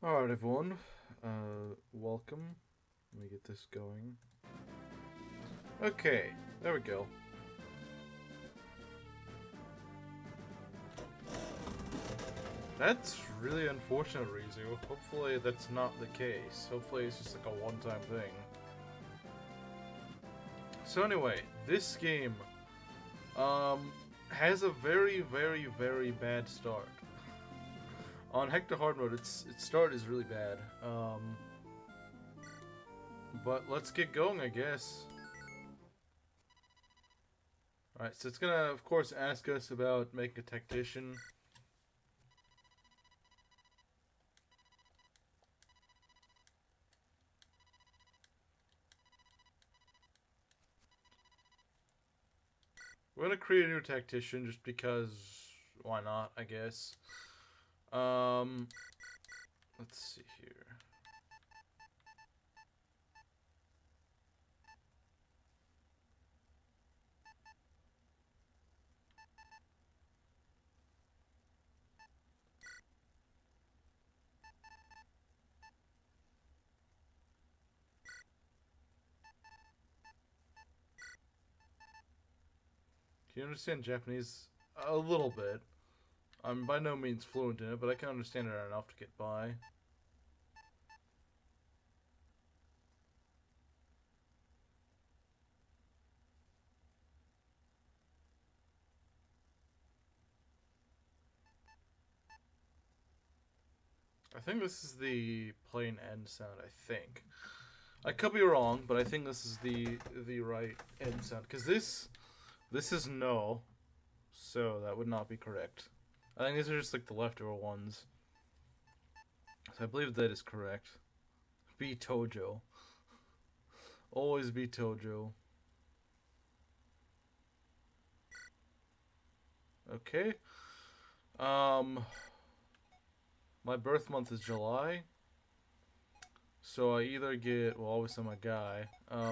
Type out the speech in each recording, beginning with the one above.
Alright, everyone. Welcome. Let me get this going. Okay, there we go. That's really unfortunate, Rizu. Hopefully that's not the case. Hopefully it's just like a one-time thing. So anyway, this game has a very, very, very bad start. On Hector Hard Mode, its start is really bad. But let's get going, I guess. Alright, so it's gonna, of course, ask us about making a tactician. We're gonna create a new tactician just because, why not, I guess. Let's see here. Can you understand Japanese? A little bit. I'm by no means fluent in it, but I can understand it enough to get by. I think this is the plain end sound, I think. I could be wrong, but I think this is the right end sound. Because this is no, so that would not be correct. I think these are just like the leftover ones. So I believe that is correct. Be Tojo. Always be Tojo. Okay. My birth month is July. So I either get, well, obviously I'm a guy.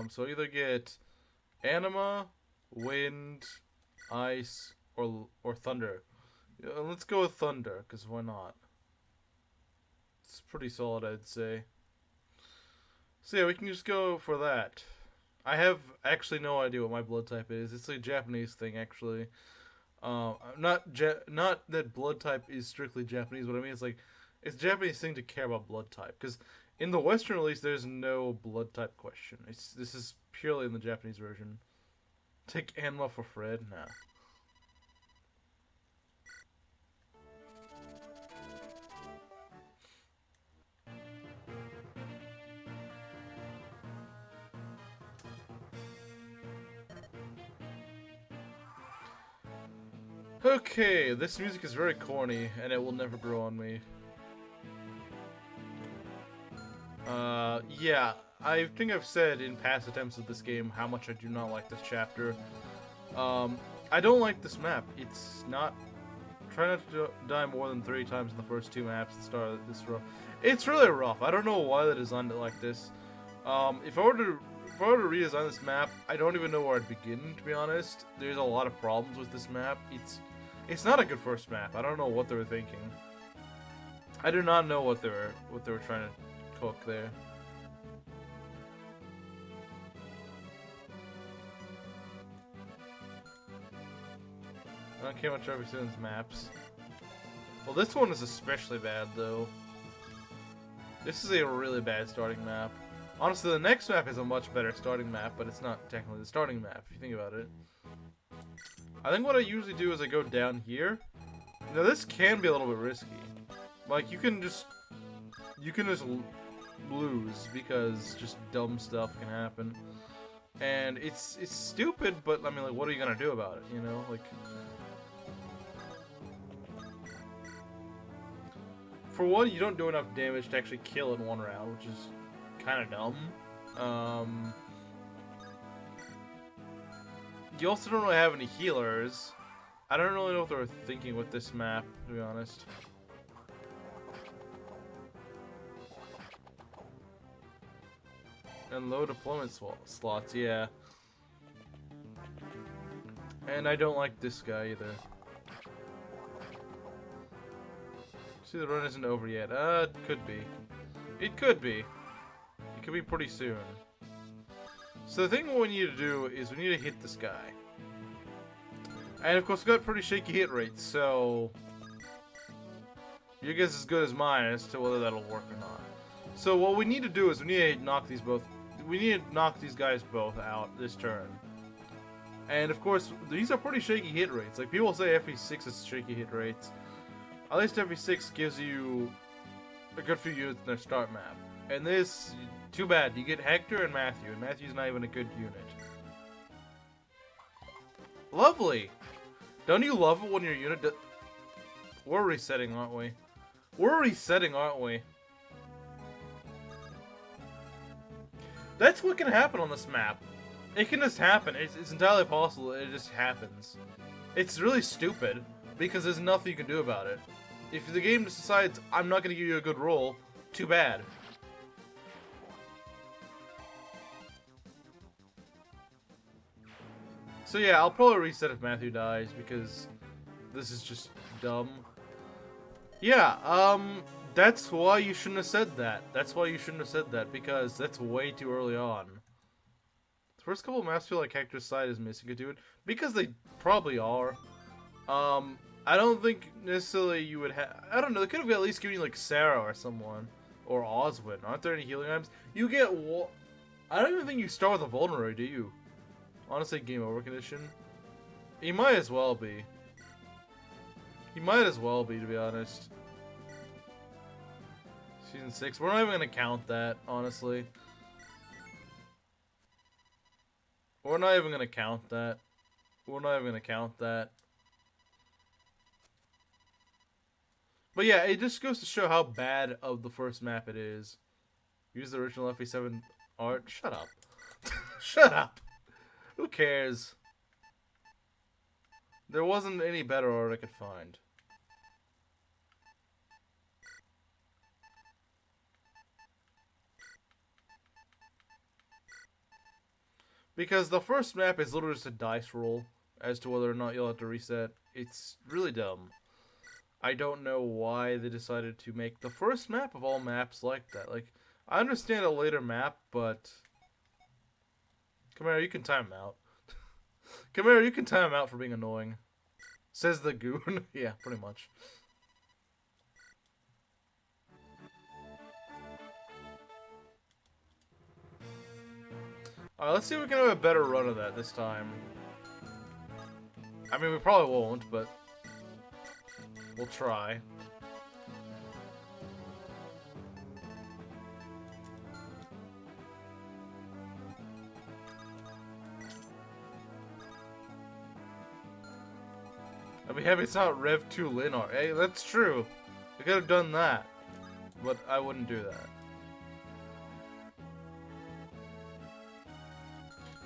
So I either get anima, wind, ice, or thunder. Let's go with thunder, because why not? It's pretty solid, I'd say. So yeah, we can just go for that. I have actually no idea what my blood type is. It's a Japanese thing, actually. Not that blood type is strictly Japanese, but I mean it's like it's a Japanese thing to care about blood type, because in the Western release there's no blood type question. This is purely in the Japanese version. Take Anma for Fred? Nah. Okay, this music is very corny, and it will never grow on me. Yeah, I think I've said in past attempts at this game how much I do not like this chapter. I don't like this map. It's not... Try not to die more than 3 times in the first 2 maps at the start of this rough. It's really rough. I don't know why they designed it like this. If I were to redesign this map, I don't even know where I'd begin, to be honest. There's a lot of problems with this map. It's not a good first map. I don't know what they were thinking. I do not know what they were trying to cook there. I don't care much about Seven's maps. Well, this one is especially bad, though. This is a really bad starting map. Honestly, the next map is a much better starting map, but it's not technically the starting map, if you think about it. I think what I usually do is I go down here. Now, this can be a little bit risky. Like, you can just lose because just dumb stuff can happen. And it's stupid, but I mean, like, what are you gonna do about it, you know? Like... For one, you don't do enough damage to actually kill in one round, which is kind of dumb. You also don't really have any healers. I don't really know what they were thinking with this map, to be honest. And low deployment slots, yeah. And I don't like this guy either. See, the run isn't over yet. It could be. It could be. It could be pretty soon. So the thing we need to do is we need to hit this guy. And of course we got pretty shaky hit rates, so your guess is as good as mine as to whether that'll work or not. So what we need to do is we need to knock these guys both out this turn. And of course, these are pretty shaky hit rates. Like, people say FE6 is shaky hit rates. At least FE6 gives you a good few units in their start map. And this, too bad, you get Hector and Matthew's not even a good unit. Lovely! Don't you love it when your unit We're resetting, aren't we? We're resetting, aren't we? That's what can happen on this map. It can just happen. It's entirely possible. It just happens. It's really stupid because there's nothing you can do about it. If the game just decides, I'm not going to give you a good roll, too bad. So yeah, I'll probably reset if Matthew dies because this is just dumb. Yeah, that's why you shouldn't have said that. That's why you shouldn't have said that, because that's way too early on. The first couple of maps feel like Hector's side is missing a dude, because they probably are. I don't think necessarily you would have... I don't know, they could have at least given you like Sarah or someone. Or Oswin. Aren't there any healing items? You get... I don't even think you start with a Vulnerary, do you? Honestly, game over condition. He might as well be. He might as well be, to be honest. Season 6. We're not even going to count that, honestly. We're not even going to count that. We're not even going to count that. But yeah, it just goes to show how bad of the first map it is. Use the original FE7 art. Shut up. Shut up. Who cares? There wasn't any better art I could find. Because the first map is literally just a dice roll as to whether or not you'll have to reset. It's really dumb. I don't know why they decided to make the first map of all maps like that. Like, I understand a later map, but... Come here, you can time him out. Come here, you can time him out for being annoying. Says the goon. Yeah, pretty much. Alright, let's see if we can have a better run of that this time. I mean, we probably won't, but... we'll try. I'd be happy it's not Rev 2 Linar. Hey, that's true. I could have done that. But I wouldn't do that.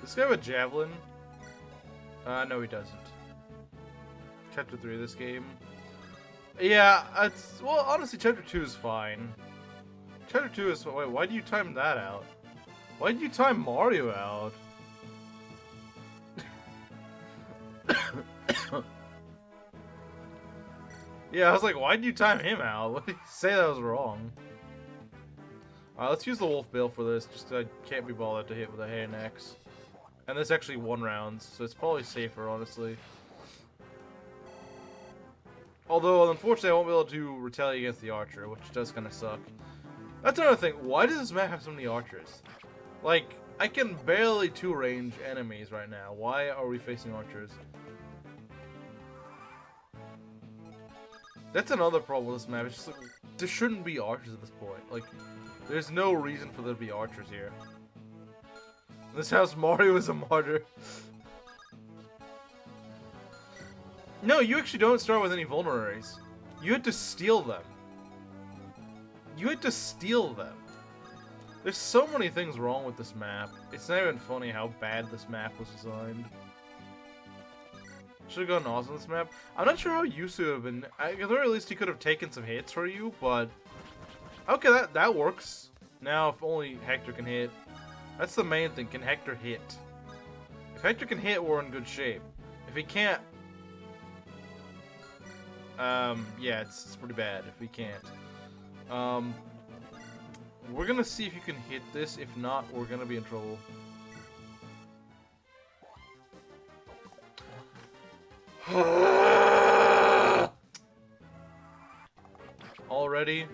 Does this guy have a javelin? No he doesn't. Chapter 3 of this game. Yeah, it's... well, honestly, Chapter 2 is fine. Chapter 2 is... wait, why do you time that out? Why did you time Mario out? Yeah, I was like, why did you time him out? What did you say that was wrong? Alright, let's use the Wolf Bill for this, just I can't be bothered to hit with a Hand Axe. And this actually 1 round, so it's probably safer, honestly. Although, unfortunately, I won't be able to retaliate against the Archer, which does kind of suck. That's another thing, why does this map have so many Archers? Like, I can barely 2-range enemies right now. Why are we facing Archers? That's another problem with this map. It's just like, there shouldn't be archers at this point. Like, there's no reason for there to be archers here. In this house, Mario is a martyr. No, you actually don't start with any vulneraries. You had to steal them. You had to steal them. There's so many things wrong with this map. It's not even funny how bad this map was designed. Should have gone awesome on this map. I'm not sure how Yusu would have been. At the very least, he could have taken some hits for you, but... okay, that works. Now, if only Hector can hit. That's the main thing. Can Hector hit? If Hector can hit, we're in good shape. If he can't... Yeah, it's pretty bad if we can't. We're gonna see if you can hit this. If not, we're gonna be in trouble. Already?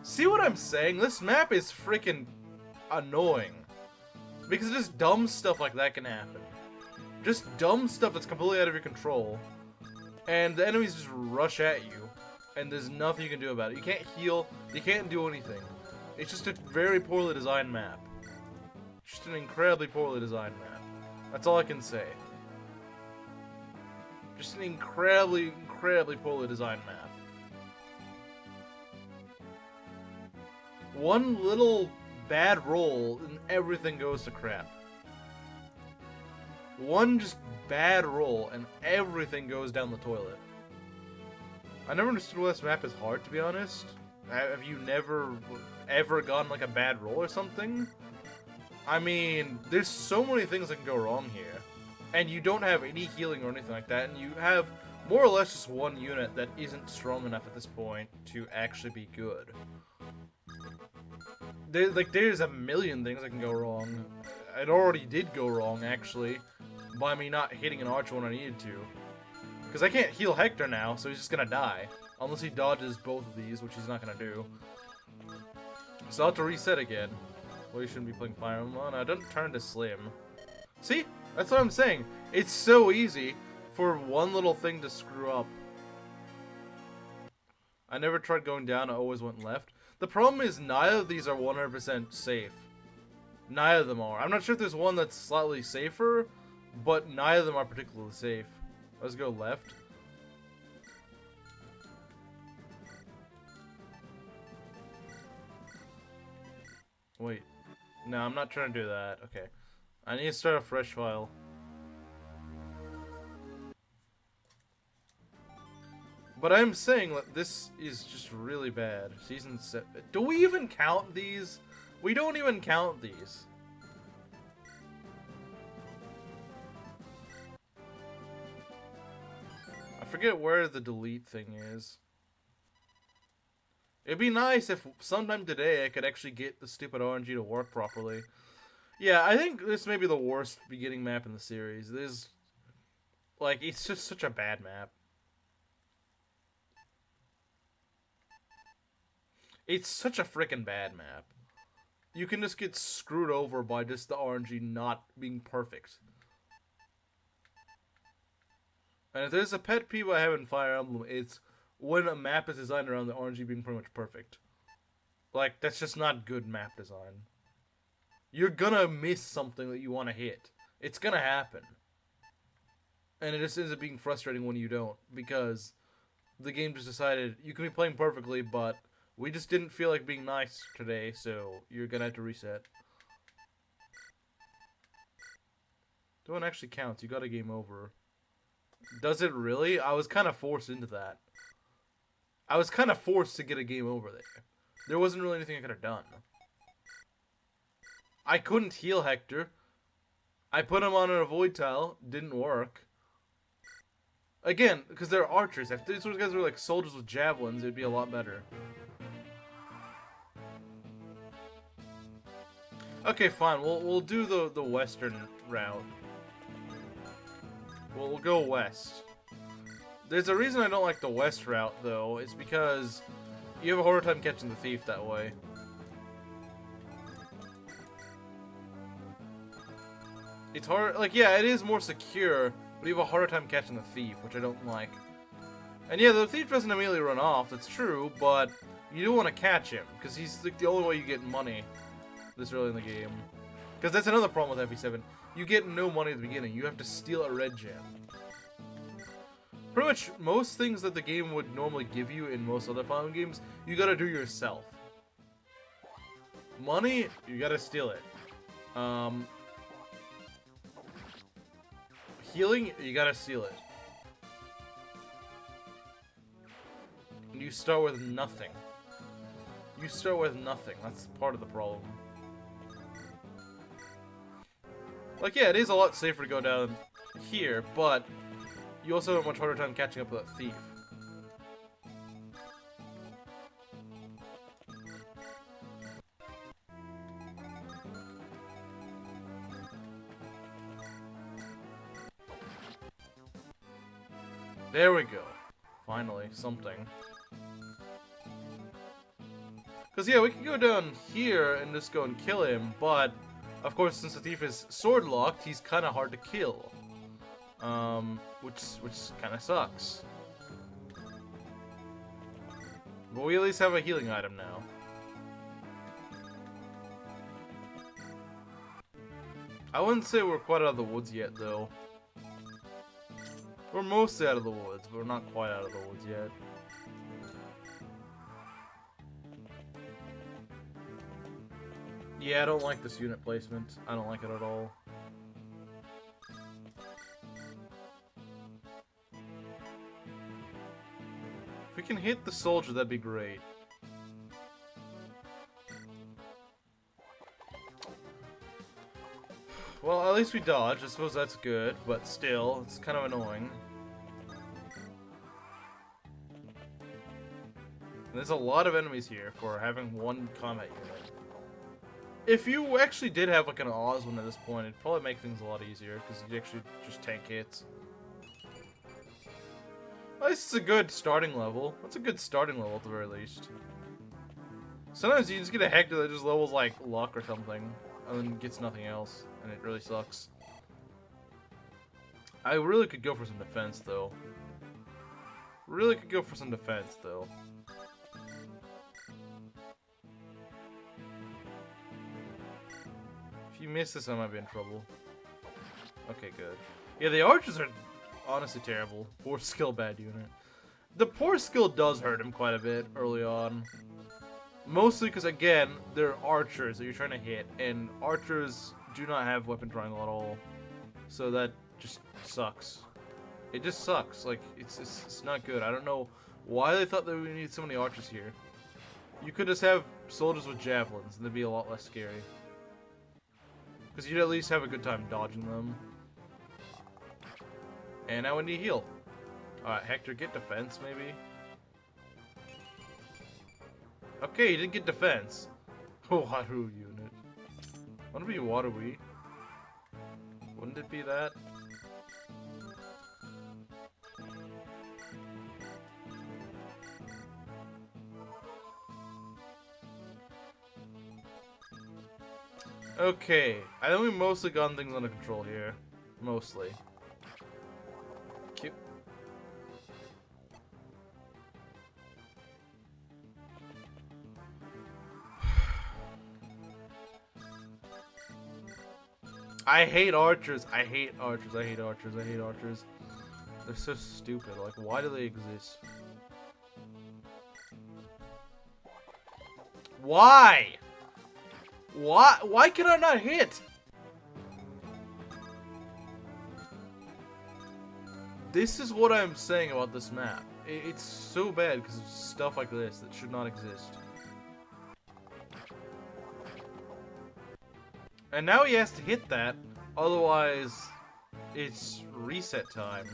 See what I'm saying? This map is freaking annoying. Because just dumb stuff like that can happen. Just dumb stuff that's completely out of your control. And the enemies just rush at you. And there's nothing you can do about it. You can't heal. You can't do anything. It's just a very poorly designed map. Just an incredibly poorly designed map. That's all I can say. Just an incredibly poorly designed map. One little bad roll and everything goes to crap. One just bad roll and everything goes down the toilet. I never understood why this map is hard, to be honest. Have you never ever gotten like a bad roll or something? I mean, there's so many things that can go wrong here. And you don't have any healing or anything like that, and you have more or less just one unit that isn't strong enough at this point to actually be good. There's a million things that can go wrong. It already did go wrong, actually, by me not hitting an archer when I needed to. Because I can't heal Hector now, so he's just gonna die. Unless he dodges both of these, which he's not gonna do. So I'll have to reset again. Well, you shouldn't be playing Fire Emblem. No, don't turn to Slim. See? That's what I'm saying. It's so easy for one little thing to screw up. I never tried going down, I always went left. The problem is neither of these are 100% safe. Neither of them are. I'm not sure if there's one that's slightly safer, but neither of them are particularly safe. Let's go left. Wait. No, I'm not trying to do that. Okay. I need to start a fresh file. But I'm saying that this is just really bad. Season 7. Do we even count these? We don't even count these. I forget where the delete thing is. It'd be nice if sometime today I could actually get the stupid RNG to work properly. Yeah, I think this may be the worst beginning map in the series. This, like, it's just such a bad map. It's such a freaking bad map. You can just get screwed over by just the RNG not being perfect. And if there's a pet peeve I have in Fire Emblem, it's when a map is designed around the RNG being pretty much perfect. Like, that's just not good map design. You're gonna miss something that you want to hit. It's gonna happen. And it just ends up being frustrating when you don't, because the game just decided you can be playing perfectly, but we just didn't feel like being nice today, so you're gonna have to reset. The one actually counts. You got a game over. Does it really? I was kind of forced into that. I was kind of forced to get a game over there. There wasn't really anything I could have done. I couldn't heal Hector. I put him on an avoid tile. Didn't work. Again, because they're archers. If these guys were like soldiers with javelins, it'd be a lot better. Okay, fine. We'll do the western route. We'll go west. There's a reason I don't like the west route, though. It's because you have a harder time catching the thief that way. It's hard. Like, yeah, it is more secure, but you have a harder time catching the thief, which I don't like. And yeah, the thief doesn't immediately run off. That's true, but you do want to catch him because he's like the only way you get money this early in the game. Because that's another problem with FE7. You get no money at the beginning. You have to steal a red gem. Pretty much most things that the game would normally give you in most other Fire Emblem games, you gotta do yourself. Money, you gotta steal it. Healing, you gotta steal it. And you start with nothing. You start with nothing. That's part of the problem. Like, yeah, it is a lot safer to go down here, but you also have a much harder time catching up with that thief. There we go. Finally, something. Because, yeah, we can go down here and just go and kill him, but, of course, since the thief is sword-locked, he's kind of hard to kill. Which kind of sucks. But we at least have a healing item now. I wouldn't say we're quite out of the woods yet, though. We're mostly out of the woods, but we're not quite out of the woods yet. Yeah, I don't like this unit placement. I don't like it at all. If we can hit the soldier, that'd be great. Well, at least we dodged. I suppose that's good, but still, it's kind of annoying. And there's a lot of enemies here for having one combat unit. If you actually did have like an Oz one at this point, it'd probably make things a lot easier, because you'd actually just tank hits. Well, this is a good starting level. That's a good starting level at the very least. Sometimes you just get a Hector that just levels like luck or something, and then gets nothing else, and it really sucks. I really could go for some defense, though. Really could go for some defense, though. If you miss this, I might be in trouble. Okay, good. Yeah, the archers are honestly terrible. Poor skill, bad unit. The poor skill does hurt him quite a bit early on. Mostly because, again, they're archers that you're trying to hit, and archers do not have weapon triangle at all. So that just sucks. It just sucks. Like, it's not good. I don't know why they thought that we need so many archers here. You could just have soldiers with javelins, and they'd be a lot less scary. Because you'd at least have a good time dodging them. And now we need heal. Alright, Hector, get defense, maybe? Okay, you did get defense. Oh, Haru unit. Wouldn't it be Waterwee? Wouldn't it be that? Okay, I think we mostly gotten things under control here. Mostly. Cute. I hate archers. I hate archers. I hate archers. I hate archers. They're so stupid. Like, why do they exist? Why? Why can I not hit? This is what I'm saying about this map. It's so bad because of stuff like this that should not exist. And now he has to hit that, otherwise it's reset time.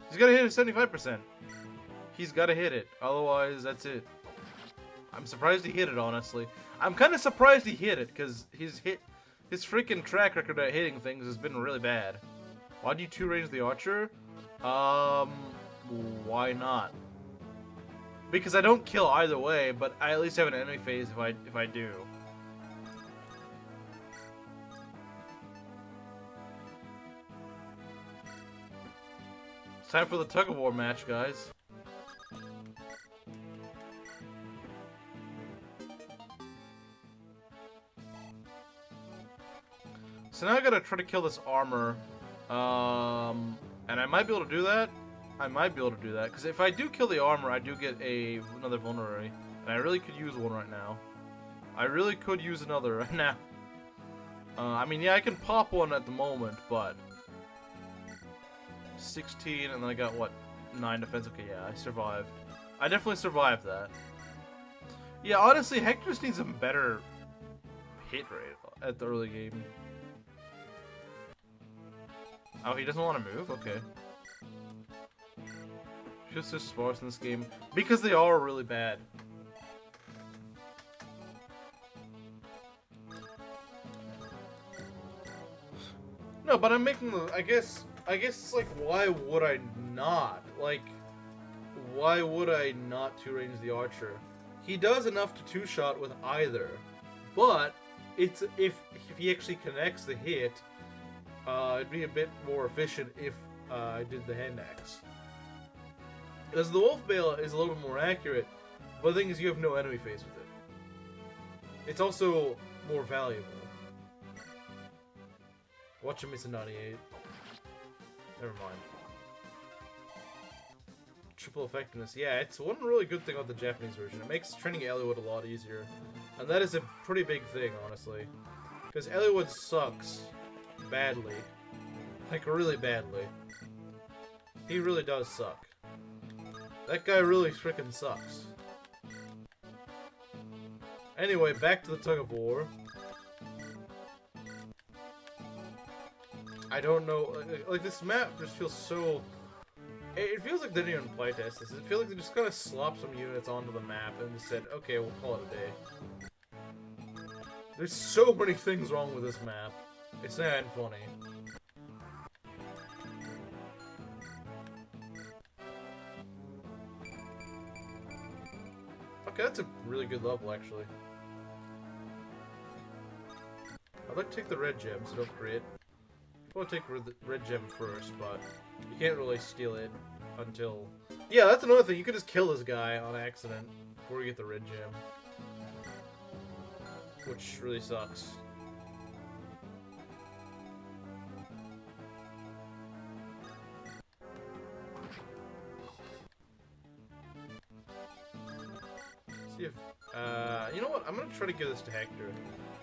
He's gotta hit it 75%. He's gotta hit it, otherwise that's it. I'm surprised he hit it, honestly. I'm kind of surprised he hit it, because his freaking track record at hitting things has been really bad. Why do you 2-range the archer? Why not? Because I don't kill either way, but I at least have an enemy phase if I do. It's time for the tug-of-war match, guys. So now I gotta try to kill this armor. And I might be able to do that. I might be able to do that. Because if I do kill the armor, I do get another vulnerary. And I really could use one right now. I really could use another right now. I mean, yeah, I can pop one at the moment, but 16, and then I got, what, 9 defense? Okay, yeah, I survived. I definitely survived that. Yeah, honestly, Hector just needs a better hit rate at the early game. Oh, he doesn't want to move? Okay. Feels so sparse in this game. Because they are really bad. No, but I'm making the... I guess it's like, why would I not? Like, why would I not two-range the archer? He does enough to two-shot with either. But, it's if he actually connects the hit, it'd be a bit more efficient if I did the hand axe. Because the wolf bale is a little bit more accurate, but the thing is you have no enemy face with it. It's also more valuable. Watch him miss a 98. Never mind. Triple effectiveness. Yeah, it's one really good thing about the Japanese version. It makes training Eliwood a lot easier. And that is a pretty big thing, honestly. Because Eliwood sucks. Badly. Like, really badly. He really does suck. That guy really freaking sucks. Anyway, back to the tug of war. I don't know, like this map just feels so... It feels like they didn't even playtest this. It feels like they just kind of slopped some units onto the map and just said, okay, we'll call it a day. There's so many things wrong with this map. It's not even funny. Okay, that's a really good level, actually. I'd like to take the red gem, so don't crit. I'll take the red gem first, but you can't really steal it until... Yeah, that's another thing. You can just kill this guy on accident before you get the red gem. Which really sucks. See if... you know what? I'm gonna try to give this to Hector.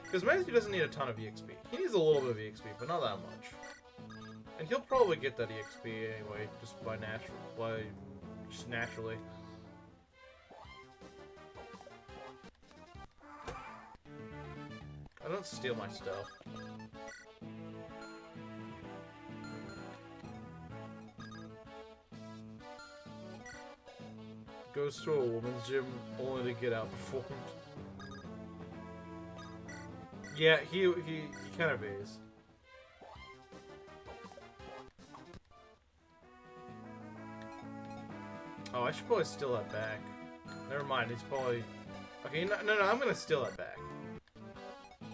Because Matthew doesn't need a ton of EXP. He needs a little bit of EXP, but not that much. And he'll probably get that EXP anyway, just naturally. I don't steal my stuff. Goes to a woman's gym only to get outperformed. Yeah, he kind of is. Oh, I should probably steal that back. Never mind, he's probably... Okay, no, I'm gonna steal that back.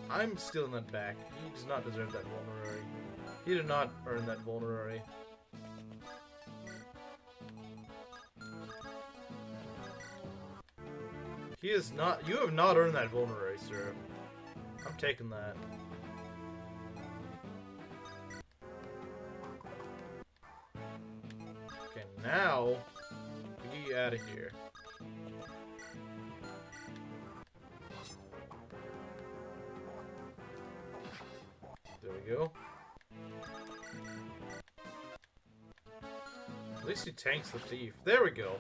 I'm stealing that back. He does not deserve that vulnerary. He did not earn that vulnerary. He is not... You have not earned that vulnerary, sir. I'm taking that. Okay, now we get you out of here. There we go. At least he tanks the thief. There we go.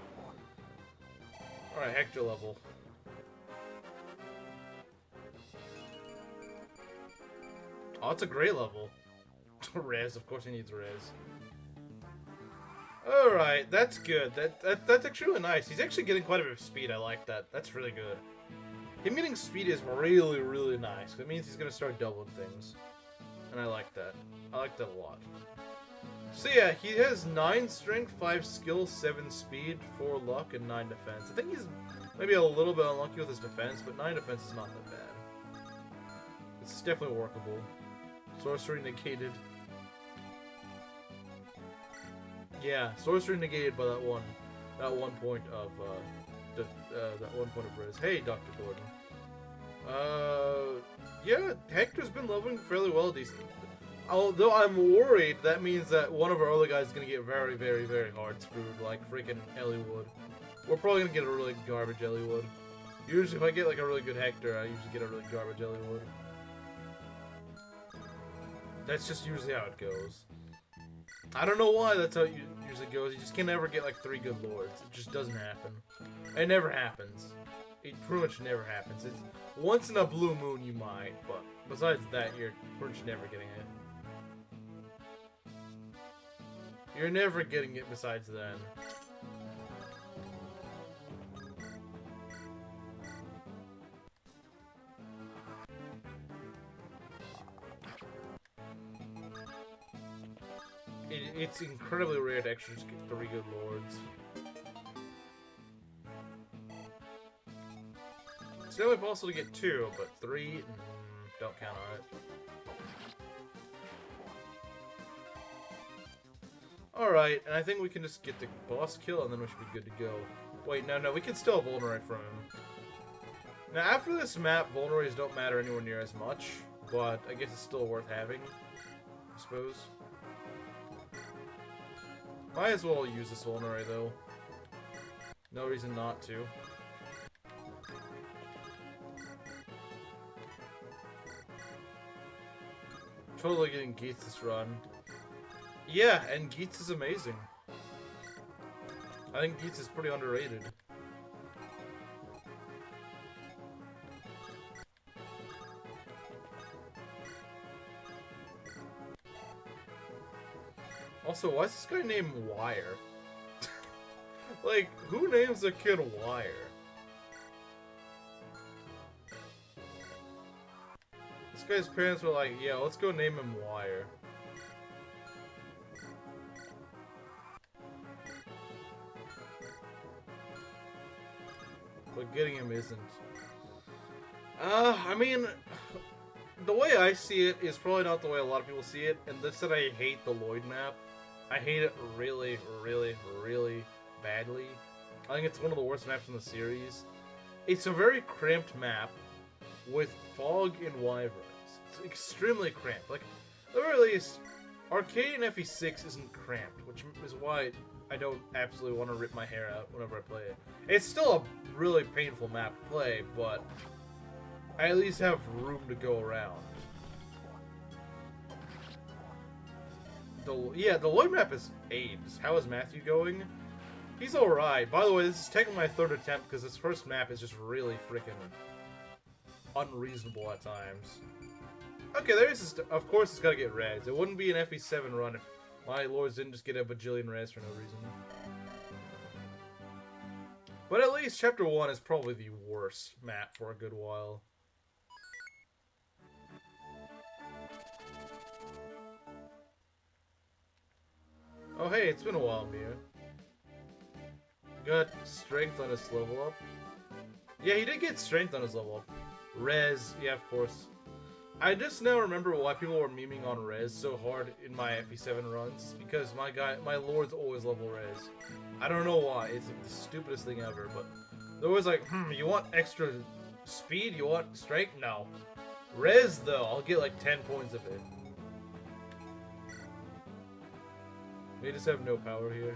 Alright, Hector level. Oh, it's a great level. Res, of course he needs res. Alright, that's good. That's actually really nice. He's actually getting quite a bit of speed. I like that. That's really good. Him getting speed is really, really nice. It means he's going to start doubling things. And I like that. I like that a lot. So yeah, he has 9 strength, 5 skill, 7 speed, 4 luck, and 9 defense. I think he's maybe a little bit unlucky with his defense, but 9 defense is not that bad. It's definitely workable. Sorcery negated. Yeah, sorcery negated by that one point of res. Hey, Dr. Gordon. Yeah, Hector's been leveling fairly well, decently. Although I'm worried, that means that one of our other guys is gonna get very, very, very hard screwed, like freaking Eliwood. We're probably gonna get a really garbage Eliwood. Usually, if I get like a really good Hector, I usually get a really garbage Eliwood. That's just usually how it goes. I don't know why that's how it usually goes. You just can never get like 3 good lords. It just doesn't happen. It never happens. It pretty much never happens. It's once in a blue moon you might, but besides that, you're pretty much never getting it. You're never getting it besides then. It's incredibly rare to actually just get 3 good lords. It's definitely possible to get 2, but 3, don't count on it. Alright, and I think we can just get the boss kill and then we should be good to go. Wait, no, we can still vulnerate from him. Now, after this map, vulnerates don't matter anywhere near as much, but I guess it's still worth having, I suppose. Might as well use this vulnerate, though. No reason not to. Totally getting Geats this run. Yeah, and Geats is amazing. I think Geats is pretty underrated. Also, why is this guy named Wire? Like, who names a kid Wire? This guy's parents were like, yeah, let's go name him Wire. But getting him isn't. I mean, the way I see it is probably not the way a lot of people see it, and that's that I hate the Lloyd map. I hate it really, really, really badly. I think it's one of the worst maps in the series. It's a very cramped map with fog and wyverns. It's extremely cramped. Like, at the very least, Arcade in FE6 isn't cramped, which is why I don't absolutely want to rip my hair out whenever I play it. It's still a really painful map to play, but I at least have room to go around. The Lloyd map is AIDS. How is Matthew going? He's alright. By the way, this is taking my 3rd attempt because this first map is just really freaking unreasonable at times. Okay, of course it's gotta get res. It wouldn't be an FE7 run if my lords didn't just get a bajillion res for no reason. But at least Chapter 1 is probably the worst map for a good while. Oh hey, it's been a while, Mia. Got strength on his level up. Yeah, he did get strength on his level up. Res, yeah, of course. I just now remember why people were memeing on res so hard in my FE7 runs. Because my lords always level res. I don't know why. It's the stupidest thing ever, but they're always like, you want extra speed? You want strength? No. Res, though, I'll get like 10 points of it. They just have no power here?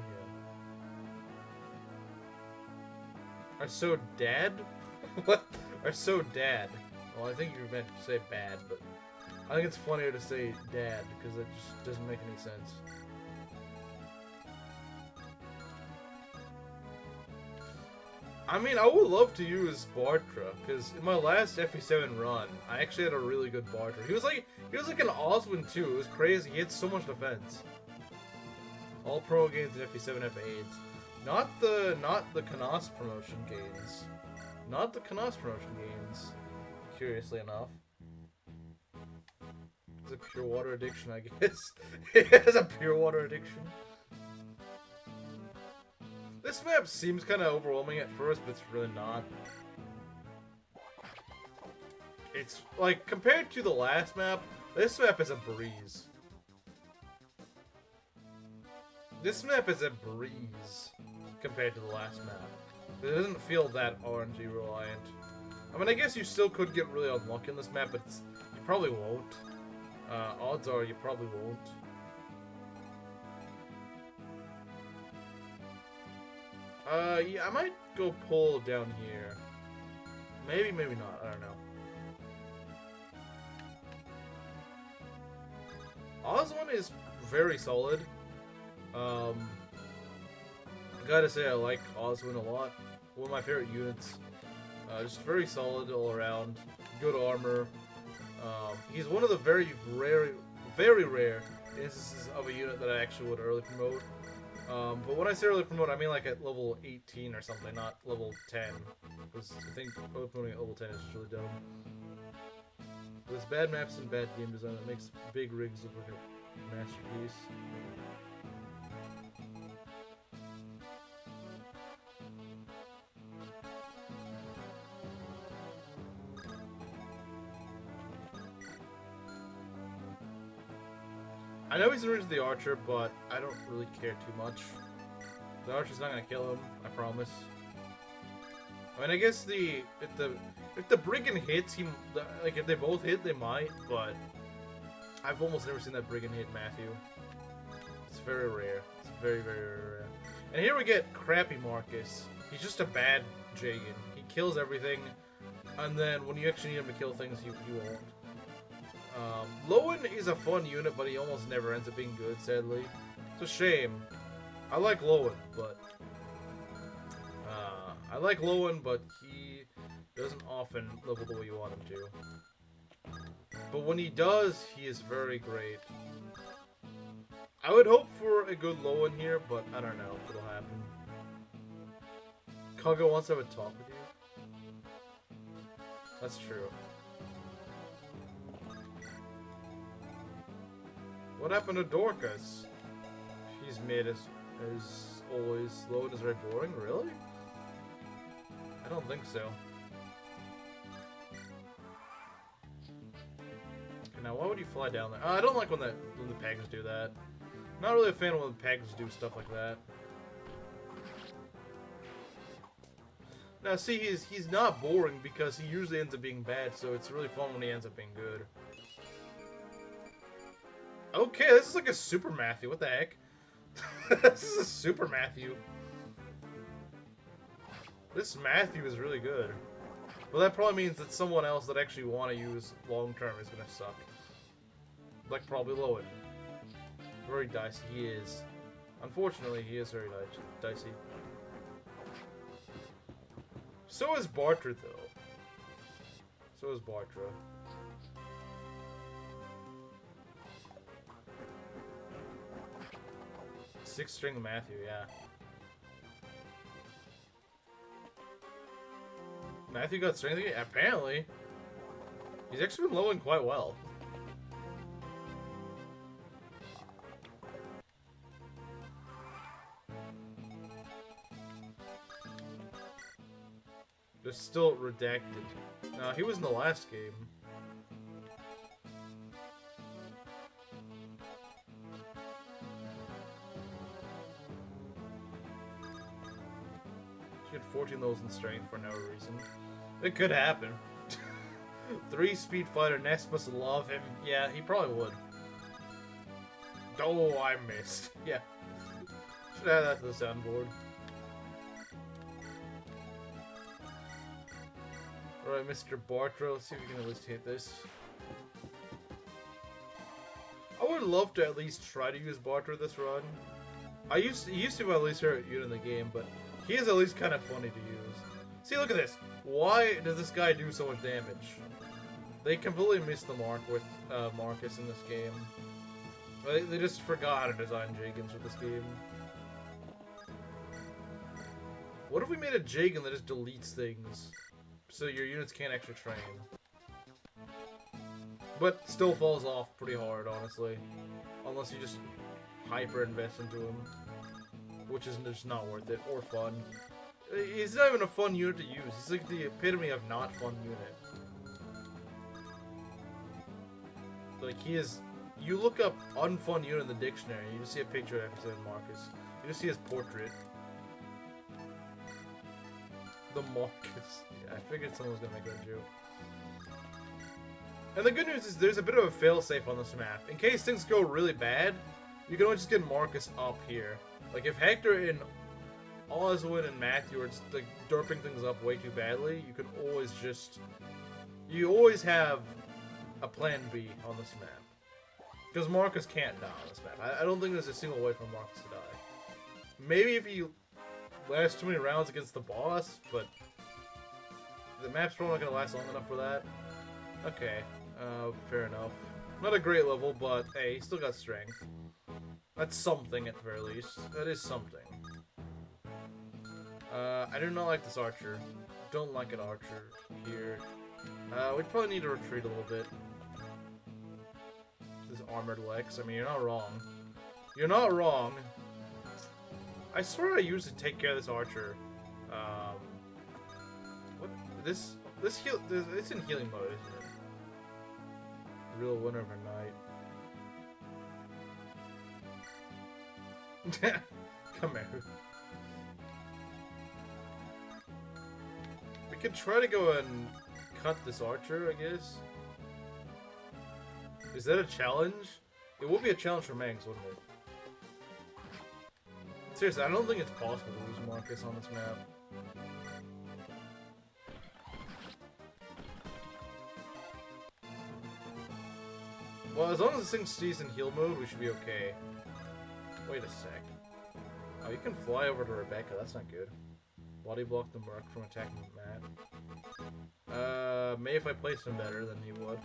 Yeah. Are so dad? What? Are so dad? Well, I think you meant to say bad, but I think it's funnier to say dad, because it just doesn't make any sense. I mean, I would love to use Bartra, because in my last FE7 run, I actually had a really good Bartra. He was like an Oswin too. It was crazy. He had so much defense. All pro gains in FE7 F8s. Not the Canas promotion gains. Not the Canas promotion gains. Curiously enough. It's a pure water addiction, I guess. It has a pure water addiction. This map seems kind of overwhelming at first, but it's really not. It's, like, compared to the last map, this map is a breeze. This map is a breeze compared to the last map. It doesn't feel that RNG reliant. I mean, I guess you still could get really unlucky in this map, but you probably won't. Odds are you probably won't. Yeah, I might go pull down here. Maybe, maybe not. I don't know. Oswin is very solid. Gotta say I like Oswin a lot. One of my favorite units. Just very solid all around. Good armor. He's one of the very rare instances of a unit that I actually would early promote. But when I say early promote, I mean like at level 18 or something, not level 10. Because I think early promoting at level 10 is just really dumb. There's bad maps and bad game design that makes big rigs look like a masterpiece. I know he's in range of the archer, but I don't really care too much. The archer's not gonna kill him, I promise. I mean, I guess if the brigand hits, like if they both hit, they might. But I've almost never seen that brigand hit Matthew. It's very rare. It's very, very, very rare. And here we get crappy Marcus. He's just a bad Jagan. He kills everything, and then when you actually need him to kill things, he won't. Lowen is a fun unit, but he almost never ends up being good, sadly. It's a shame. I like Lowen, but he doesn't often level the way you want him to. But when he does, he is very great. I would hope for a good Lowen here, but I don't know if it'll happen. Kaga wants to have a talk with you. That's true. What happened to Dorcas? She's mid as always. Lowen is very boring, really? I don't think so. Okay, now why would you fly down there? I don't like when the pegs do that. Not really a fan of when the pegs do stuff like that. Now see, he's not boring because he usually ends up being bad, so it's really fun when he ends up being good. Okay, this is like a Super Matthew. What the heck? This is a Super Matthew. This Matthew is really good. Well, that probably means that someone else that actually want to use long term is going to suck. Like probably Lowen. Very dicey. He is. Unfortunately, he is very dicey. So is Bartra, though. So is Bartra. Six-string Matthew, yeah. Matthew got strength again? Apparently. He's actually been lowing quite well. They're still redacted. No, he was in the last game. She had 14 levels in strength for no reason. It could happen. 3-speed fighter, Ness must love him. Yeah, he probably would. Oh, I missed. Yeah. Should add that to the soundboard. Alright, Mr. Bartra, let's see if we can at least hit this. I would love to at least try to use Bartra this run. He used to be my least favorite unit in the game, but he is at least kind of funny to use. See, look at this. Why does this guy do so much damage? They completely missed the mark with Marcus in this game. They just forgot how to design Jagans with this game. What if we made a Jagan that just deletes things? So your units can't actually train. But still falls off pretty hard, honestly. Unless you just hyper invest into him. Which is just not worth it, or fun. He's not even a fun unit to use. He's like the epitome of not fun unit. Like, he is... You look up unfun unit in the dictionary, you just see a picture of FE7 Marcus. You just see his portrait. The Marcus. Yeah, I figured someone was gonna make that joke. And the good news is there's a bit of a failsafe on this map. In case things go really bad, you can always just get Marcus up here. Like, if Hector and Oswin and Matthew are just, like, derping things up way too badly, you can always just... You always have a plan B on this map. Because Marcus can't die on this map. I don't think there's a single way for Marcus to die. Maybe if he lasts too many rounds against the boss, but the map's probably not going to last long enough for that. Okay, fair enough. Not a great level, but hey, he still got strength. That's something at the very least. That is something. I do not like this archer. Don't like an archer here. We probably need to retreat a little bit. This armored Lex. I mean, you're not wrong. You're not wrong. I swear I usually take care of this archer. What? This heal... It's in healing mode, isn't it? Real winner of a night. Come here. We could try to go and cut this archer, I guess. Is that a challenge? It would be a challenge for Mangs, wouldn't it? Seriously, I don't think it's possible to lose Marcus on this map. Well, as long as this thing stays in heal mode, we should be okay. Wait a sec. Oh, you can fly over to Rebecca, that's not good. Body block the Merc from attacking Matt. Maybe if I placed him better, then he would.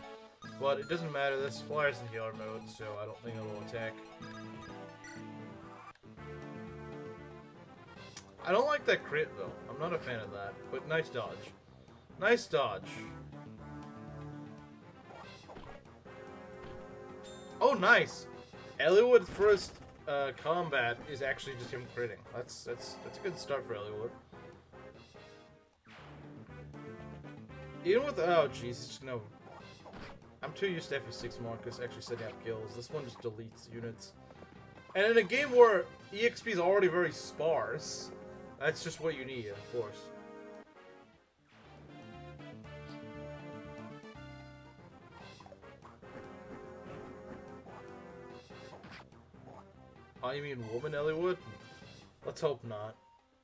But it doesn't matter, this flyer's in healer mode, so I don't think it'll attack. I don't like that crit, though. I'm not a fan of that. But nice dodge. Nice dodge. Oh, nice! Eliwood's first combat is actually just him critting. That's a good start for Eliwood. Even with... Oh, jeez. Just no... I'm too used to FE6 Marcus actually setting up kills. This one just deletes units. And in a game where EXP is already very sparse, that's just what you need, of course. Oh, you mean woman Eliwood? Let's hope not.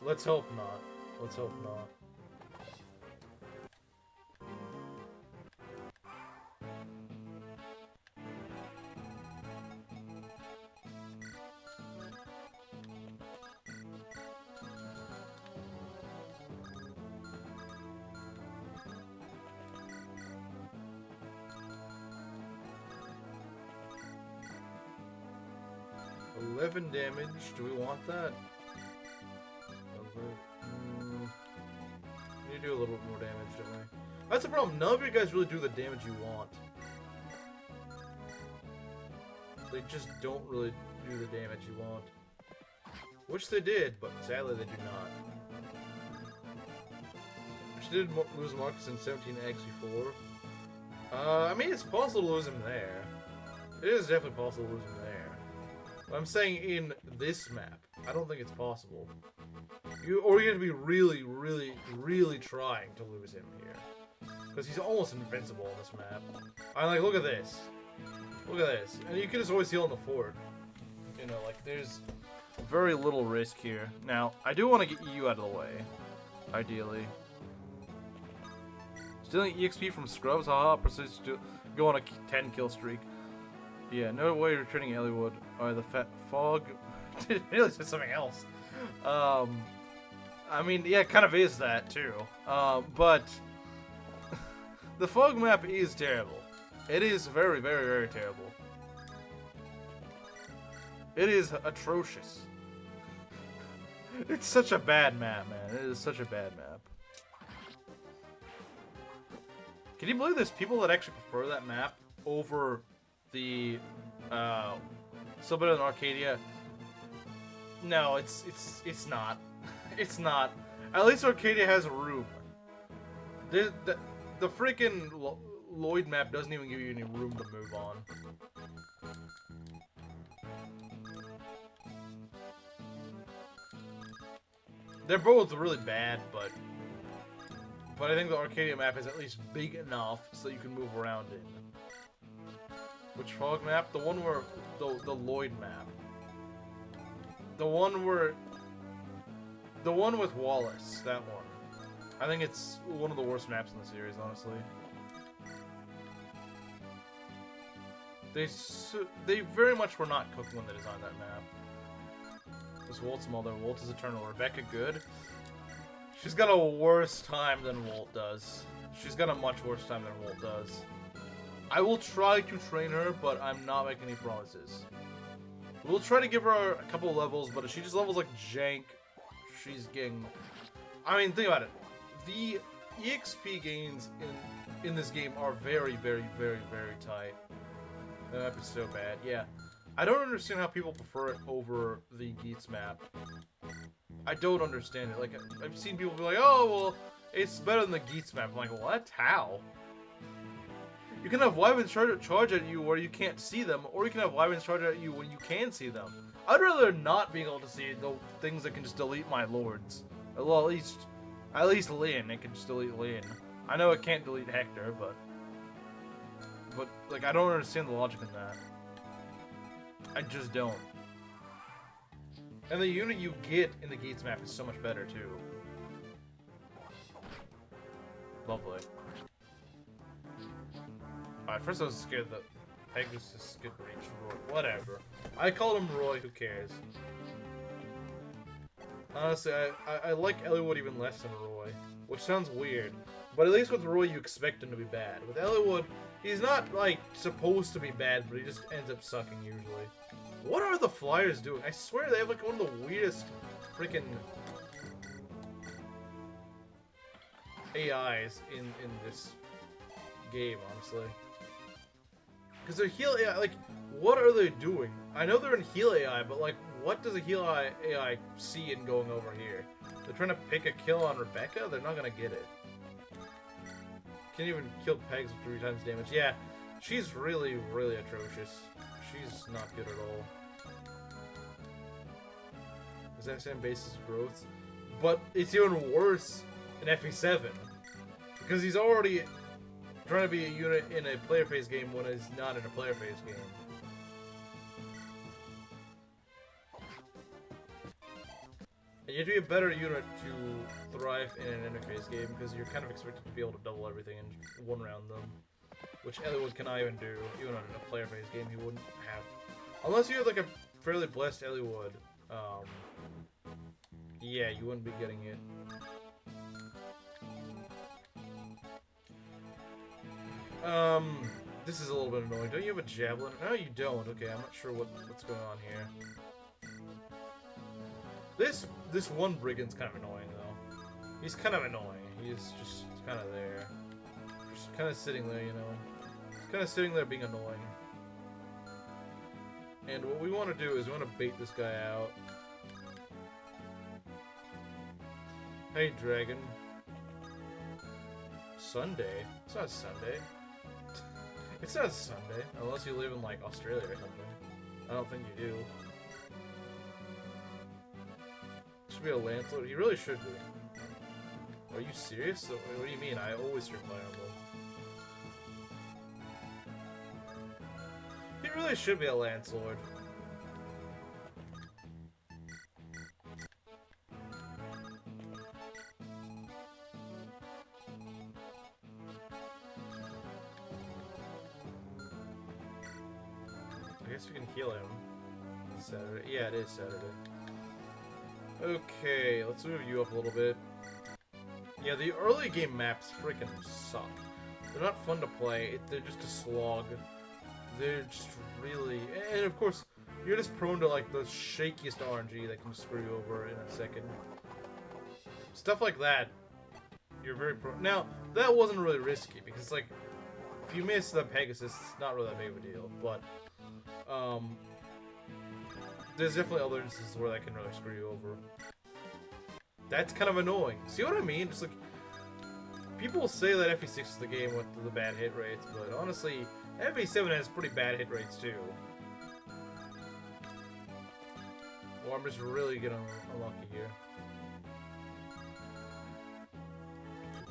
Let's hope not. Let's hope not. Damage. Do we want that? We need to do a little bit more damage, don't we? That's the problem. None of you guys really do the damage you want. They just don't really do the damage you want. Which they did, but sadly they do not. Which did lose Marcus in 17x before. I mean, it's possible to lose him there. It is definitely possible to lose him there. But I'm saying in this map, I don't think it's possible. You have to be really, really, really trying to lose him here. Because he's almost invincible on this map. I'm like, look at this. Look at this. And you can just always heal in the fort. You know, like, there's very little risk here. Now, I do want to get you out of the way. Ideally. Stealing EXP from scrubs? Haha, persist to go on a 10 kill streak. Yeah, no way returning Eliwood. Or the fog. It really said something else. I mean, yeah, it kind of is that too. But the fog map is terrible. It is very, very, very terrible. It is atrocious. It's such a bad map, man. It is such a bad map. Can you believe there's people that actually prefer that map over the Subit in Arcadia? No, it's not. It's not. At least Arcadia has room. The freaking Lloyd map doesn't even give you any room to move on. They're both really bad, but I think the Arcadia map is at least big enough so you can move around in. Which fog map? The one where the Lloyd map. The one with Wallace. That one. I think it's one of the worst maps in the series, honestly. They very much were not cooked when they designed that map. This Walt's mother. Walt is eternal. Rebecca good. She's got a worse time than Walt does. She's got a much worse time than Walt does. I will try to train her, but I'm not making any promises. We'll try to give her a couple levels, but if she just levels like jank, she's getting... I mean, think about it. The EXP gains in this game are very, very, very, very tight. That map is so bad. Yeah. I don't understand how people prefer it over the Geats map. I don't understand it. Like, I've seen people be like, oh, well, it's better than the Geats map. I'm like, what? How? You can have wyverns charge at you where you can't see them, or you can have wyverns charge at you when you can see them. I'd rather not being able to see the things that can just delete my lords. Well, at least Lyn, it can just delete Lyn. I know it can't delete Hector, but like, I don't understand the logic in that. I just don't. And the unit you get in the Geats map is so much better, too. Lovely. Alright, first I was scared that Pegasus could reach Roy. Whatever. I called him Roy, who cares? Honestly, I like Eliwood even less than Roy. Which sounds weird. But at least with Roy, you expect him to be bad. With Eliwood, he's not, like, supposed to be bad, but he just ends up sucking, usually. What are the Flyers doing? I swear they have, like, one of the weirdest freaking AIs in this game, honestly. Because their heal AI, like, what are they doing? I know they're in heal AI, but, like, what does a heal AI see in going over here? They're trying to pick a kill on Rebecca? They're not gonna get it. Can't even kill Pegs with 3 times damage. Yeah, she's really, really atrocious. She's not good at all. Exact same basis of growth. But it's even worse in FE7. Because he's already trying to be a unit in a player phase game when he's not in a player phase game. And you have to be a better unit to thrive in an interface game because you're kind of expected to be able to double everything and one-round them. Which Eliwood cannot even do, even in a player phase game he wouldn't have. Unless you have like a fairly blessed Eliwood, yeah, you wouldn't be getting it. This is a little bit annoying. Don't you have a javelin? No, you don't. Okay, I'm not sure what's going on here. This one brigand's kind of annoying though. He's kind of annoying. He's just kind of there. Just kind of sitting there, you know. He's kind of sitting there being annoying. And what we want to do is we want to bait this guy out. Hey, dragon. Sunday? It's not Sunday. It's not Sunday, unless you live in, like, Australia or something. I don't think you do. Should be a Lancelot. He really should be. Are you serious? What do you mean? I always stream Fire Emblem. He really should be a Lancelot. I guess we can heal him. Saturday. Yeah, it is Saturday. Okay, let's move you up a little bit. Yeah, the early game maps freaking suck. They're not fun to play. They're just a slog. They're just really... And of course, you're just prone to like the shakiest RNG that can screw you over in a second. Stuff like that. You're very prone... Now, that wasn't really risky because like, if you miss the Pegasus, it's not really that big of a deal. But, there's definitely other instances where that can really screw you over. That's kind of annoying. See what I mean? Just like, people say that FE6 is the game with the bad hit rates, but honestly, FE7 has pretty bad hit rates too. Well, I'm just really getting unlucky here.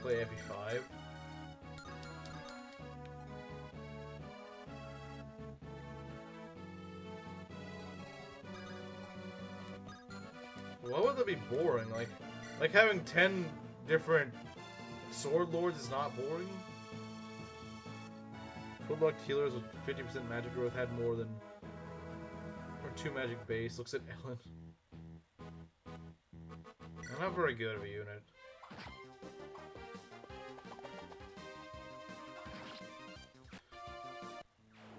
Play FE5. Why would that be boring? Like having 10 different sword lords is not boring? Full-blocked healers with 50% magic growth had more than... Or 2 magic base. Looks at Ellen. I'm not very good of a unit.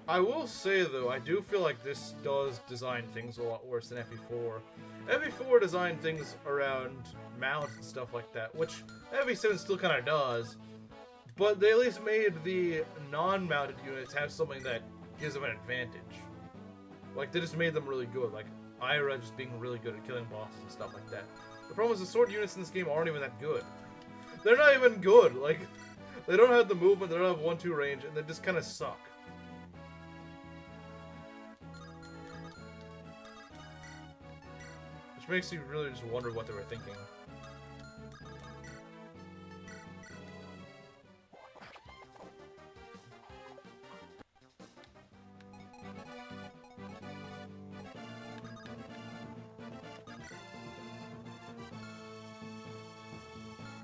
I will say, though, I do feel like this does design things a lot worse than FE4. FE4 designed things around mounts and stuff like that, which FE7 still kind of does, but they at least made the non-mounted units have something that gives them an advantage. Like, they just made them really good, like Ira just being really good at killing bosses and stuff like that. The problem is the sword units in this game aren't even that good. They're not even good, like, they don't have the movement, they don't have 1-2 range, and they just kind of suck. Which makes you really just wonder what they were thinking.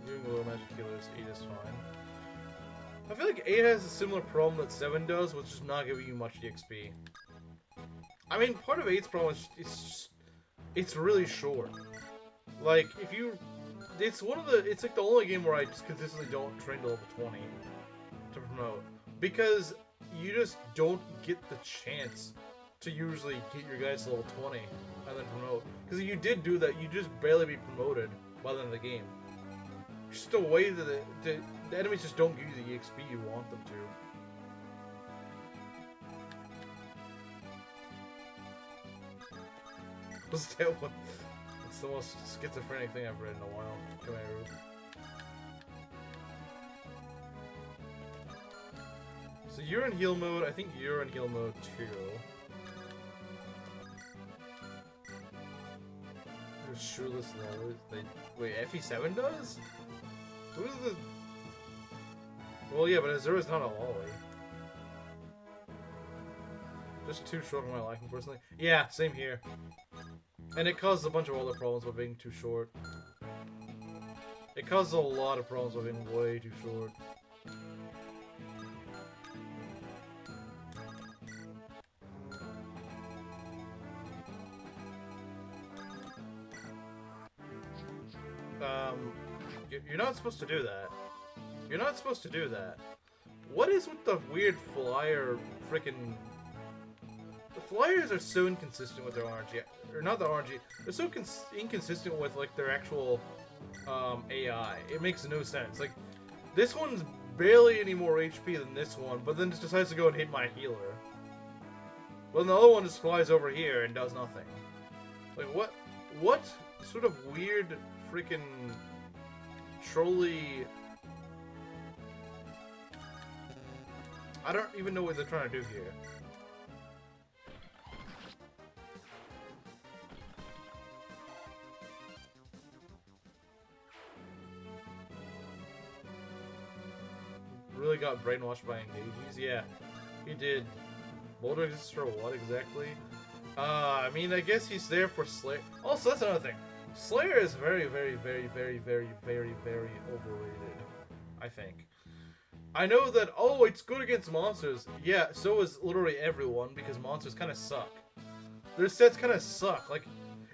Doing low magic healers, 8 is fine. I feel like 8 has a similar problem that 7 does, which is not giving you much EXP. I mean, part of 8's problem is it's really short. Like, if you... It's like the only game where I just consistently don't train to level 20 to promote. Because you just don't get the chance to usually get your guys to level 20 and then promote. Because if you did do that, you'd just barely be promoted by the end of the game. Just a way that the enemies just don't give you the EXP you want them to. What's that one? It's the most schizophrenic thing I've read in a while. Come here, Rube. So you're in heal mode. I think you're in heal mode too. There's shoeless lollies. Wait, FE7 does? Who's the... Well, yeah, but Azura's not a lolly. Just too short for my liking, personally. Yeah, same here. And it causes a bunch of other problems by being too short. It causes a lot of problems by being way too short. You're not supposed to do that. You're not supposed to do that. What is with the weird flyer frickin'... The flyers are so inconsistent with their RNG. Or not the RNG. They're so inconsistent with, like, their actual AI. It makes no sense. Like, this one's barely any more HP than this one, but then just decides to go and hit my healer. Well, the other one just flies over here and does nothing. Like, what sort of weird freaking trolley... I don't even know what they're trying to do here. Really got brainwashed by engages? Yeah, he did. Boulder exists for what exactly? I mean, I guess he's there for Slayer. Also, that's another thing. Slayer is very, very, very, very, very, very, very overrated, I think. I know that, oh, it's good against monsters. Yeah, so is literally everyone, because monsters kind of suck. Their sets kind of suck. Like,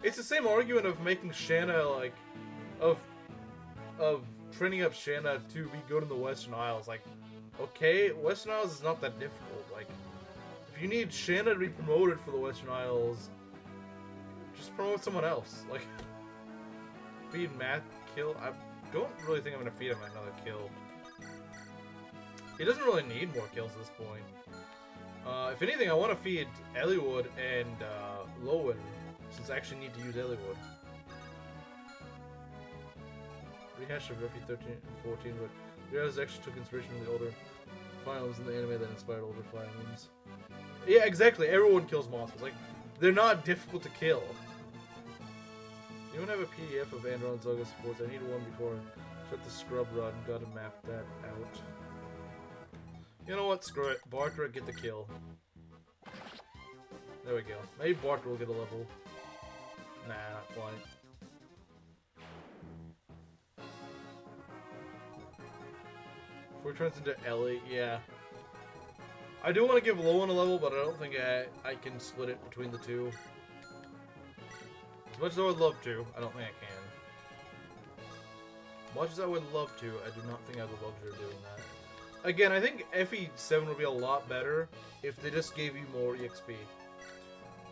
it's the same argument of making Shanna, like, of training up Shanna to be good in the Western Isles. Like, okay, Western Isles is not that difficult. Like, if you need Shanna to be promoted for the Western Isles, just promote someone else. Like, feed Matt kill. I don't really think I'm gonna feed him another kill. He doesn't really need more kills at this point. If anything, I want to feed Eliwood and Lowen, since I actually need to use Eliwood. Rehash of FE13 and 14, but the others actually took inspiration from the older Fire Emblems in the anime that inspired older Fire Emblems. Yeah, exactly. Everyone kills monsters. Like, they're not difficult to kill. You don't have a PDF of Andron Zaga supports. I need one before I start the scrub run. Gotta map that out. You know what? Screw it. Bartra, get the kill. There we go. Maybe Bartra will get a level. Nah, not quite. Before he turns into Ellie, yeah. I do want to give Lowen a level, but I don't think I can split it between the two. As much as I would love to, I don't think I can. Much as I would love to, I do not think I have the luxury of doing that. Again, I think FE7 would be a lot better if they just gave you more EXP.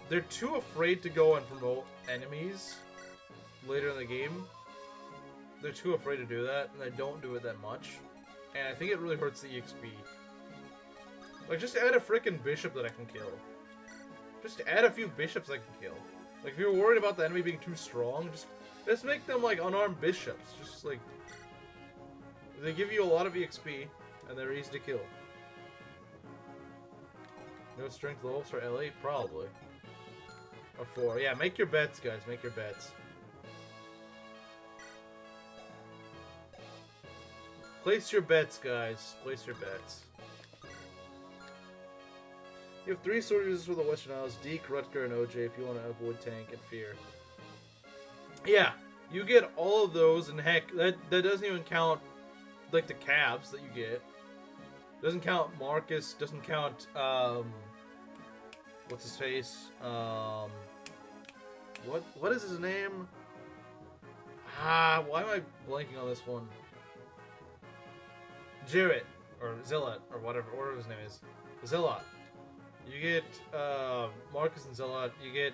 They're too afraid to go and promote enemies later in the game. They're too afraid to do that, and they don't do it that much. And I think it really hurts the EXP. Like, just add a frickin' bishop that I can kill. Just add a few bishops I can kill. Like, if you're worried about the enemy being too strong, just make them, like, unarmed bishops. Just, like... They give you a lot of EXP, and they're easy to kill. No strength levels for LA? Probably. Or 4. Yeah, make your bets, guys. Make your bets. Place your bets, guys. Place your bets. You have 3 sword users for the Western Isles, Deke, Rutger, and OJ if you want to avoid tank and fear. Yeah, you get all of those, and heck, that doesn't even count, like, the cabs that you get. Doesn't count Marcus, doesn't count, what's his face? What is his name? Why am I blanking on this one? Jarrett, or Zillot, or whatever his name is. Zillot. You get Marcus and Zillot. You get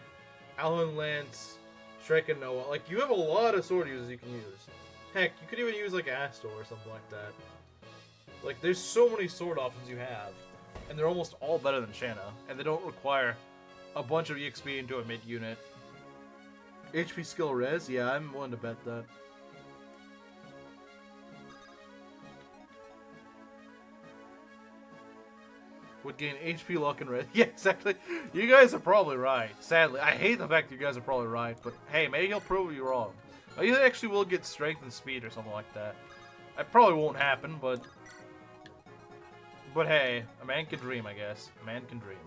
Alan Lance, Shrek and Noah. Like, you have a lot of sword users you can use. Heck, you could even use, like, Astor or something like that. Like, there's so many sword options you have. And they're almost all better than Shanna. And they don't require a bunch of EXP into a mid-unit. HP skill res? Yeah, I'm willing to bet that. Would gain HP, luck, and res. Yeah, exactly. You guys are probably right. Sadly, I hate the fact that you guys are probably right, but hey, maybe he'll prove you wrong. Maybe he actually will get strength and speed or something like that. That probably won't happen, but hey, a man can dream, I guess. A man can dream.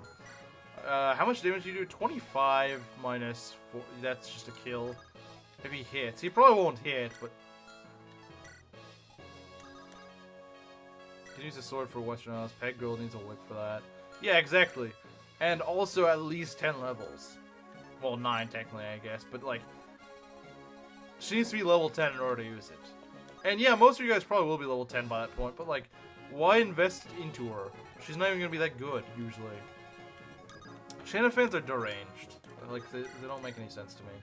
How much damage do you do? 25 minus 4. That's just a kill. If he hits, he probably won't hit, but can use a sword for Western Isles. Peg Girl needs a whip for that. Yeah, exactly. And also at least 10 levels. Well, 9 technically, I guess. But, like, she needs to be level 10 in order to use it. And yeah, most of you guys probably will be level 10 by that point. But, like, why invest into her? She's not even going to be that good, usually. Shanna fans are deranged. Like, they don't make any sense to me.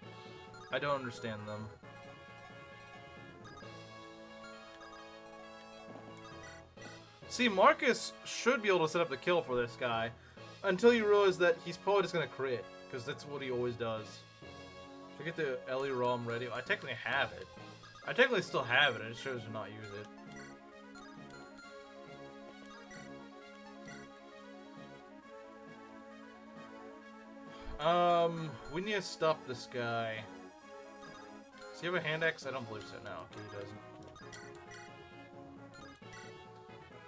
I don't understand them. See, Marcus should be able to set up the kill for this guy until you realize that he's probably just going to crit, because that's what he always does. Should I get the Ellie ROM ready? I technically have it. I technically still have it, I just chose to not use it. We need to stop this guy. Does he have a hand axe? I don't believe so. No, he doesn't.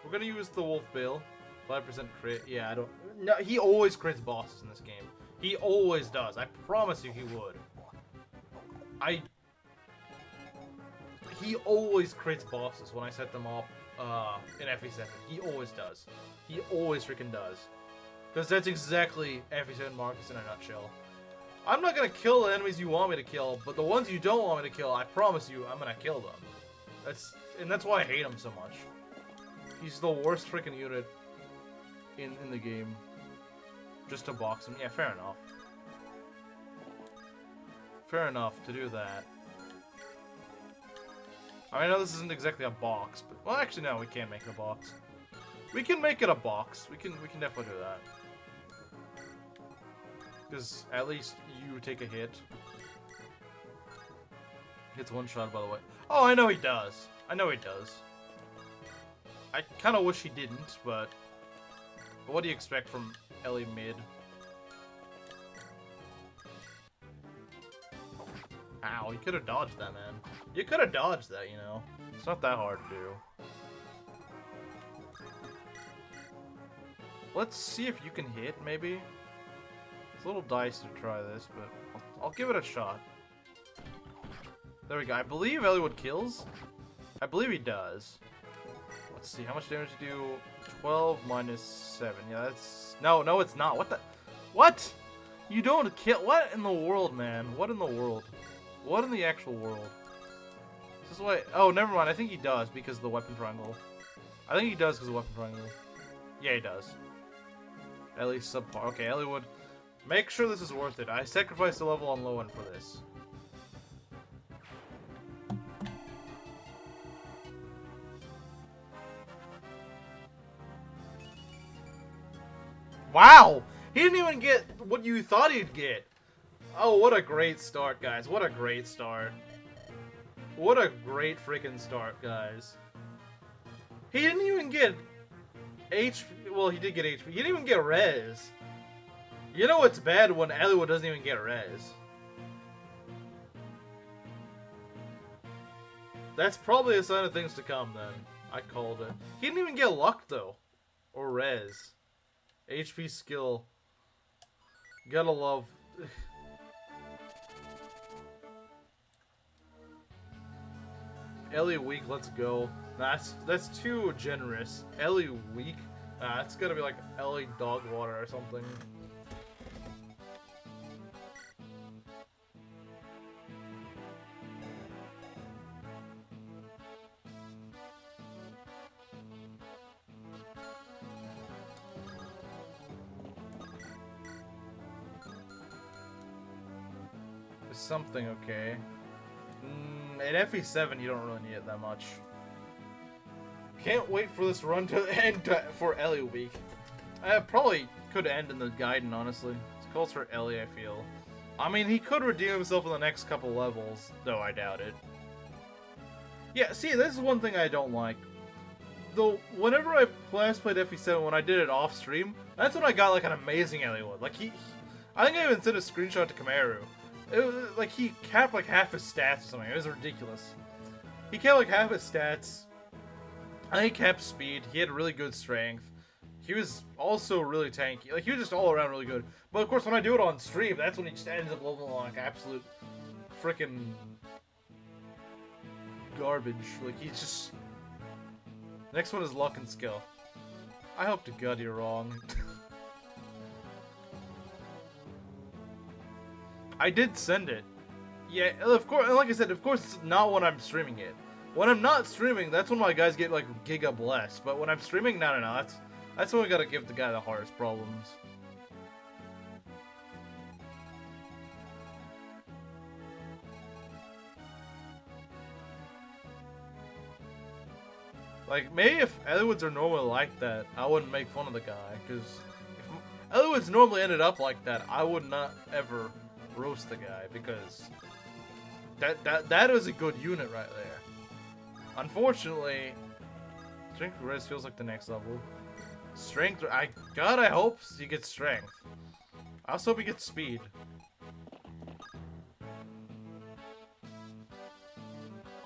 We're gonna use the Wolf Bill. 5% crit. Yeah, I don't... No, he always crits bosses in this game. He always does. I promise you he would. He always crits bosses when I set them up in FE7. He always does. He always freaking does. Because that's exactly FE7 Marcus in a nutshell. I'm not gonna kill the enemies you want me to kill, but the ones you don't want me to kill, I promise you, I'm gonna kill them. That's why I hate him so much. He's the worst freaking unit in the game. Just to box him. Yeah, fair enough. Fair enough to do that. I know this isn't exactly a box, but... Well, actually, no, we can't make it a box. We can make it a box. We can definitely do that. Because at least you take a hit. Gets one shot, by the way. Oh, I know he does. I know he does. I kind of wish he didn't, but what do you expect from Ellie mid? Ow, you could have dodged that, man. You could have dodged that, you know. It's not that hard to do. Let's see if you can hit, maybe. It's a little dicey to try this, but I'll give it a shot. There we go. I believe Eliwood kills. I believe he does. Let's see, how much damage do you do? 12 minus 7. Yeah, that's... No, it's not. What the... What? You don't kill... What in the world, man? What in the world? What in the actual world? Is this why... Oh, never mind. I think he does because of the weapon triangle. I think he does because of weapon triangle. Yeah, he does. At least subpar. Okay, Eliwood. Make sure this is worth it. I sacrificed a level on low end for this. Wow! He didn't even get what you thought he'd get. Oh, what a great start, guys. What a great start. What a great freaking start, guys. He didn't even get HP. Well, he did get HP. He didn't even get res. You know what's bad when Eliwood doesn't even get res. That's probably a sign of things to come, then. I called it. He didn't even get luck, though. Or res. HP skill. Gotta love... Ellie weak, let's go. Nah, that's too generous. Ellie weak? It's gotta be like Ellie dog water or something. Something okay. At FE7, you don't really need it that much. Can't wait for this run to end for Ellie week. I probably could end in the Gaiden, honestly. It calls for Ellie, I feel. I mean, he could redeem himself in the next couple levels, though I doubt it. Yeah, see, this is one thing I don't like. Though, whenever I last played FE7, when I did it off stream, that's when I got like an amazing Eliwood. Like I think I even sent a screenshot to Kamaru. It was, like, he capped like half his stats or something. It was ridiculous. He capped like half his stats. I think he capped speed. He had really good strength. He was also really tanky. Like, he was just all around really good. But of course, when I do it on stream, that's when he just ends up leveling like absolute freaking garbage. Like, he's just... Next one is luck and skill. I hope to God you're wrong. I did send it. Yeah, of course, like I said, of course it's not when I'm streaming it. When I'm not streaming, that's when my guys get, like, giga blessed. But when I'm streaming, no. That's when we gotta give the guy the hardest problems. Like, maybe if Elliwoods are normally like that, I wouldn't make fun of the guy. Because if Elliwoods normally ended up like that, I would not ever... roast the guy, because that is a good unit right there. Unfortunately, strength res feels like the next level. Strength, I hope he gets strength. I also hope he gets speed.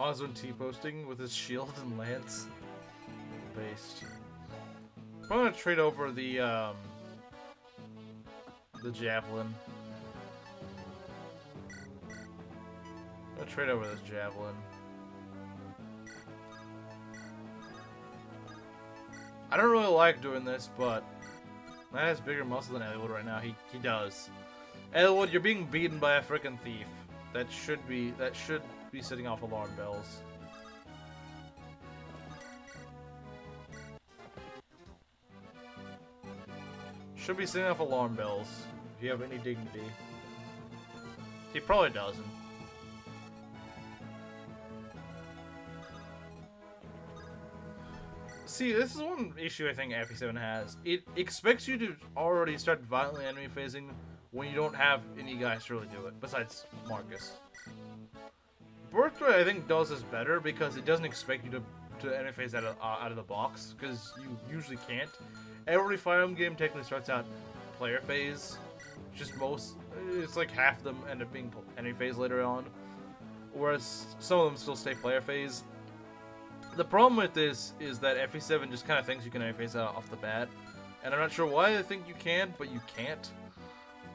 Oswin T-posting with his shield and lance. Based. I'm gonna trade over the javelin. I'll trade over this javelin. I don't really like doing this, but man has bigger muscle than Eliwood right now. He does. Eliwood, you're being beaten by a freaking thief. That should be setting off alarm bells. Should be setting off alarm bells if you have any dignity. He probably doesn't. See, this is one issue I think FE7 has. It expects you to already start violently enemy phasing when you don't have any guys to really do it, besides Marcus. Birthright, I think, does this better because it doesn't expect you to enemy phase out of the box, because you usually can't. Every Fire Emblem game technically starts out player phase. It's like half of them end up being enemy phase later on, whereas some of them still stay player phase. The problem with this is that FE7 just kind of thinks you can enemy phase out off the bat, and I'm not sure why they think you can, but you can't,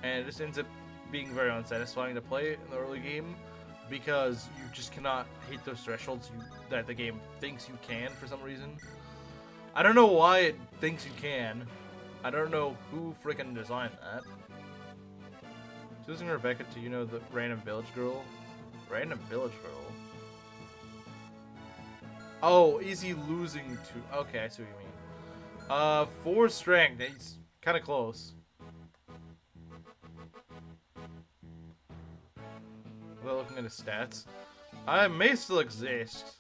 and it just ends up being very unsatisfying to play in the early game because you just cannot hit those thresholds that the game thinks you can for some reason. I don't know why it thinks you can. I don't know who freaking designed that. Choosing Rebecca to, the random village girl. Random village girl. Oh, is he losing to... Okay, I see what you mean. 4 strength. He's kind of close. Without looking at his stats. I may still exist.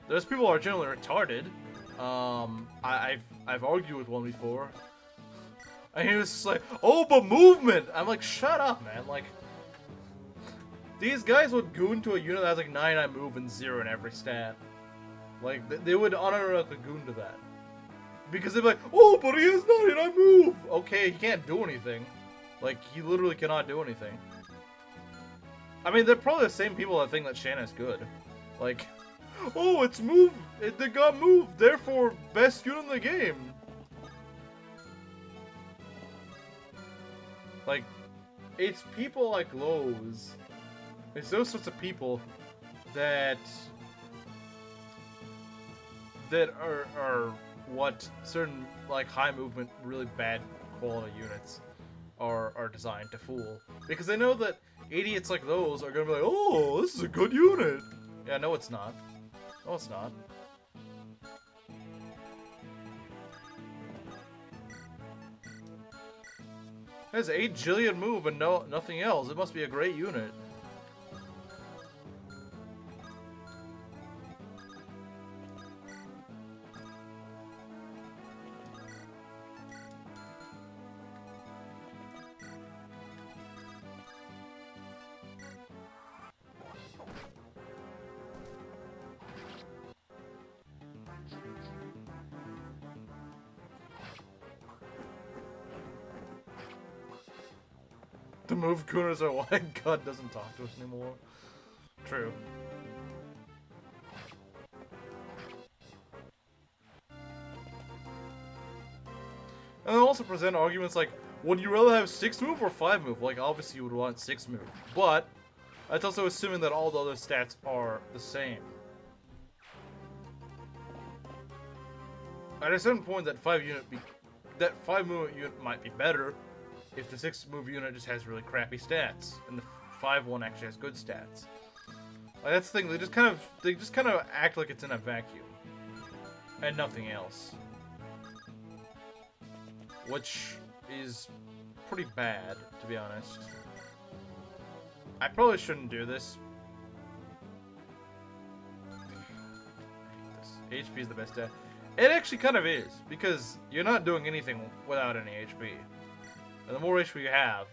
Those people are generally retarded. I've argued with one before. And he was just like, oh, but movement! I'm like, shut up, man. Like, these guys would goon to a unit that has like 99 move and 0 in every stat. Like, they would unironically goon to that. Because they'd be like, oh, but he has 99 move! Okay, he can't do anything. Like, he literally cannot do anything. I mean, they're probably the same people that think that Shanna's good. Like, oh, it's move! They got moved, therefore, best unit in the game! Like, it's people like Lowe's. It's those sorts of people that are what certain, like, high movement, really bad quality units are designed to fool. Because they know that idiots like those are gonna be like, oh, this is a good unit! Yeah, no it's not. No it's not. It has 8 jillion move and nothing else. It must be a great unit. The move Gooners are why God doesn't talk to us anymore. True. And they also present arguments like, would you rather have 6 move or 5 move? Like, obviously you would want 6 move. But, that's also assuming that all the other stats are the same. At a certain point, that 5 move unit might be better if the 6 move unit just has really crappy stats, and the 5 one actually has good stats. Like, that's the thing, they just kind of act like it's in a vacuum. And nothing else. Which is pretty bad, to be honest. I probably shouldn't do this. HP is the best stat. It actually kind of is, because you're not doing anything without any HP. And the more HP you have,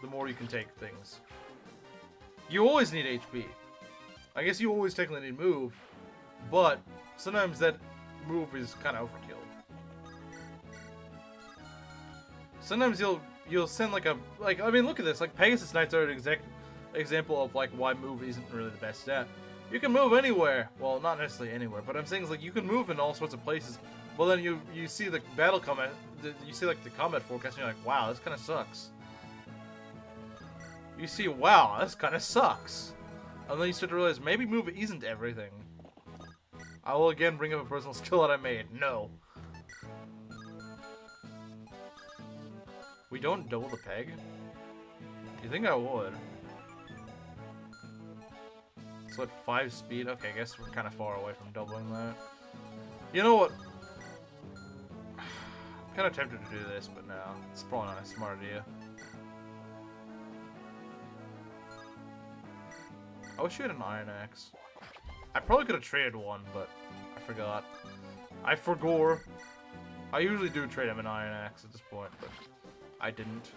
the more you can take things. You always need HP. I guess you always technically need move, but sometimes that move is kind of overkill. Sometimes you'll send like I mean, look at this, like Pegasus Knights are an exact example of like why move isn't really the best stat. You can move anywhere. Well, not necessarily anywhere, but I'm saying is like you can move in all sorts of places. Well, then you see the battle combat, you see like the combat forecast, and you're like, wow, this kind of sucks. You see, wow, this kind of sucks. And then you start to realize maybe move isn't everything. I will again bring up a personal skill that I made. No. We don't double the peg? You think I would? So at 5 speed? Okay, I guess we're kind of far away from doubling that. You know what? I'm kind of tempted to do this, but no. It's probably not a smart idea. I wish you had an Iron Axe. I probably could have traded one, but I forgot. I forgore. I usually do trade him an Iron Axe at this point, but I didn't.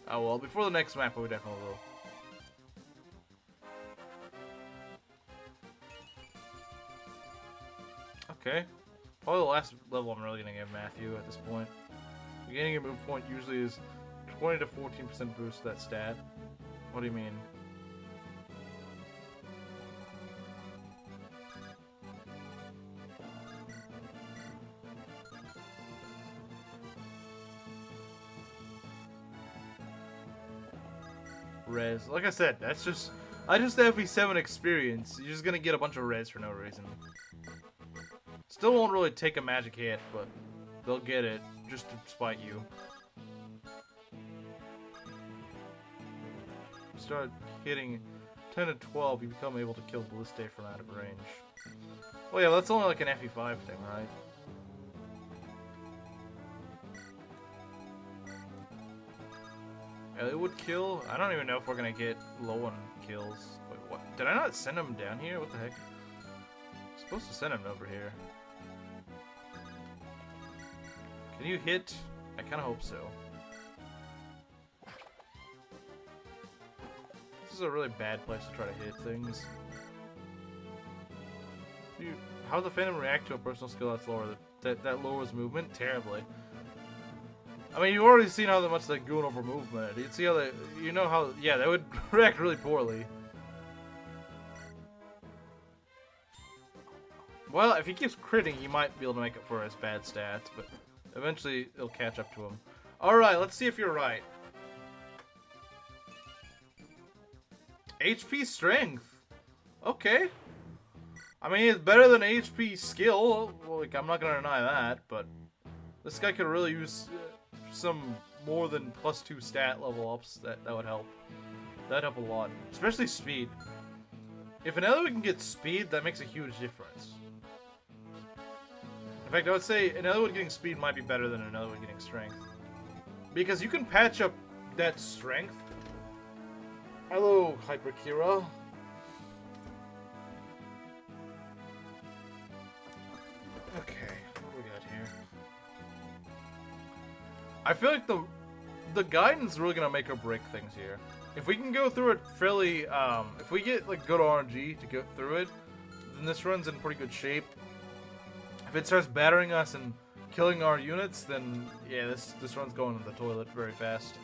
Oh well, before the next map, we definitely will. Okay. Probably the last level I'm really going to give Matthew at this point. Gaining a move point usually is 20 to 14% boost to that stat. What do you mean? Res. Like I said, that's just... I just have FE7 experience. You're just going to get a bunch of res for no reason. Still won't really take a magic hit, but they'll get it just to spite you. Start hitting 10 to 12, you become able to kill Ballista from out of range. Well, yeah, that's only like an FE5 thing, right? It would kill. I don't even know if we're gonna get low on kills. Wait, what? Did I not send him down here? What the heck? I'm supposed to send him over here. Can you hit? I kind of hope so. This is a really bad place to try to hit things. Dude, how does the Phantom react to a personal skill that's lower? That lowers movement terribly. I mean, you've already seen how much they're going over movement. You'd see how they, you know how, yeah, they would react really poorly. Well, if he keeps critting, he might be able to make up for his bad stats, but eventually it'll catch up to him. Alright, let's see if you're right. HP strength. Okay. I mean, it's better than HP skill. Well, like, I'm not gonna deny that, but this guy could really use some more than +2 stat level ups. That would help. That'd help a lot, especially speed. If another one can get speed, that makes a huge difference. In fact, I would say another one getting speed might be better than another one getting strength, because you can patch up that strength. Hello, Hyper Kira. Okay, what do we got here? I feel like the guidance is really gonna make or break things here. If we can go through it fairly, if we get like good RNG to go through it, then this run's in pretty good shape. If it starts battering us and killing our units, then yeah, this run's going to the toilet very fast.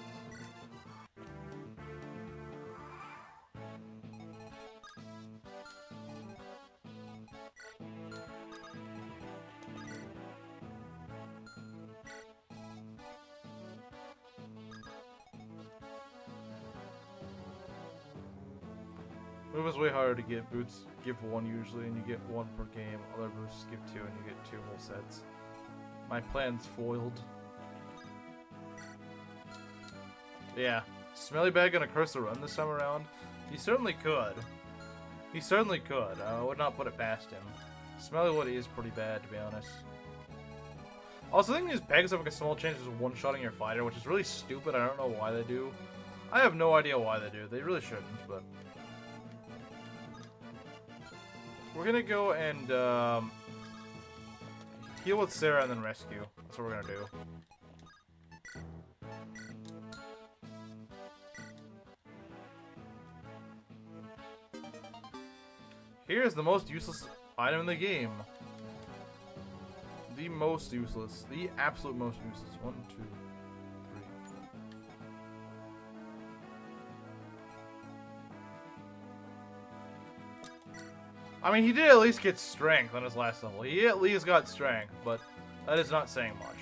Move is way harder to get. Boots give 1 usually, and you get 1 per game. Other boosts give 2, and you get 2 whole sets. My plan's foiled. Yeah. Smelly Bag gonna curse the run this time around? He certainly could. He certainly could. I would not put it past him. Smelly Wood is pretty bad, to be honest. Also, I think these bags have like a small chance of one-shotting your fighter, which is really stupid. I don't know why they do. I have no idea why they do. They really shouldn't, but... We're gonna go and heal with Sarah and then rescue. That's what we're gonna do. Here's the most useless item in the game. The most useless. The absolute most useless. 1, 2, 3. I mean, he did at least get strength on his last level. He at least got strength, but that is not saying much.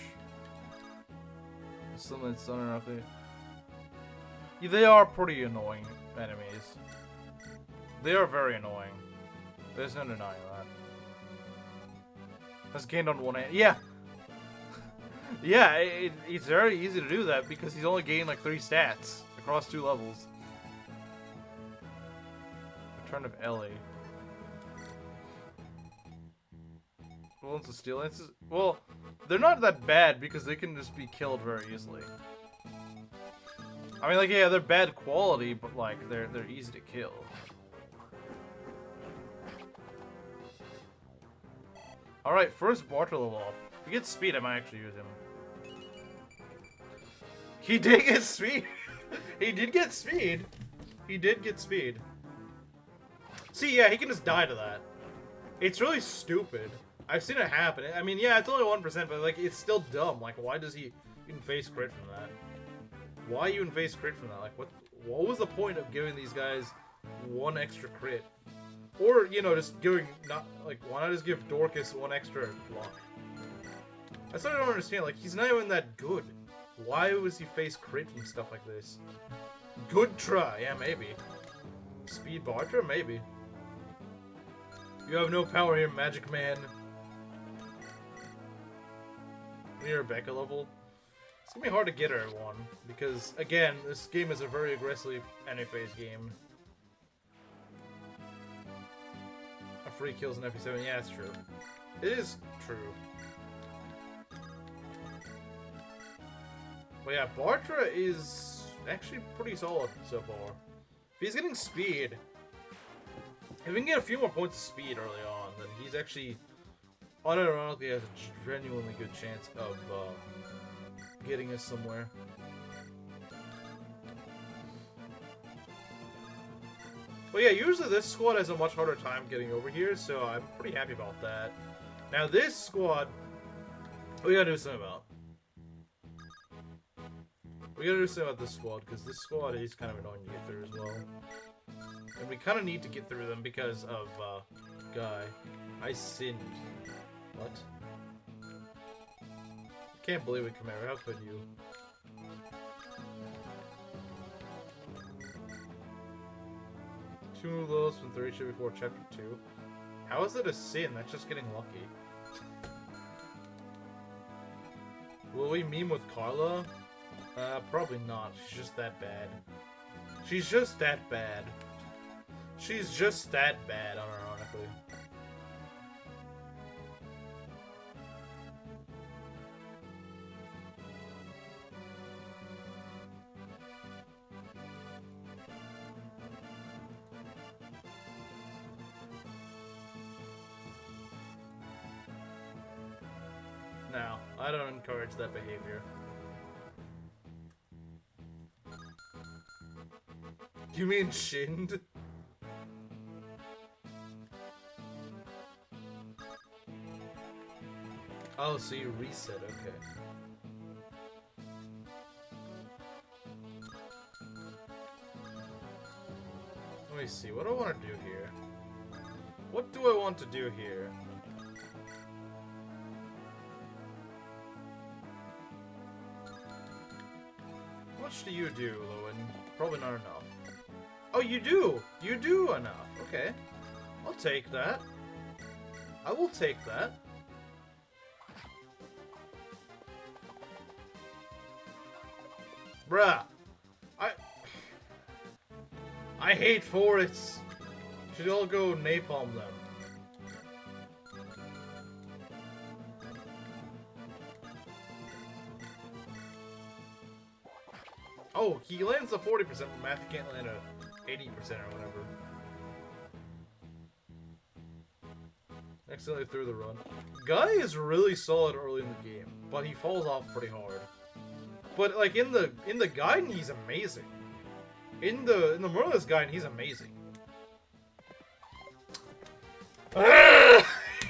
Yeah, they are pretty annoying enemies. They are very annoying. There's no denying that. That's gained on one hand. Yeah! Yeah, it's very easy to do that because he's only gained like 3 stats across 2 levels. Return of Ellie. Ones with steel lances? Well, they're not that bad because they can just be killed very easily. I mean, like, yeah, they're bad quality, but like they're easy to kill. All right, first Barter level up. If he gets speed, I might actually use him. He did get speed. He did get speed. He did get speed. See, yeah, he can just die to that. It's really stupid. I've seen it happen. I mean, yeah, it's only 1%, but like, it's still dumb. Like, why does he even face crit from that? Why even face crit from that? Like, what was the point of giving these guys 1 extra crit? Or, you know, just giving, not, like, why not just give Dorcas 1 extra block? That's what I don't understand. Like, he's not even that good. Why was he face crit from stuff like this? Good try. Yeah, maybe. Speed Barter? Maybe. You have no power here, Magic Man. Near Rebecca level. It's gonna be hard to get her at 1, because, again, this game is a very aggressive NFA's game. I free kills in FE7. Yeah, it's true. It is true. But yeah, Bartra is actually pretty solid so far. If he's getting speed, if we can get a few more points of speed early on, then he's actually unironically has a genuinely good chance of getting us somewhere. But yeah, usually this squad has a much harder time getting over here, so I'm pretty happy about that. Now this squad, we gotta do something about. We gotta do something about this squad, because this squad is kind of annoying to get through as well. And we kind of need to get through them because of, Guy. I sinned. What? Can't believe it, Chimera. How could you? Two move lows from 3 shit before chapter 2. How is it a sin? That's just getting lucky. Will we meme with Carla? Probably not. She's just that bad. She's just that bad. She's just that bad, unironically. No, I don't encourage that behavior. You mean shinned? Oh, so you reset, okay. Let me see, what do I want to do here? What do I want to do here? How much do you do, Lowen? Probably not enough. Oh, you do! You do enough. Okay. I'll take that. I will take that. Bruh. I hate forests. Should all go napalm them. Oh, he lands a 40%, but Matthew can't land a 80% or whatever. Accidentally threw the run. Guy is really solid early in the game, but he falls off pretty hard. But like in the Gaiden, he's amazing. In the Merlin's Gaiden, he's amazing. I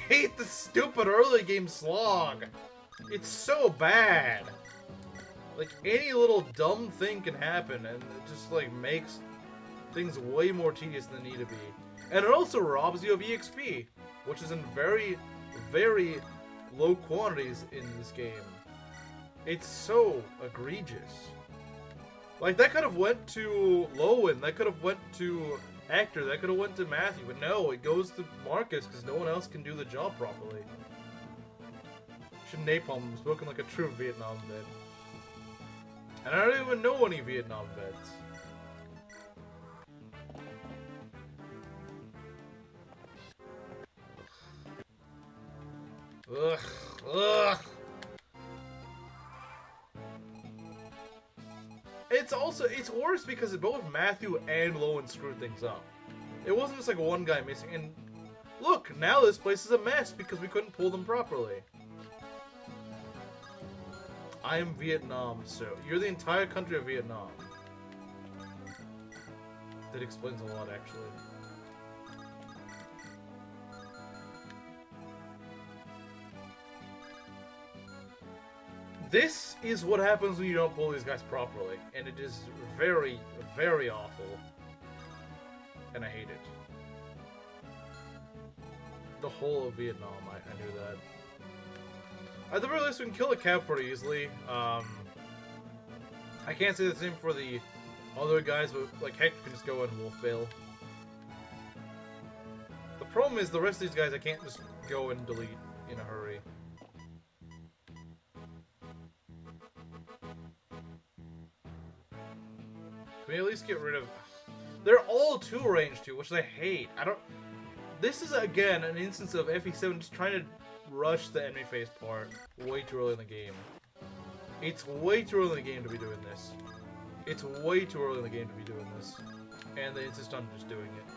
hate the stupid early game slog. It's so bad. Like any little dumb thing can happen, and it just like makes things way more tedious than they need to be. And it also robs you of EXP, which is in very, very low quantities in this game. It's so egregious. Like, that could have went to Lowen, that could have went to Hector, that could have went to Matthew, but no, it goes to Marcus because no one else can do the job properly. Should napalm him, spoken like a true Vietnam vet. And I don't even know any Vietnam vets. Ugh. Ugh. It's worse because both Matthew and Lowen screwed things up. It wasn't just like one guy missing, and look, now this place is a mess because we couldn't pull them properly. I am Vietnam, so you're the entire country of Vietnam. That explains a lot, actually. This is what happens when you don't pull these guys properly, and it is very, very awful. And I hate it. The whole of Vietnam, I knew that. At the very least, we can kill a cab pretty easily. I can't say the same for the other guys, but like Hector can just go and wolf bail. The problem is the rest of these guys I can't just go and delete in a hurry. Can we at least get rid of... They're all 2 range too, which I hate. This is, again, an instance of FE7 just trying to rush the enemy phase part way too early in the game. It's way too early in the game to be doing this. It's way too early in the game to be doing this. And they insist on just doing it.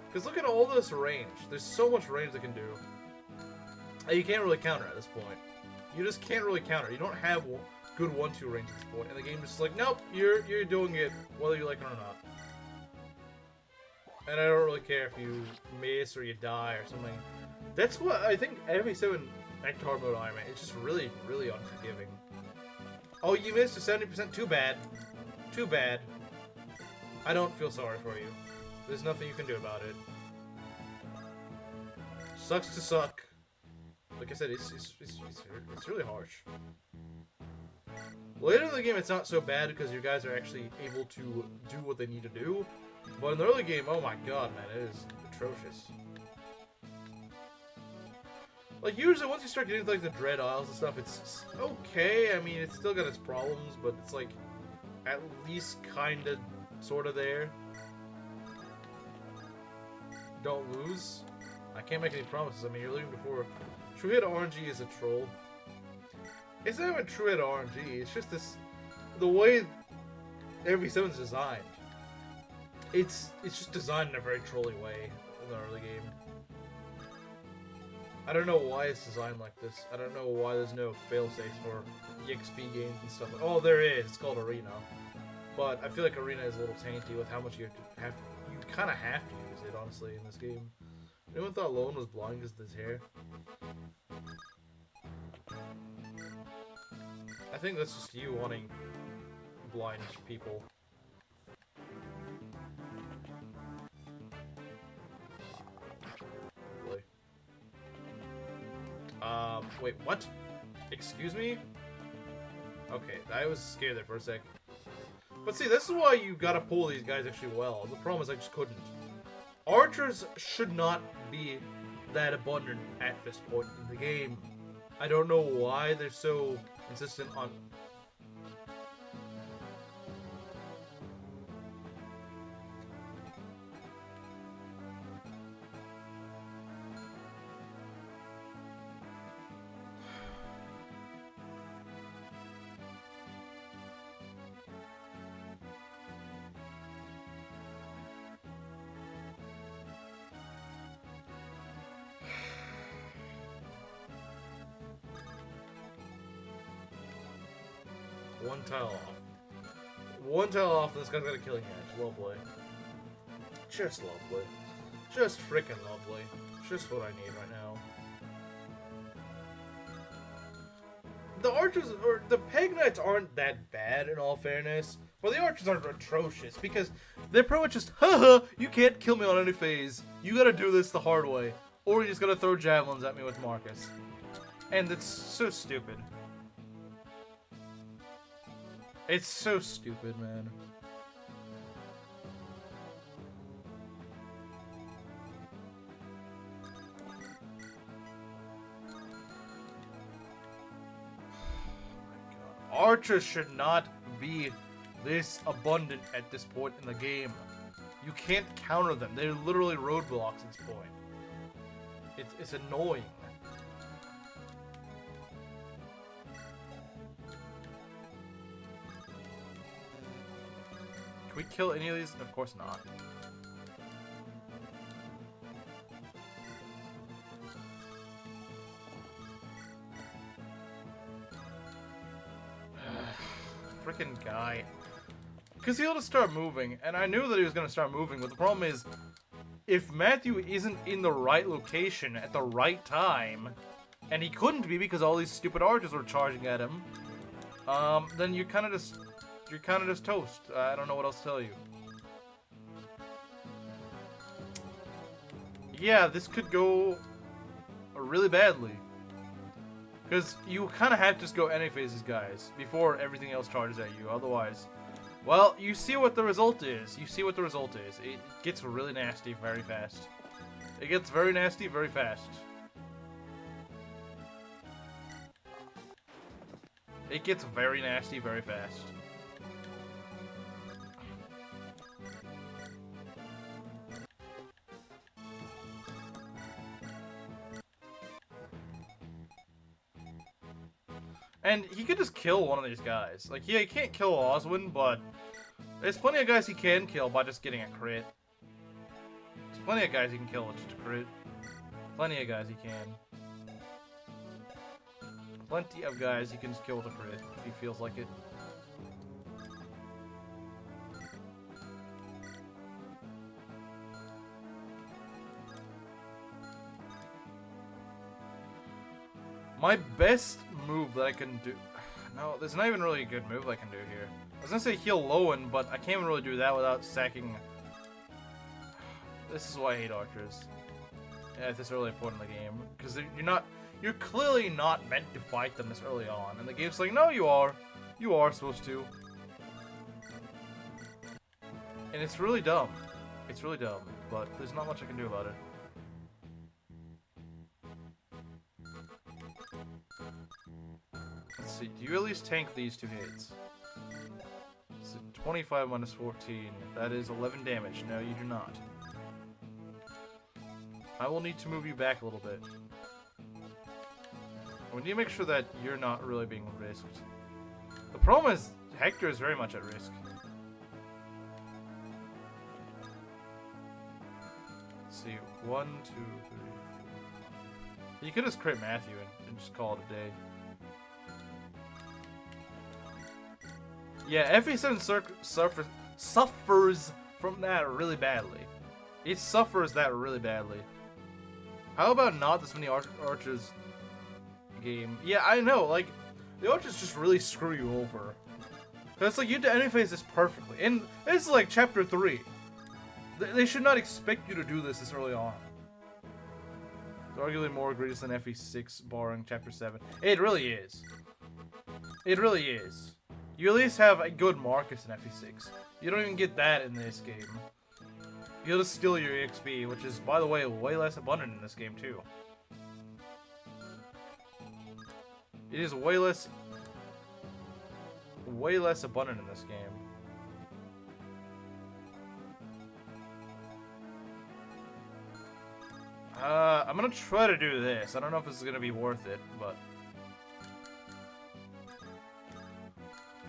Because look at all this range. There's so much range they can do. And you can't really counter at this point. You just can't really counter. You don't have good 1-2 range at this point. And the game just like, nope, you're doing it whether you like it or not. And I don't really care if you miss or you die or something. That's what I think FE7 Act Hard Mode Ironman. It's just really, really unforgiving. Oh, you missed a 70%? Too bad. Too bad. I don't feel sorry for you. There's nothing you can do about it. Sucks to suck. Like I said, it's really harsh. Later in the game, it's not so bad because your guys are actually able to do what they need to do. But in the early game, oh my god, man, it is atrocious. Like, usually once you start getting to, like, the Dread Isles and stuff, it's okay. I mean, it's still got its problems, but it's, like, at least kinda, sorta there. Don't lose. I can't make any promises. I mean, you're leaving before. True Hit RNG is a troll. It's not even True Hit RNG. It's just this... The way FE7's designed. It's just designed in a very trolly way in the early game. I don't know why it's designed like this. I don't know why there's no failsafes for EXP games and stuff. Oh, there is. It's called Arena. But I feel like Arena is a little tainty with how much you kind of have to use it, honestly, in this game. Anyone thought Lone was blind because of his hair? I think that's just you wanting blind people. Wait, what? Excuse me? Okay, I was scared there for a sec. But see, this is why you gotta pull these guys actually well. The problem is I just couldn't. Archers should not be that abundant at this point in the game. I don't know why they're so insistent on... One tile off. One tile off, this guy's got a killing edge. Lovely. Just lovely. Just freaking lovely. Just what I need right now. The archers, or the Peg Knights aren't that bad in all fairness, but the archers are atrocious because they're pretty much just, haha, you can't kill me on any phase. You gotta do this the hard way. Or you just gotta throw javelins at me with Marcus. And it's so stupid. It's so stupid, man. Archers should not be this abundant at this point in the game. You can't counter them. They're literally roadblocks at this point. It's annoying. Can we kill any of these? Of course not. Frickin' guy. Because he'll just start moving, and I knew that he was going to start moving, but the problem is, if Matthew isn't in the right location at the right time, and he couldn't be because all these stupid archers were charging at him, then you're kind of just toast. I don't know what else to tell you. Yeah, this could go really badly. Because you kind of have to just go any phases, guys, before everything else charges at you. Otherwise, well, you see what the result is. You see what the result is. It gets really nasty very fast. It gets very nasty very fast. It gets very nasty very fast. And he could just kill one of these guys. Like, yeah, he can't kill Oswin, but there's plenty of guys he can kill by just getting a crit. There's plenty of guys he can kill with just a crit. Plenty of guys he can. Plenty of guys he can just kill with a crit if he feels like it. My best move that I can do... No, there's not even really a good move I can do here. I was gonna say heal Lowen, but I can't even really do that without sacking... This is why I hate archers. At this early point in the game. Because you're clearly not meant to fight them this early on. And the game's like, no, you are. You are supposed to. And it's really dumb. It's really dumb. But there's not much I can do about it. Let's see, do you at least tank these 2 hits? So 25 minus 14. That is 11 damage. No, you do not. I will need to move you back a little bit. We need to make sure that you're not really being risked. The problem is, Hector is very much at risk. Let's see, 1, 2, 3, 4. You could just crit Matthew and just call it a day. Yeah, FE7 suffers from that really badly. It suffers that really badly. How about not this many archers game? Yeah, I know, like, the archers just really screw you over. Cause it's like, you have to enemy phase this perfectly. And this is like chapter 3. They should not expect you to do this early on. It's arguably more egregious than FE6, barring chapter 7. It really is. It really is. You at least have a good Marcus in FE6. You don't even get that in this game. You'll just steal your EXP, which is, by the way, way less abundant in this game, too. It is way less abundant in this game. I'm gonna try to do this. I don't know if this is gonna be worth it, but...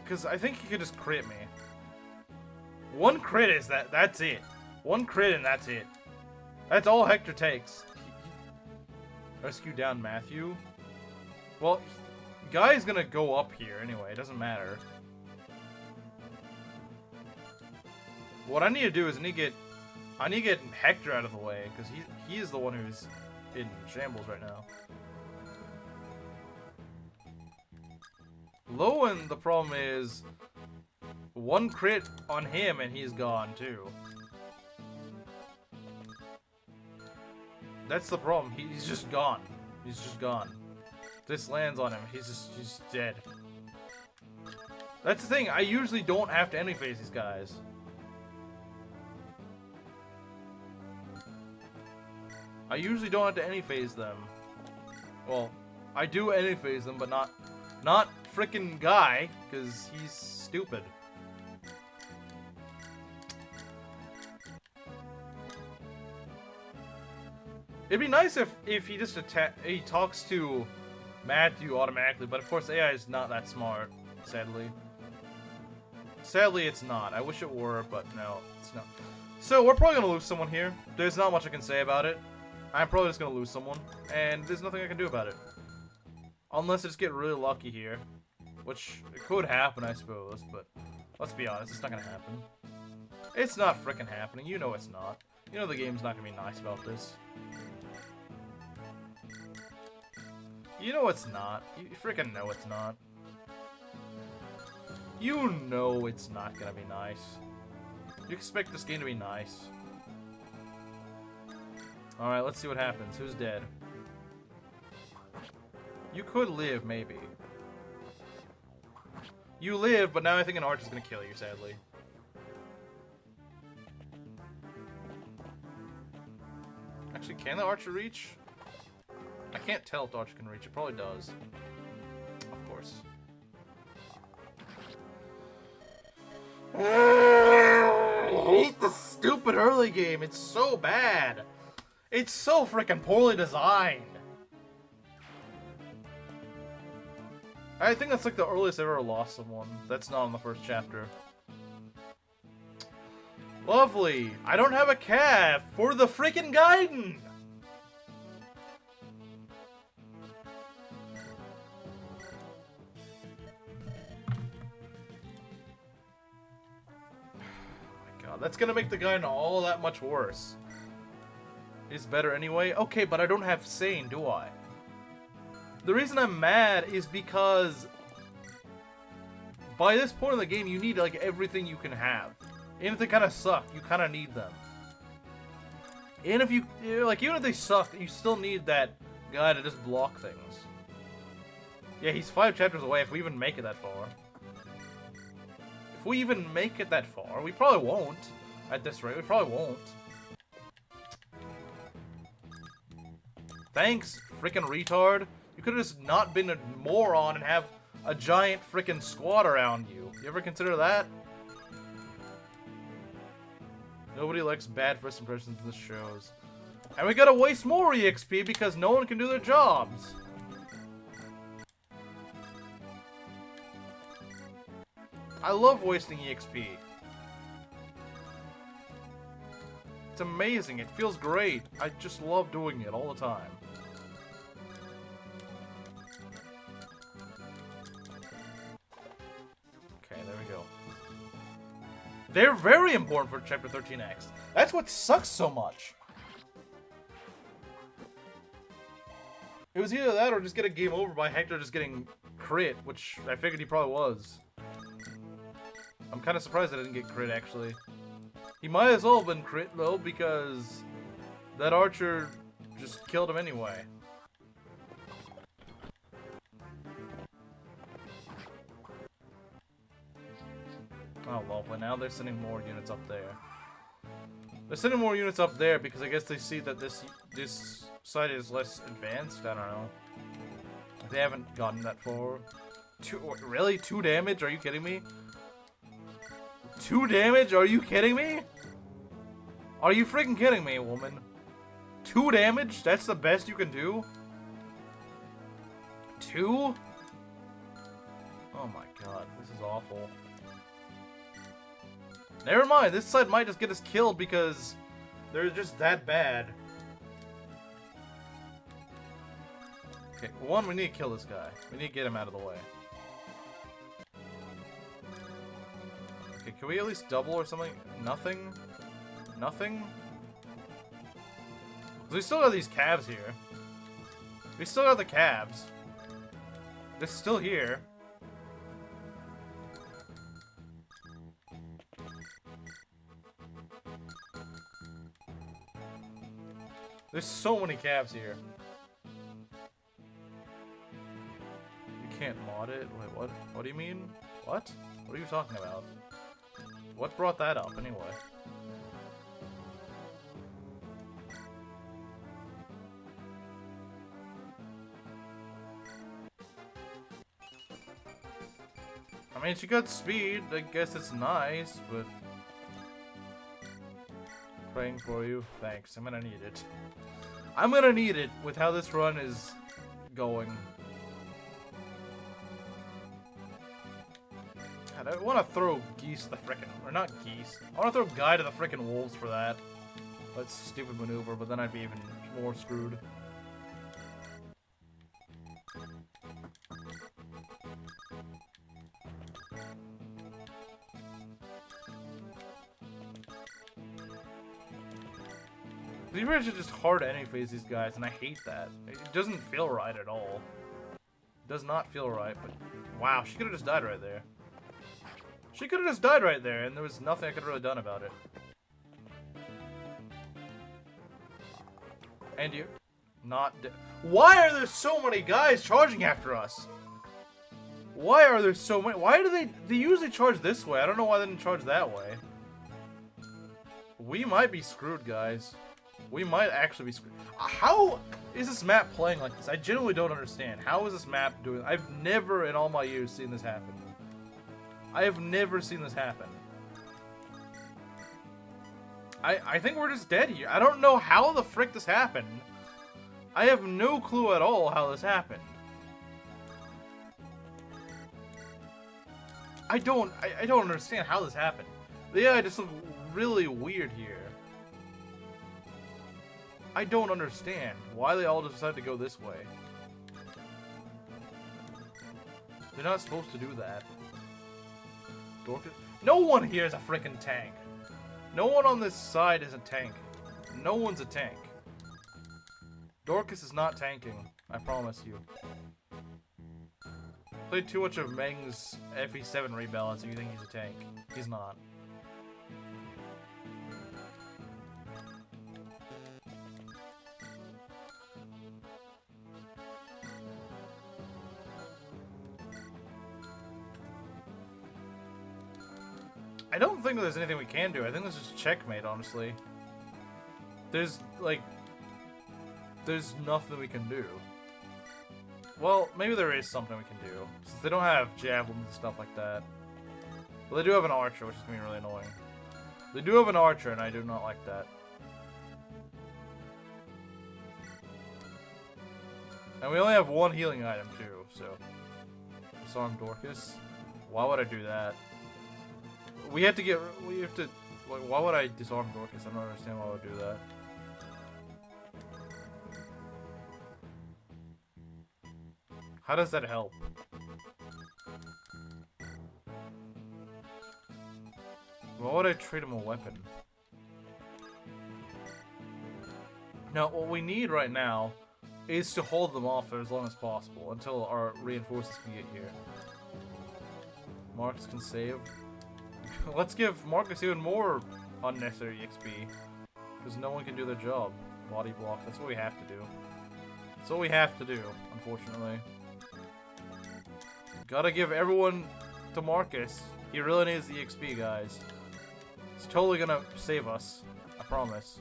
Because I think he could just crit me. One crit is that's it. One crit and that's it. That's all Hector takes. Rescue down Matthew. Well, Guy's gonna go up here anyway. It doesn't matter. What I need to do is I need to get Hector out of the way because he is the one who's in shambles right now. Lowen, the problem is one crit on him and he's gone too. That's the problem. He's just gone. He's just gone. This lands on him. He's dead. That's the thing. I usually don't have to enemy phase these guys. I usually don't have to enemy phase them. Well, I do enemy phase them, but not frickin' Guy, because he's stupid. It'd be nice if he just he talks to Matthew automatically, but of course AI is not that smart, sadly. Sadly, it's not. I wish it were, but no, it's not. So we're probably gonna lose someone here. There's not much I can say about it. I'm probably just gonna lose someone, and there's nothing I can do about it. Unless I just get really lucky here. Which it could happen, I suppose, but let's be honest, it's not gonna happen. It's not frickin' happening, you know it's not. You know the game's not gonna be nice about this. You know it's not. You frickin' know it's not. You know it's not gonna be nice. You expect this game to be nice. Alright, let's see what happens. Who's dead? You could live, maybe. You live, but now I think an archer's gonna kill you, sadly. Actually, can the archer reach? I can't tell if the archer can reach. It probably does. Of course. I hate this stupid early game. It's so bad. It's so freaking poorly designed. I think that's like the earliest I've ever lost someone. That's not in the first chapter. Lovely. I don't have a calf for the freaking Gaiden. That's gonna make the guy all that much worse. He's better anyway. Okay, but I don't have Sane, do I? The reason I'm mad is because by this point in the game, you need like everything you can have. And if they kind of suck, you kind of need them. And if you like, even if they suck, you still need that guy to just block things. Yeah, he's 5 chapters away if we even make it that far. If we even make it that far, we probably won't. At this rate, we probably won't. Thanks, frickin' retard. You could've just not been a moron and have a giant frickin' squad around you. You ever consider that? Nobody likes bad first impressions in the shows. And we gotta waste more EXP because no one can do their jobs. I love wasting EXP. It's amazing. It feels great. I just love doing it all the time. Okay, there we go. They're very important for Chapter 13X. That's what sucks so much. It was either that or just get a game over by Hector just getting crit, which I figured he probably was. I'm kind of surprised I didn't get crit, actually. He might as well have been crit, though, because that archer just killed him anyway. Oh, lovely. Now they're sending more units up there. They're sending more units up there because I guess they see that this side is less advanced. I don't know. They haven't gotten that far. Really? 2 damage? Are you kidding me? 2 damage? Are you kidding me? Are you freaking kidding me, woman? 2 damage? That's the best you can do? 2? Oh my god, this is awful. Never mind, this side might just get us killed because they're just that bad. Okay, one, we need to kill this guy. We need to get him out of the way. Okay, can we at least double or something? Nothing? Nothing? We still got these calves here. We still got the calves. They're still here. There's so many calves here. You can't mod it? Wait, what? What do you mean? What? What are you talking about? What brought that up, anyway? I mean, she got speed. I guess it's nice, but... Praying for you. Thanks. I'm gonna need it. I'm gonna need it with how this run is going. God, I want to throw geese to the frickin'... Or not geese. I want to throw Guy to the frickin' wolves for that. That's a stupid maneuver, but then I'd be even more screwed. These are just hard enemy phase, these guys, and I hate that. It doesn't feel right at all. It does not feel right, but... Wow, she could have just died right there. She could have just died right there, and there was nothing I could have really done about it. And you... Not... Why are there so many guys charging after us? Why are there so many... Why do they usually charge this way? I don't know why they didn't charge that way. We might be screwed, guys. We might actually be screwed. How is this map playing like this? I genuinely don't understand. How is this map doing? I've never in all my years seen this happen. I have never seen this happen. I think we're just dead here. I don't know how the frick this happened. I have no clue at all how this happened. I don't understand how this happened. The AI just look really weird here. I don't understand why they all decided to go this way. They're not supposed to do that. No one here is a freaking tank. No one on this side is a tank. No one's a tank. Dorcas is not tanking. I promise you. Played too much of Meng's FE7 rebalance if you think he's a tank. He's not. I don't think there's anything we can do. I think this is checkmate, honestly. There's nothing we can do. Well, maybe there is something we can do. Since they don't have javelins and stuff like that. But they do have an archer, which is going to be really annoying. They do have an archer, and I do not like that. And we only have one healing item, too, so... Disarm Dorcas. Why would I do that? We have to... Like, why would I disarm Dorcas? I don't understand why I would do that. How does that help? Why would I trade him a weapon? Now, what we need right now is to hold them off for as long as possible until our reinforcements can get here. Marcus can save. Let's give Marcus even more unnecessary XP. Because no one can do their job. Body block, that's what we have to do. That's what we have to do, unfortunately. Gotta give everyone to Marcus. He really needs the XP, guys. It's totally gonna save us. I promise.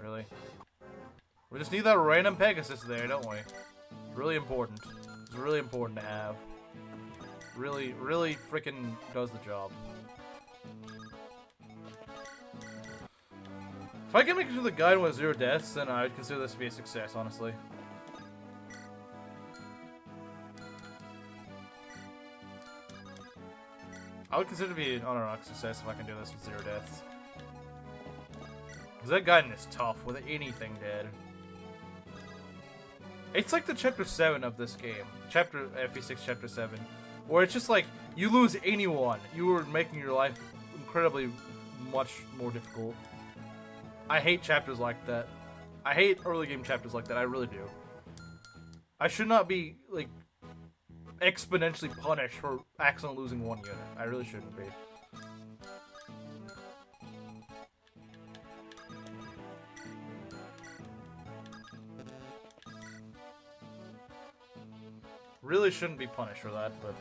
Really? We just need that random Pegasus there, don't we? Really important. It's really important to have. Really, really freaking does the job. If I can make it to the guide with 0 deaths, then I would consider this to be a success, honestly. I would consider it to be an honorific success if I can do this with 0 deaths. Because that guide is tough with anything dead. It's like the chapter 7 of this game. Chapter FE6 chapter 7. Where it's just like, you lose anyone, you are making your life incredibly much more difficult. I hate chapters like that. I hate early game chapters like that, I really do. I should not be, like, exponentially punished for accidentally losing one unit. I really shouldn't be. Really shouldn't be punished for that, but...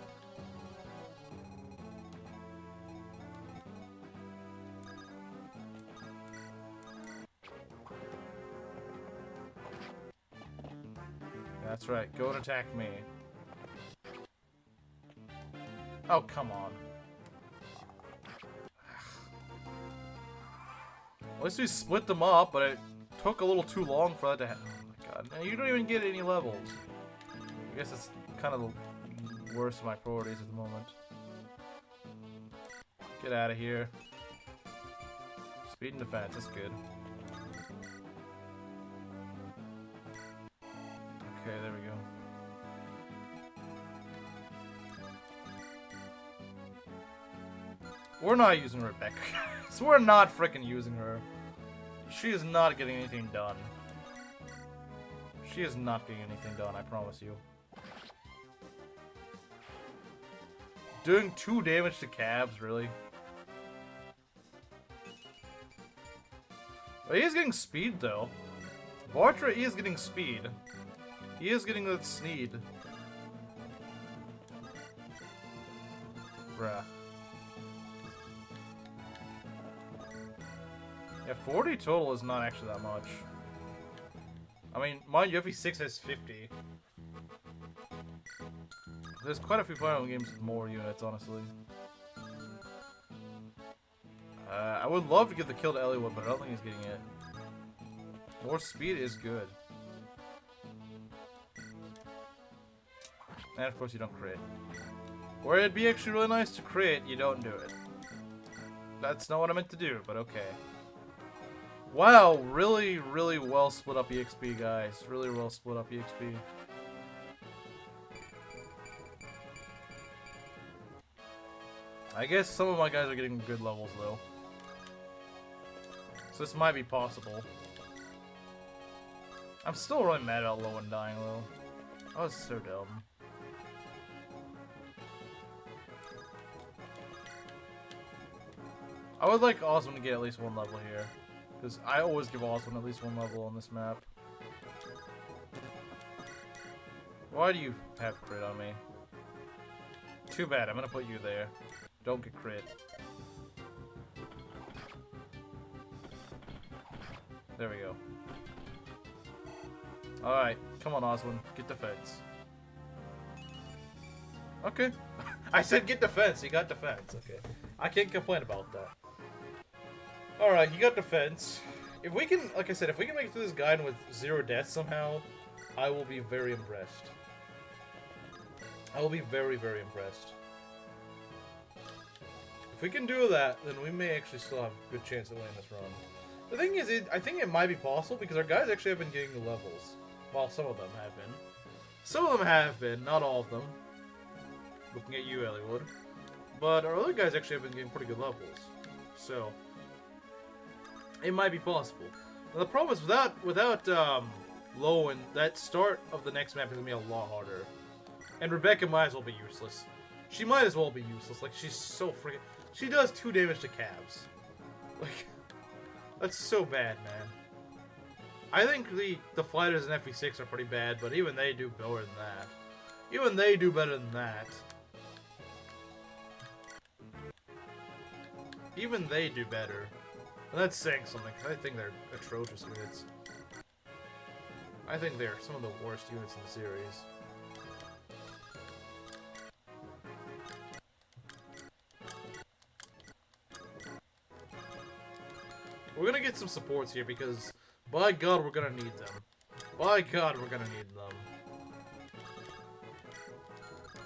That's right, go and attack me. Oh, come on. At least we split them up, but it took a little too long for that to happen. Oh my god, now you don't even get any levels. I guess it's kind of the worst of my priorities at the moment. Get out of here. Speed and defense, that's good. Okay, there we go. We're not using Rebecca. So we're not freaking using her. She is not getting anything done. She is not getting anything done, I promise you. Doing 2 damage to cabs, really? But he is getting speed, though. Bartra is getting speed. He is getting that sneed. Bruh. Yeah, 40 total is not actually that much. I mean, mind you, FE6 has 50. There's quite a few final games with more units, honestly. I would love to get the kill to Eliwood, but I don't think he's getting it. More speed is good. And of course you don't crit. Where it'd be actually really nice to crit, you don't do it. That's not what I meant to do, but okay. Wow, really, really well split up EXP, guys. Really well split up EXP. I guess some of my guys are getting good levels, though. So this might be possible. I'm still really mad about Lowen dying, though. That was so dumb. I would like Osmond to get at least one level here. Because I always give Osmond at least one level on this map. Why do you have crit on me? Too bad, I'm gonna put you there. Don't get crit. There we go. Alright, come on Oswin, get defense. Okay. I said get defense, he got defense, okay. I can't complain about that. Alright, he got defense. If we can, like I said, if we can make it through this guide with 0 deaths somehow, I will be very impressed. I will be very, very impressed. If we can do that, then we may actually still have a good chance of winning this run. The thing is, I think it might be possible because our guys actually have been getting the levels. Well, some of them have been. Some of them have been, not all of them. Looking at you, Eliwood. But our other guys actually have been getting pretty good levels. So, it might be possible. Now, the problem is, without Lowen, that start of the next map is going to be a lot harder. And Rebecca might as well be useless. She might as well be useless. Like, she's so freaking... She does 2 damage to calves. Like, that's so bad, man. I think the fighters in FE6 are pretty bad, but even they do better than that. Even they do better than that. Even they do better. And that's saying something, because I think they're atrocious units. I think they're some of the worst units in the series. We're gonna get some supports here because, by God, we're gonna need them. By God, we're gonna need them.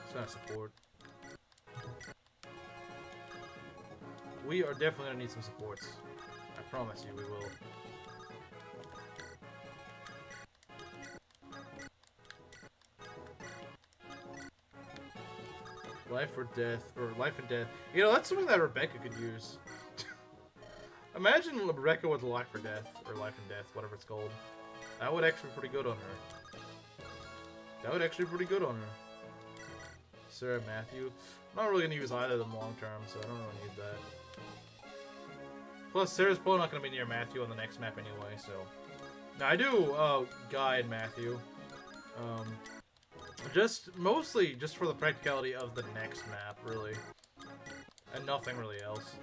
It's not support. We are definitely gonna need some supports. I promise you we will. Life or death, or life and death. You know, that's something that Rebecca could use. Imagine Rebecca with life or death, or life and death, whatever it's called. That would actually be pretty good on her. That would actually be pretty good on her. Sarah, Matthew. I'm not really going to use either of them long term, so I don't really need that. Plus, Sarah's probably not going to be near Matthew on the next map anyway, so... Now, I do Guy and Matthew. Mostly just for the practicality of the next map, really. And nothing really else.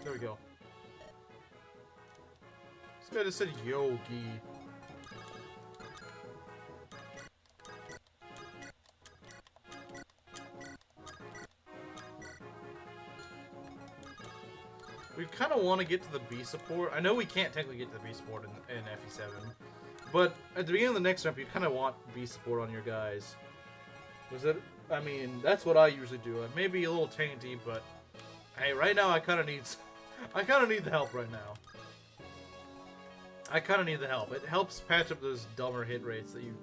There we go. This guy just said Yogi. We kind of want to get to the B support. I know we can't technically get to the B support in FE7. But at the beginning of the next map, you kind of want B support on your guys. I mean, that's what I usually do. It may be a little tainty, but hey, right now I kind of need the help right now. I kind of need the help. It helps patch up those dumber hit rates that you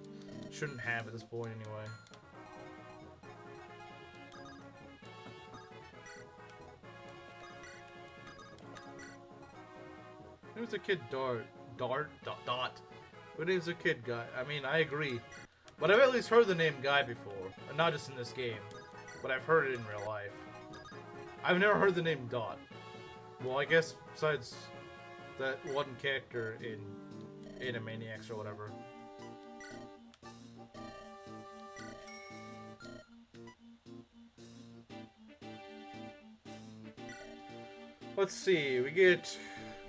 shouldn't have at this point anyway. Who's the kid Dot? Who names a kid Guy? I mean, I agree. But I've at least heard the name Guy before. And not just in this game. But I've heard it in real life. I've never heard the name Dot. Well, I guess besides that one character in Animaniacs or whatever. Let's see, we get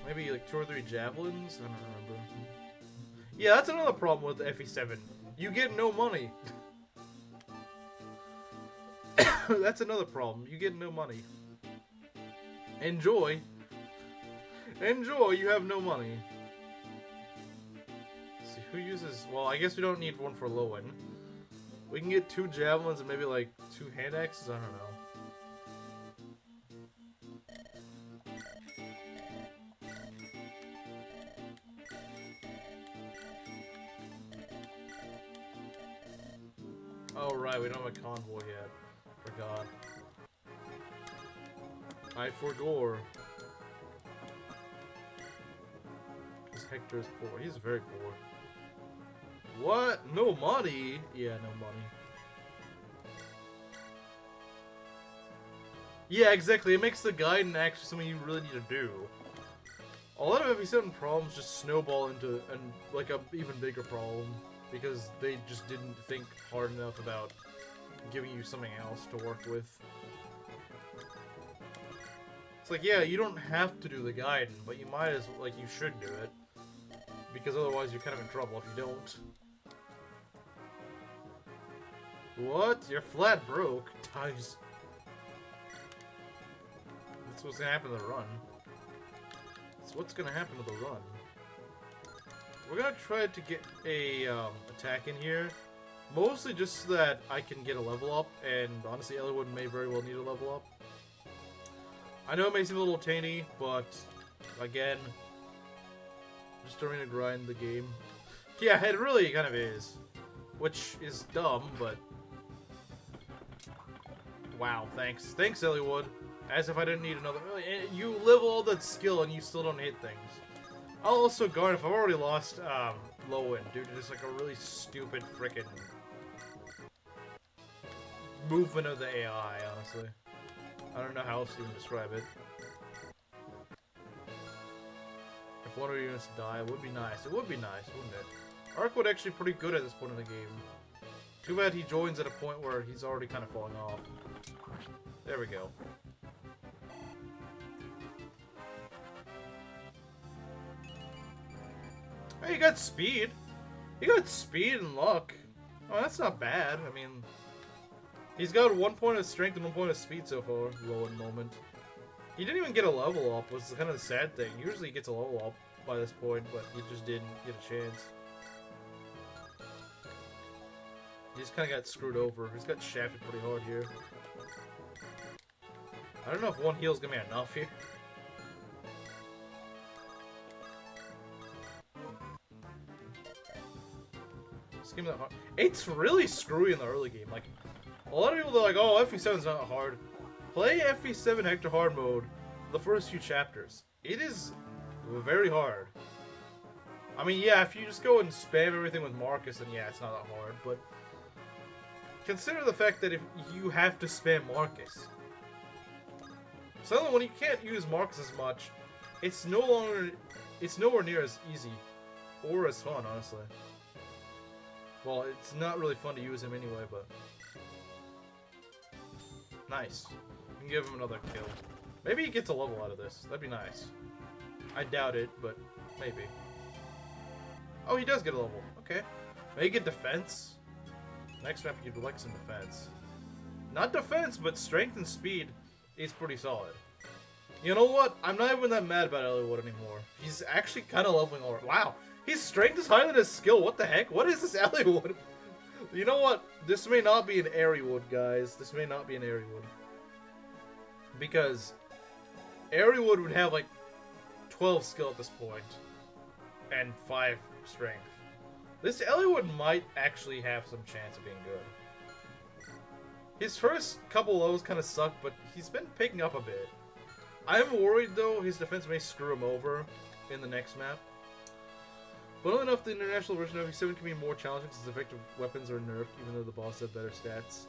Maybe like 2 or 3 javelins? I don't remember. Yeah, that's another problem with the FE7. You get no money. That's another problem. You get no money. Enjoy. Enjoy, you have no money. Let's see, who uses... Well, I guess we don't need one for Lowen. We can get 2 javelins and maybe like 2 hand axes? I don't know. Oh, right, we don't have a convoy yet. Forgot. I forgore. Because Hector is poor. He's very poor. What? No money? Yeah, no money. Yeah, exactly. It makes the guidance actually something you really need to do. A lot of FE7 problems just snowball into like a even bigger problem. Because they just didn't think hard enough about giving you something else to work with. It's like, yeah, you don't have to do the guidance, but you might as like you should do it. Because otherwise you're kind of in trouble if you don't. What? You're flat broke? Ties. That's what's gonna happen to the run. That's what's gonna happen to the run. We're gonna try to get a attack in here, mostly just so that I can get a level up, and honestly Eliwood may very well need a level up. I know it may seem a little tainy, but again, just trying to grind the game. Yeah, it really kind of is, which is dumb, but wow, thanks. Thanks, Eliwood. As if I didn't need another... You live all that skill and you still don't hit things. I'll also guard if I've already lost Lowen due to just like a really stupid frickin' movement of the AI, honestly. I don't know how else to even describe it. If one of your units die, it would be nice. It would be nice, wouldn't it? Arkwood actually pretty good at this point in the game. Too bad he joins at a point where he's already kind of falling off. There we go. Hey, you got speed. You got speed and luck. Oh, that's not bad. I mean, he's got 1 point of strength and 1 point of speed so far. Low in moment. He didn't even get a level up, was kind of the sad thing. Usually he gets a level up by this point, but he just didn't get a chance. He just kind of got screwed over. He's got shafted pretty hard here. I don't know if 1 heal is going to be enough here. Game that hard. It's really screwy in the early game. Like, a lot of people are like, oh, FE7's not hard. Play FE7 Hector hard mode the first few chapters. It is very hard. I mean, yeah, if you just go and spam everything with Marcus, then yeah, it's not that hard. But consider the fact that if you have to spam Marcus. Suddenly, when you can't use Marcus as much, it's nowhere near as easy or as fun, honestly. Well, it's not really fun to use him anyway, but... Nice. You can give him another kill. Maybe he gets a level out of this. That'd be nice. I doubt it, but maybe. Oh, he does get a level. Okay. Maybe get defense. Next map, you'd like some defense. Not defense, but strength and speed is pretty solid. You know what? I'm not even that mad about Eliwood anymore. He's actually kind of leveling already. Wow! His strength is higher than his skill. What the heck? What is this Eliwood? You know what? This may not be an Eliwood, guys. This may not be an Eliwood. Because Eliwood would have like 12 skill at this point. And 5 strength. This Eliwood might actually have some chance of being good. His first couple lows kind of suck, but he's been picking up a bit. I'm worried though his defense may screw him over in the next map. Funnily enough, the international version of FE7 can be more challenging since effective weapons are nerfed, even though the boss have better stats.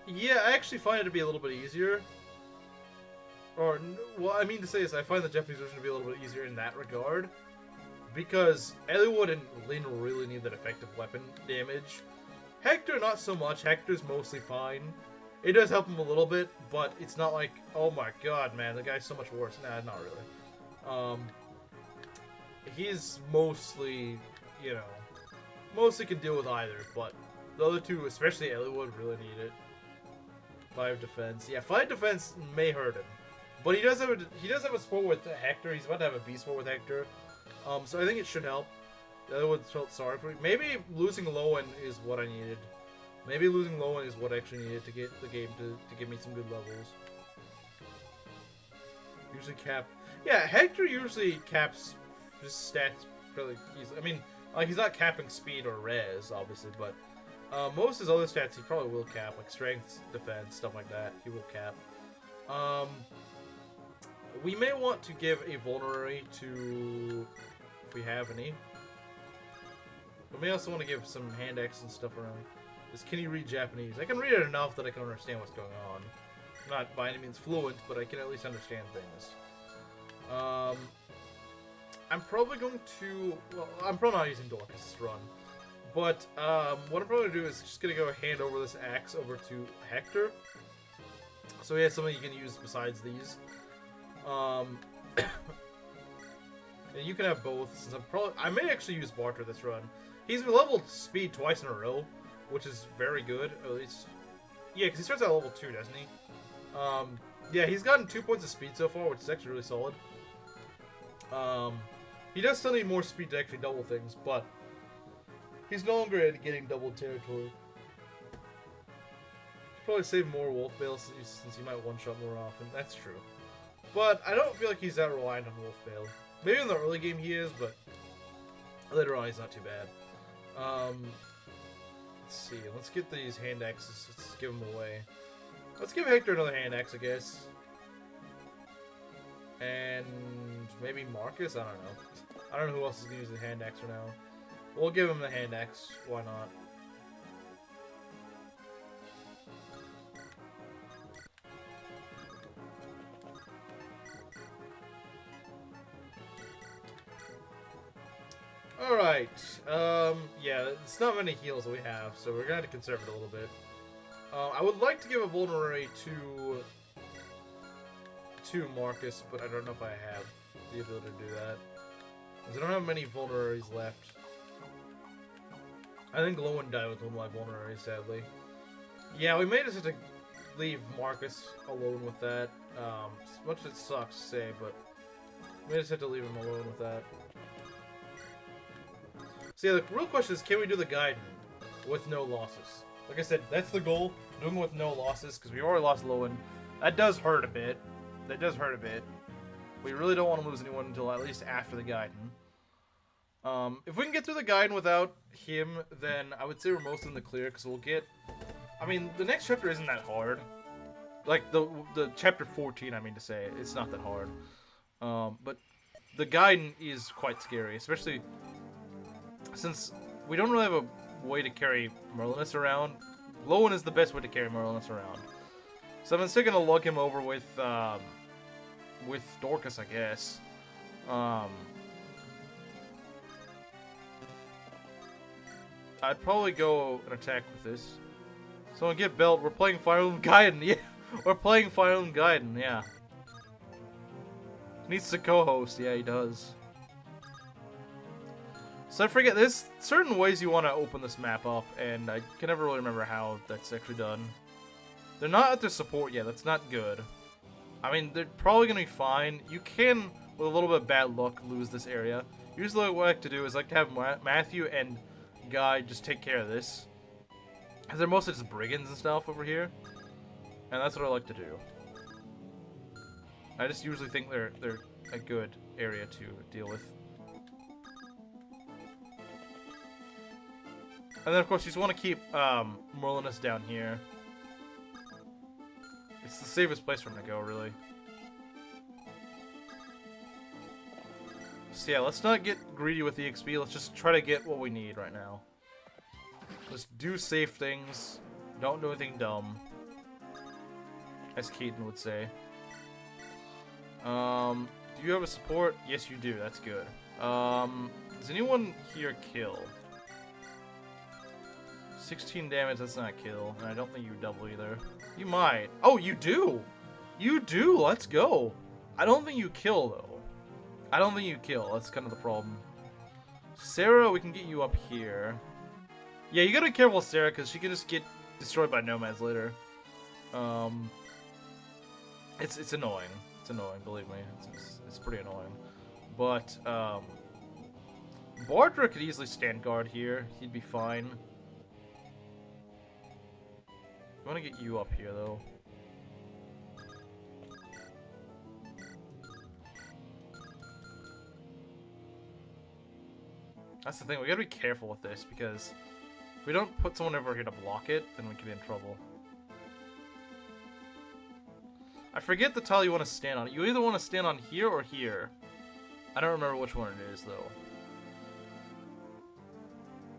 Yeah, I actually find it to be a little bit easier. Or, well, I mean to say is I find the Japanese version to be a little bit easier in that regard. Because Eliwood and Lin really need that effective weapon damage. Hector, not so much. Hector's mostly fine. It does help him a little bit, but it's not like, oh my god, man, the guy's so much worse. Nah, not really. He's mostly, you know, mostly can deal with either, but the other two, especially Eliwood, really need it. 5 defense. Yeah, 5 defense may hurt him. But he does have a support with Hector. He's about to have a beast support with Hector. So I think it should help. The other one felt sorry for me. Maybe losing Lowen is what I needed. Maybe losing Lowen is what I actually needed to get the game to give me some good levels. Usually cap. Yeah, Hector usually caps his stats really easily. I mean, like, he's not capping speed or res, obviously, but most of his other stats he probably will cap, like strength, defense, stuff like that. He will cap. We may want to give a vulnerary to, if we have any. We may also want to give some hand X and stuff around. Can he read Japanese? I can read it enough that I can understand what's going on. I'm not by any means fluent, but I can at least understand things. I'm probably going to... Well, I'm probably not using Dorcas this run. But what I'm probably going to do is just going to go hand over this axe over to Hector. So he has something you can use besides these. And you can have both, since I may actually use Barter this run. He's been leveled speed twice in a row, which is very good, at least. Yeah, because he starts at level 2, doesn't he? Yeah, he's gotten 2 points of speed so far, which is actually really solid. He does still need more speed to actually double things, but he's no longer at getting double territory. Probably save more Wolf Bale since he might one-shot more often. That's true. But I don't feel like he's that reliant on Wolf Bale. Maybe in the early game he is, but later on he's not too bad. Let's see. Let's get these hand axes. Let's give them away. Let's give Hector another hand axe, I guess. And maybe Marcus? I don't know. I don't know who else is going to use the hand axe for now. We'll give him the hand axe. Why not? Alright, yeah, it's not many heals that we have, so we're going to conserve it a little bit. I would like to give a vulnerary to Marcus, but I don't know if I have the ability to do that. Because I don't have many vulneraries left. I think Lowen died with one of my vulneraries, sadly. Yeah, we may just have to leave Marcus alone with that. As much as it sucks to say, but we just have to leave him alone with that. So yeah, the real question is, can we do the Gaiden with no losses? Like I said, that's the goal, doing it with no losses, because we already lost Lowen. That does hurt a bit. That does hurt a bit. We really don't want to lose anyone until at least after the Gaiden. If we can get through the Gaiden without him, then I would say we're most in the clear, because we'll get... I mean, the next chapter isn't that hard. Like, the chapter 14, I mean to say, it's not that hard. But the Gaiden is quite scary, especially... Since we don't really have a way to carry Merlinus around, Lowen is the best way to carry Merlinus around. So I'm instead gonna lug him over with Dorcas, I guess. I'd probably go and attack with this. So get belt. We're playing Fire Emblem Gaiden. Yeah, we're playing Fire Emblem Gaiden. Yeah. Needs to co-host. Yeah, he does. So I forget, there's certain ways you want to open this map up, and I can never really remember how that's actually done. They're not at their support yet, that's not good. I mean, they're probably going to be fine. You can, with a little bit of bad luck, lose this area. Usually what I like to do is I like to have Matthew and Guy just take care of this. Because they're mostly just brigands and stuff over here. And that's what I like to do. I just usually think they're a good area to deal with. And then, of course, you just want to keep Merlinus down here. It's the safest place for him to go, really. So yeah, let's not get greedy with the XP. Let's just try to get what we need right now. Let's do safe things. Don't do anything dumb. As Keaton would say. Do you have a support? Yes, you do. That's good. Does anyone here kill? 16 damage, that's not kill. And I don't think you double either. You might. Oh, you do! You do! Let's go! I don't think you kill, though. I don't think you kill. That's kind of the problem. Sarah, we can get you up here. Yeah, you gotta be careful with Sarah, because she can just get destroyed by nomads later. It's annoying. It's annoying, believe me. It's pretty annoying. But, Bartra could easily stand guard here. He'd be fine. I want to get you up here, though. That's the thing, we gotta be careful with this, because if we don't put someone over here to block it, then we could be in trouble. I forget the tile you want to stand on. You either want to stand on here or here. I don't remember which one it is, though.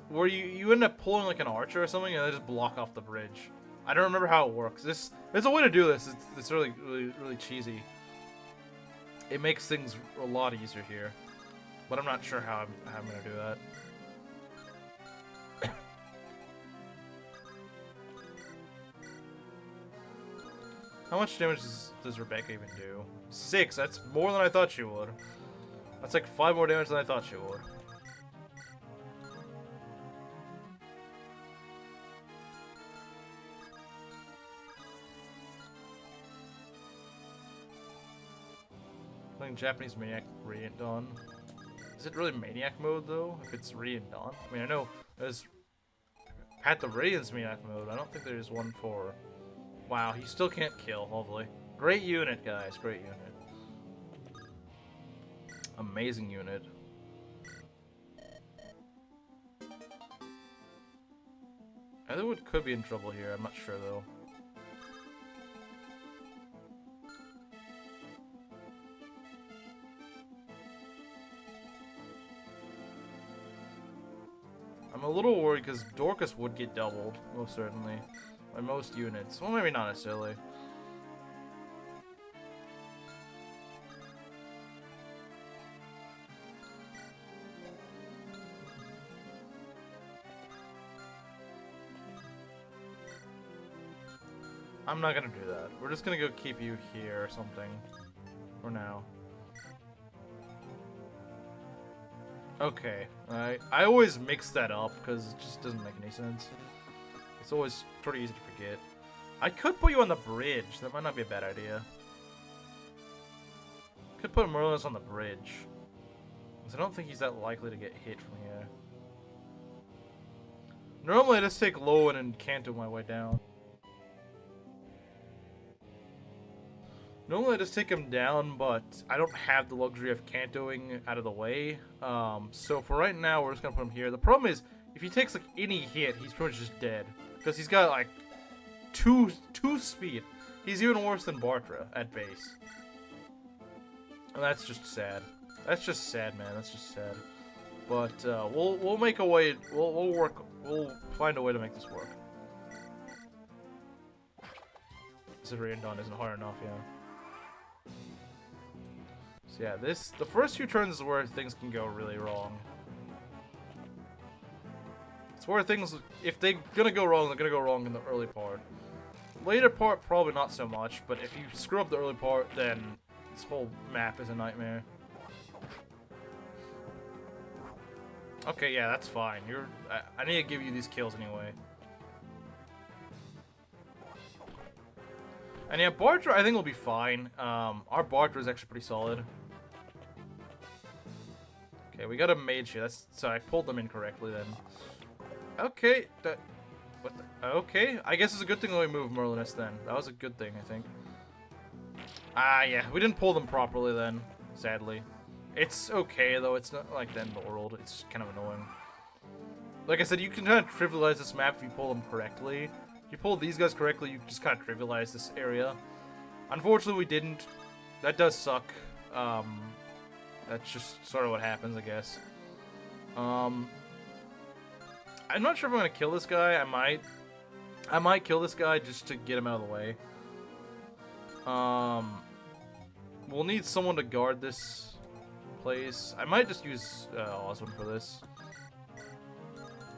Where you end up pulling like an archer or something, and they just block off the bridge. I don't remember how it works. There's a way to do this. It's really cheesy. It makes things a lot easier here. But I'm not sure how I'm gonna do that. How much damage does Rebecca even do? 6. That's more than I thought she would. That's like 5 more damage than I thought she would. Playing Japanese Maniac Radiant Dawn. Is it really Maniac mode though? If it's Radiant Dawn? I mean, I know there's Path of Radiance Maniac mode. I don't think there's one for. Wow, he still can't kill, hopefully. Great unit, guys. Great unit. Amazing unit. Etherwood could be in trouble here. I'm not sure, though. I'm a little worried because Dorcas would get doubled, most certainly. By most units. Well, maybe not necessarily. I'm not gonna do that. We're just gonna go keep you here or something. For now. Okay. I always mix that up because it just doesn't make any sense. It's always pretty easy to forget. I could put you on the bridge. That might not be a bad idea. Could put Merlinus on the bridge. Because I don't think he's that likely to get hit from here. Normally I just take Lowen and Canto my way down. Normally I just take him down, but I don't have the luxury of Cantoing out of the way. So for right now, we're just going to put him here. The problem is, if he takes like any hit, he's pretty much just dead. Because he's got like two speed. He's even worse than Bartra at base. And that's just sad. That's just sad, man. That's just sad. But we'll make a way. We'll find a way to make this work. Radiant Dawn isn't hard enough, yeah. So yeah, the first few turns is where things can go really wrong. It's where things, if they're gonna go wrong, they're gonna go wrong in the early part. Later part, probably not so much, but if you screw up the early part, then this whole map is a nightmare. Okay, yeah, that's fine. I need to give you these kills anyway. And yeah, Bartra I think will be fine. Our Bartra is actually pretty solid. Okay, we got a mage here. So I pulled them incorrectly then. Okay, okay, I guess it's a good thing that we moved Merlinus then. That was a good thing, I think. Ah, yeah, we didn't pull them properly then, sadly. It's okay, though. It's not like the end of the world. It's kind of annoying. Like I said, you can kind of trivialize this map if you pull them correctly. If you pull these guys correctly, you just kind of trivialize this area. Unfortunately, we didn't. That does suck. That's just sort of what happens, I guess. I'm not sure if I'm gonna kill this guy. I might kill this guy just to get him out of the way. We'll need someone to guard this place. I might just use Oswin for this.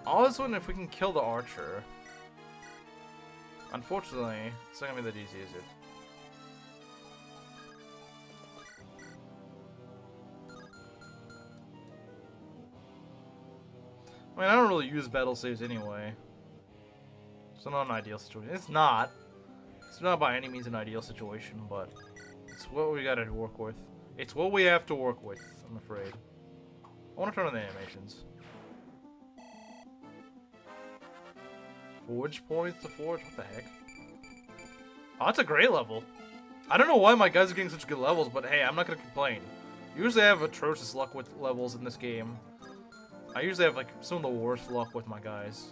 Oswin, if we can kill the archer. Unfortunately, it's not gonna be that easy, is it? I mean, I don't really use battle saves anyway. So not an ideal situation. It's not. It's not by any means an ideal situation, but it's what we gotta work with. It's what we have to work with, I'm afraid. I want to turn on the animations. Forge points to forge? What the heck? Oh, that's a great level. I don't know why my guys are getting such good levels, but hey, I'm not gonna complain. Usually I have atrocious luck with levels in this game. I usually have like some of the worst luck with my guys.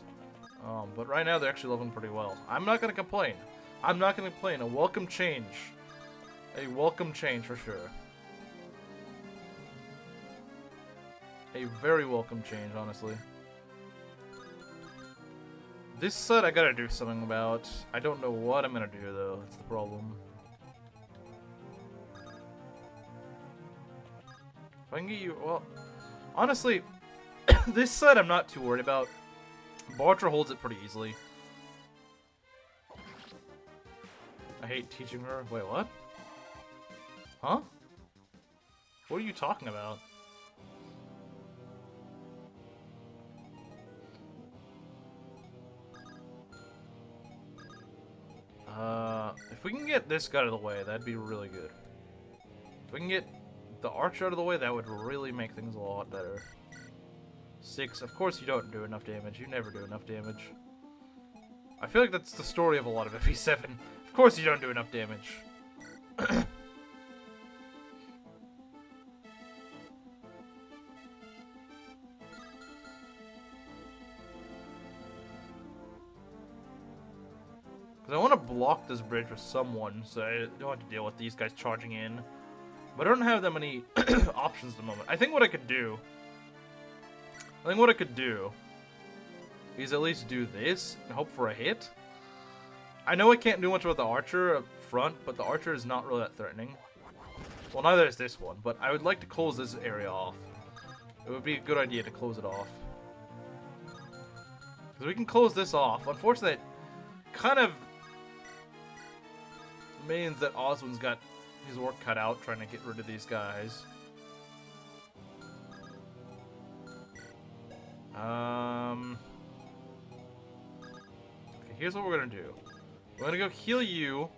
But right now they're actually leveling pretty well. I'm not gonna complain. I'm not gonna complain. A welcome change. A welcome change for sure. A very welcome change, honestly. This set I gotta do something about. I don't know what I'm gonna do though, that's the problem. If I can get you, well, honestly, this set I'm not too worried about. Bartra holds it pretty easily. I hate teaching her. Wait, what? Huh? What are you talking about? If we can get this guy out of the way, that'd be really good. If we can get the archer out of the way, that would really make things a lot better. 6. Of course you don't do enough damage. You never do enough damage. I feel like that's the story of a lot of FE7. Of course you don't do enough damage. Because I want to block this bridge with someone, so I don't have to deal with these guys charging in. But I don't have that many options at the moment. I think what I could do is at least do this and hope for a hit. I know I can't do much about the archer up front, but the archer is not really that threatening. Well, neither is this one, but I would like to close this area off. It would be a good idea to close it off. Because we can close this off. Unfortunately, it kind of means that Oswin's got his work cut out trying to get rid of these guys. Okay, here's what we're gonna do. We're gonna go heal you.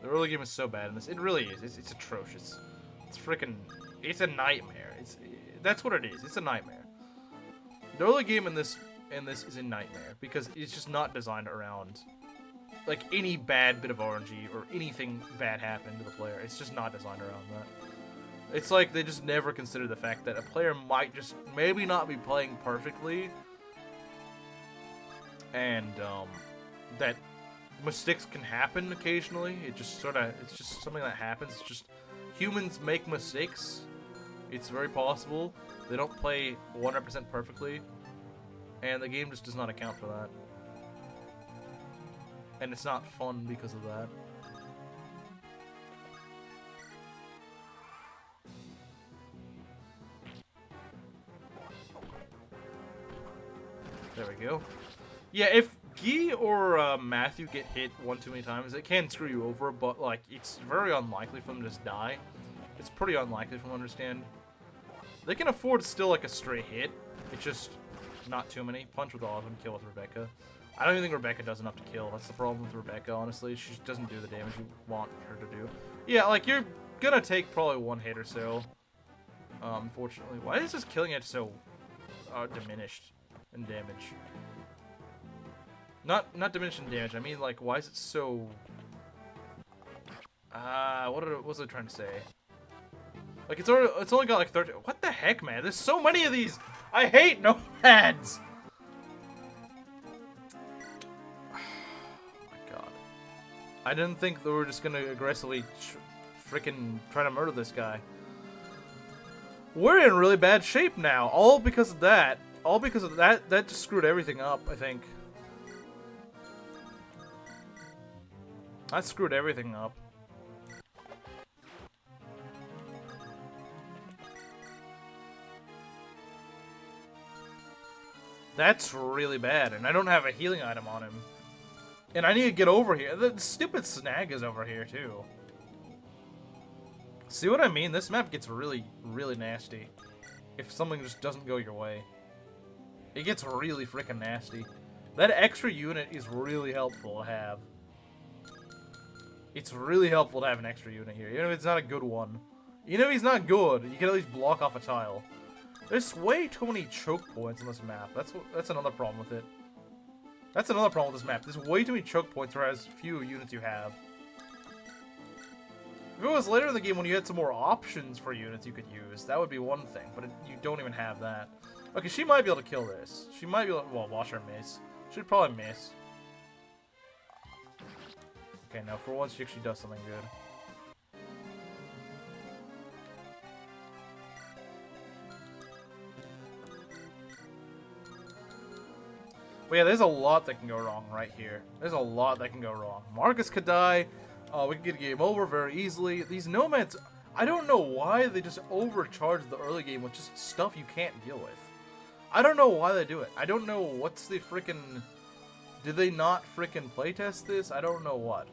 The early game is so bad in this. It really is. It's atrocious. It's freaking. It's a nightmare. That's what it is. It's a nightmare. The early game in this is a nightmare because it's just not designed around like any bad bit of RNG or anything bad happen to the player. It's just not designed around that. It's like they just never consider the fact that a player might just maybe not be playing perfectly, and that mistakes can happen occasionally. It's just something that happens. It's just humans make mistakes. It's very possible. They don't play 100% perfectly, and the game just does not account for that. And it's not fun because of that. There we go. Yeah, if Guy or Matthew get hit one too many times, it can screw you over, but like it's very unlikely for them to just die. It's pretty unlikely from what I understand. They can afford still like a stray hit. It's just not too many. Punch with Oswin, kill with Rebecca. I don't even think Rebecca does enough to kill. That's the problem with Rebecca, honestly. She doesn't do the damage you want her to do. Yeah, like, you're gonna take probably one hit or so. Unfortunately. Why is this killing edge so diminished in damage? Not diminished in damage. I mean, like, why is it so... what was I trying to say? Like, it's only got, like, 30... What the heck, man? There's so many of these! I hate nomads! I didn't think they were just gonna aggressively freaking try to murder this guy. We're in really bad shape now, all because of that. All because of that. That just screwed everything up, I think. That screwed everything up. That's really bad, and I don't have a healing item on him. And I need to get over here. The stupid snag is over here, too. See what I mean? This map gets really, really nasty if something just doesn't go your way. It gets really freaking nasty. That extra unit is really helpful to have. It's really helpful to have an extra unit here, even if it's not a good one. Even if he's not good, you can at least block off a tile. There's way too many choke points on this map. That's another problem with it. That's another problem with this map. There's way too many choke points for as few units you have. If it was later in the game when you had some more options for units you could use, that would be one thing, but you don't even have that. Okay, she might be able to kill this. She might be able to, well, watch her miss. She'd probably miss. Okay, no, for once she actually does something good. But yeah, there's a lot that can go wrong right here. There's a lot that can go wrong. Marcus could die. We could get a game over very easily. These nomads, I don't know why they just overcharge the early game with just stuff you can't deal with. I don't know why they do it. I don't know what's the freaking... Did they not freaking playtest this? I don't know what.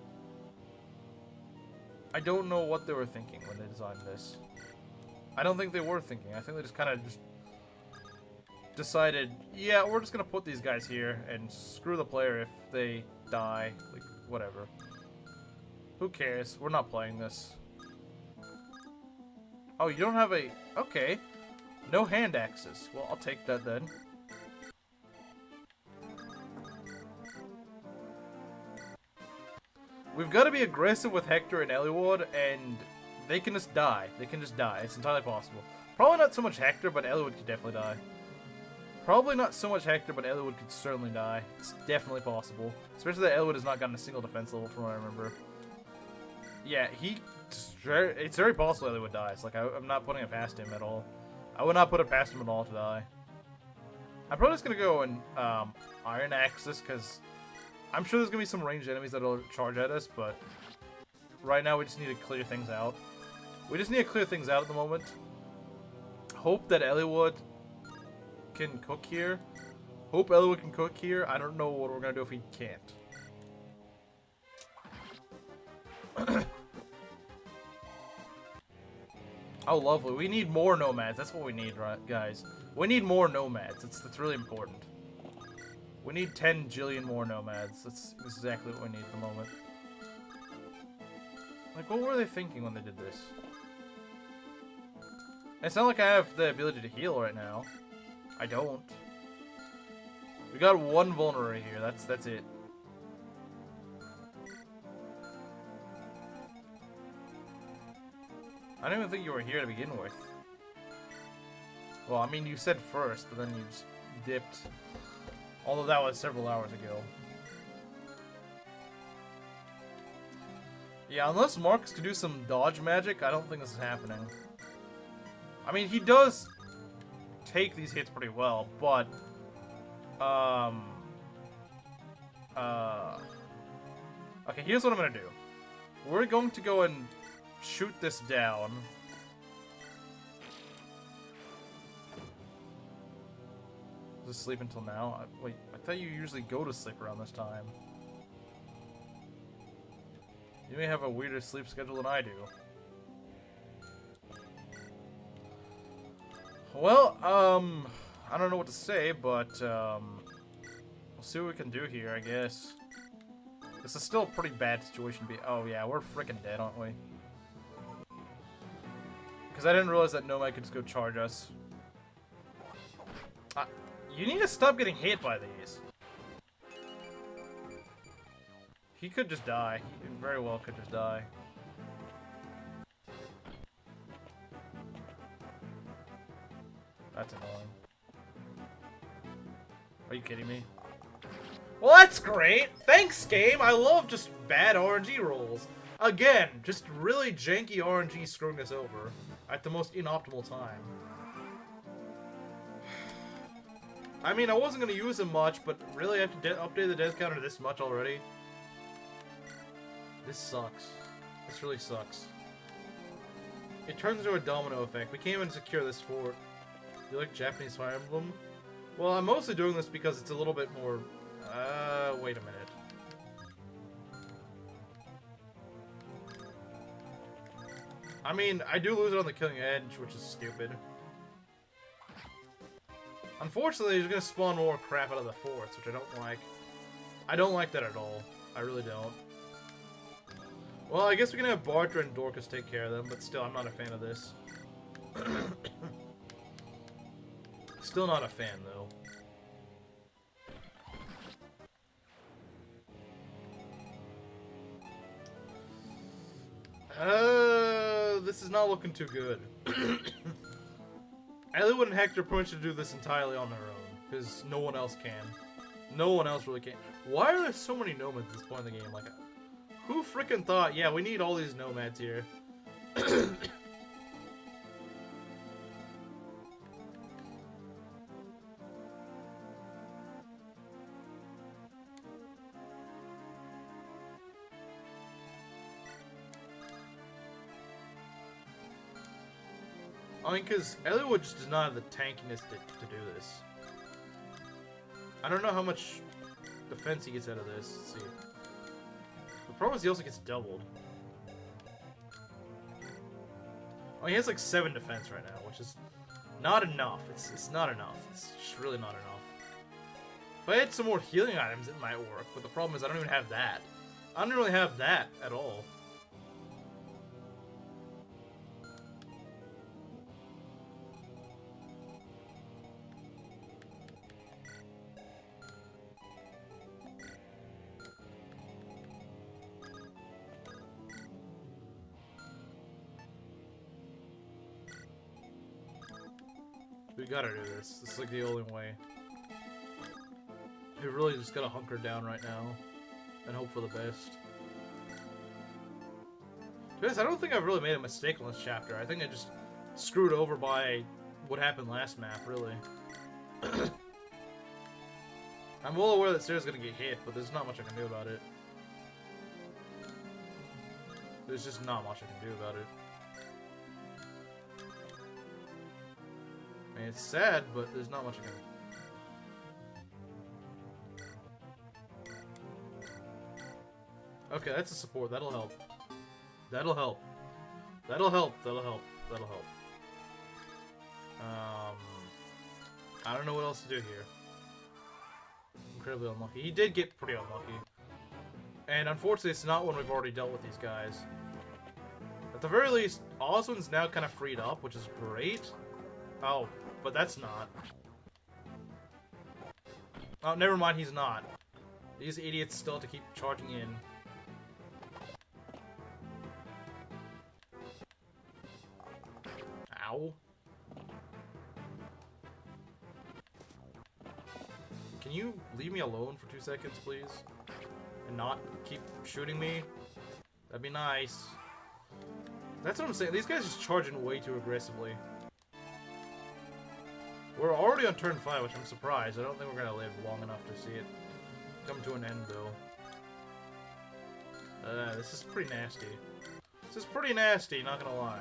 I don't know what they were thinking when they designed this. I don't think they were thinking. I think they just kind of just decided, yeah, we're just going to put these guys here and screw the player if they die. Like, whatever. Who cares? We're not playing this. Oh, you don't have a... Okay. No hand axes. Well, I'll take that then. We've got to be aggressive with Hector and Eliwood, and they can just die. They can just die. It's entirely possible. Probably not so much Hector, but Eliwood could definitely die. Probably not so much Hector, but Eliwood could certainly die. It's definitely possible. Especially that Eliwood has not gotten a single defense level from what I remember. Yeah, it's very possible Eliwood dies. Like, I'm not putting it past him at all. I would not put it past him at all to die. I'm probably just going to go and Iron Axe this, because I'm sure there's going to be some ranged enemies that'll charge at us, but right now we just need to clear things out. We just need to clear things out at the moment. Hope that Eliwood can cook here. Hope Eliwood can cook here. I don't know what we're going to do if he can't. Oh, lovely. We need more nomads. That's what we need, right, guys? We need more nomads. That's really important. We need 10 jillion more nomads. That's exactly what we need at the moment. Like, what were they thinking when they did this? It's not like I have the ability to heal right now. I don't. We got one vulnerary here. That's it. I don't even think you were here to begin with. Well, I mean, you said first, but then you just dipped. Although that was several hours ago. Yeah, unless Marcus could do some dodge magic, I don't think this is happening. I mean, he does take these hits pretty well, but... Okay, here's what I'm gonna do. We're going to go and shoot this down. Does it sleep until now? Wait, I thought you usually go to sleep around this time. You may have a weirder sleep schedule than I do. Well, I don't know what to say, but, we'll see what we can do here, I guess. This is still a pretty bad situation to be- oh yeah, we're freaking dead, aren't we? Because I didn't realize that Nomad could just go charge us. You need to stop getting hit by these. He could just die. He very well could just die. That's annoying. Are you kidding me? Well, that's great! Thanks, game! I love just bad RNG rolls. Again, just really janky RNG screwing us over at the most inoptimal time. I mean, I wasn't going to use them much, but really I have to update the death counter this much already. This sucks. This really sucks. It turns into a domino effect. We can't even secure this fort. You like Japanese Fire Emblem? Well, I'm mostly doing this because it's a little bit more... wait a minute. I mean, I do lose it on the Killing Edge, which is stupid. Unfortunately, he's gonna spawn more crap out of the forts, which I don't like. I don't like that at all. I really don't. Well, I guess we can have Barter and Dorcas take care of them, but still, I'm not a fan of this. Still not a fan, though. This is not looking too good. Eliwood and Hector pretty should do this entirely on their own, because no one else can. No one else really can. Why are there so many nomads at this point in the game? Like, who freaking thought, yeah, we need all these nomads here. I mean, because Eliwood just does not have the tankiness to do this. I don't know how much defense he gets out of this. Let's see. The problem is he also gets doubled. Oh, he has like 7 defense right now, which is not enough. It's not enough. It's just really not enough. If I had some more healing items, it might work, but the problem is I don't even have that. I don't really have that at all. We gotta do this. This is like the only way. We really just gotta hunker down right now and hope for the best. Because I don't think I've really made a mistake on this chapter. I think I just screwed over by what happened last map, really. I'm well aware that Sarah's gonna get hit, but there's not much I can do about it. There's just not much I can do about it. I mean, it's sad, but there's not much I can do. Okay, that's a support. That'll help. That'll help. That'll help. That'll help. That'll help. I don't know what else to do here. Incredibly unlucky. He did get pretty unlucky. And unfortunately, it's not when we've already dealt with these guys. At the very least, Oswin's now kind of freed up, which is great. Oh, but that's not. Oh, never mind, he's not. These idiots still have to keep charging in. Ow. Can you leave me alone for 2 seconds, please? And not keep shooting me? That'd be nice. That's what I'm saying. These guys are just charging way too aggressively. We're already on turn 5, which I'm surprised. I don't think we're gonna live long enough to see it come to an end, though. This is pretty nasty. This is pretty nasty, not gonna lie.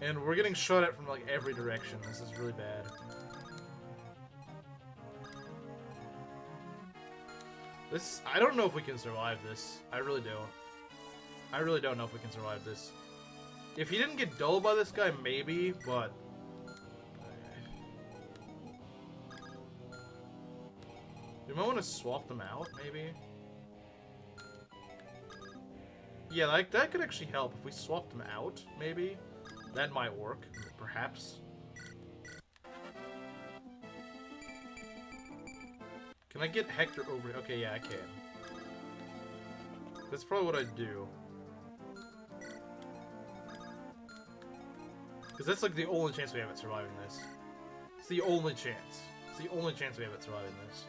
And we're getting shot at from, like, every direction. This is really bad. This... I don't know if we can survive this. I really don't. I really don't know if we can survive this. If he didn't get dulled by this guy, maybe, but... You might want to swap them out, maybe? Yeah, like, that could actually help. If we swap them out, maybe? That might work, perhaps. Can I get Hector over here? Okay, yeah, I can. That's probably what I'd do. Because that's like the only chance we have at surviving this. It's the only chance. It's the only chance we have at surviving this.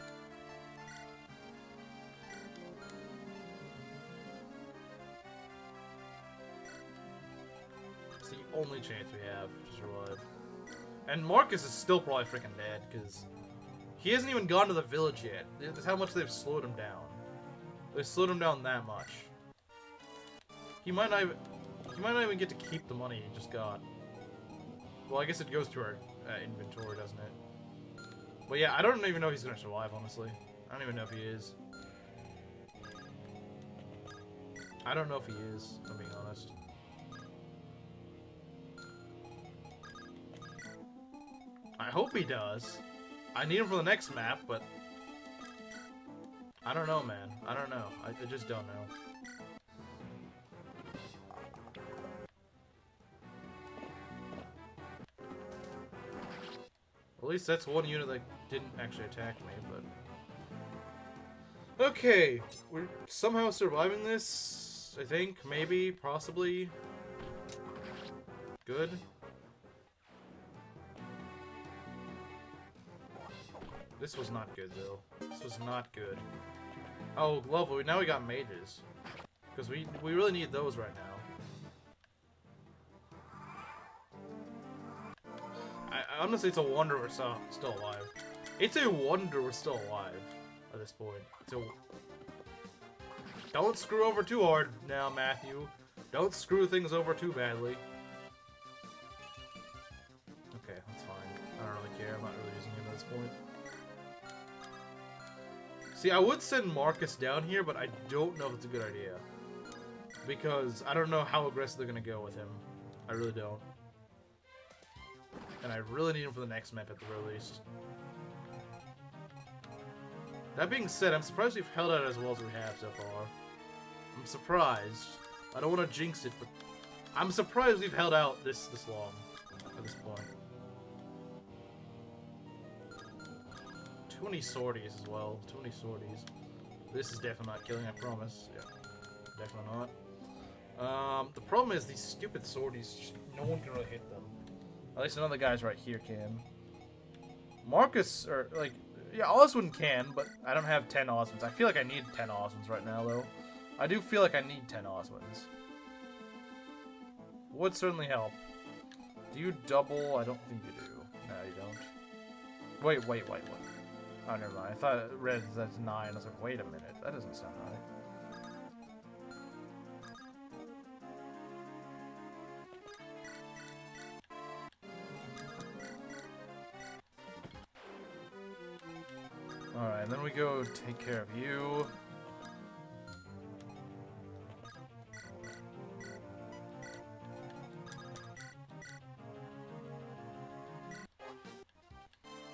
It's the only chance we have to survive. And Marcus is still probably freaking dead, because he hasn't even gone to the village yet. That's how much they've slowed him down. They've slowed him down that much. He might not even get to keep the money he just got. Well, I guess it goes to our inventory, doesn't it? But yeah, I don't even know if he's gonna survive, honestly. I don't even know if he is. I don't know if he is, if I'm being honest. I hope he does. I need him for the next map, but I don't know, man. I don't know. I just don't know. At least that's one unit that didn't actually attack me, but... Okay, we're somehow surviving this, I think, maybe, possibly. Good. This was not good, though. This was not good. Oh, lovely. Now we got mages. Because we really need those right now. Honestly, it's a wonder we're still alive. It's a wonder we're still alive at this point. Don't screw over too hard now, Matthew. Don't screw things over too badly. Okay, that's fine. I don't really care. I'm not really using him at this point. See, I would send Marcus down here, but I don't know if it's a good idea. Because I don't know how aggressive they're going to go with him. I really don't. And I really need him for the next map at the very least. That being said, I'm surprised we've held out as well as we have so far. I'm surprised. I don't want to jinx it, but I'm surprised we've held out this long at this point. Too many sorties as well. Too many sorties. This is definitely not killing, I promise. Yeah, definitely not. The problem is these stupid sorties, just, no one can really hit them. At least another guys right here can. Marcus, or like, yeah, Oswin can, but I don't have 10 Oswins. I feel like I need 10 Oswins right now, though. I do feel like I need 10 Oswins. Would certainly help. Do you double? I don't think you do. No, you don't. Wait. Oh, never mind. I thought red that's 9. I was like, wait a minute. That doesn't sound right. Alright, then we go take care of you.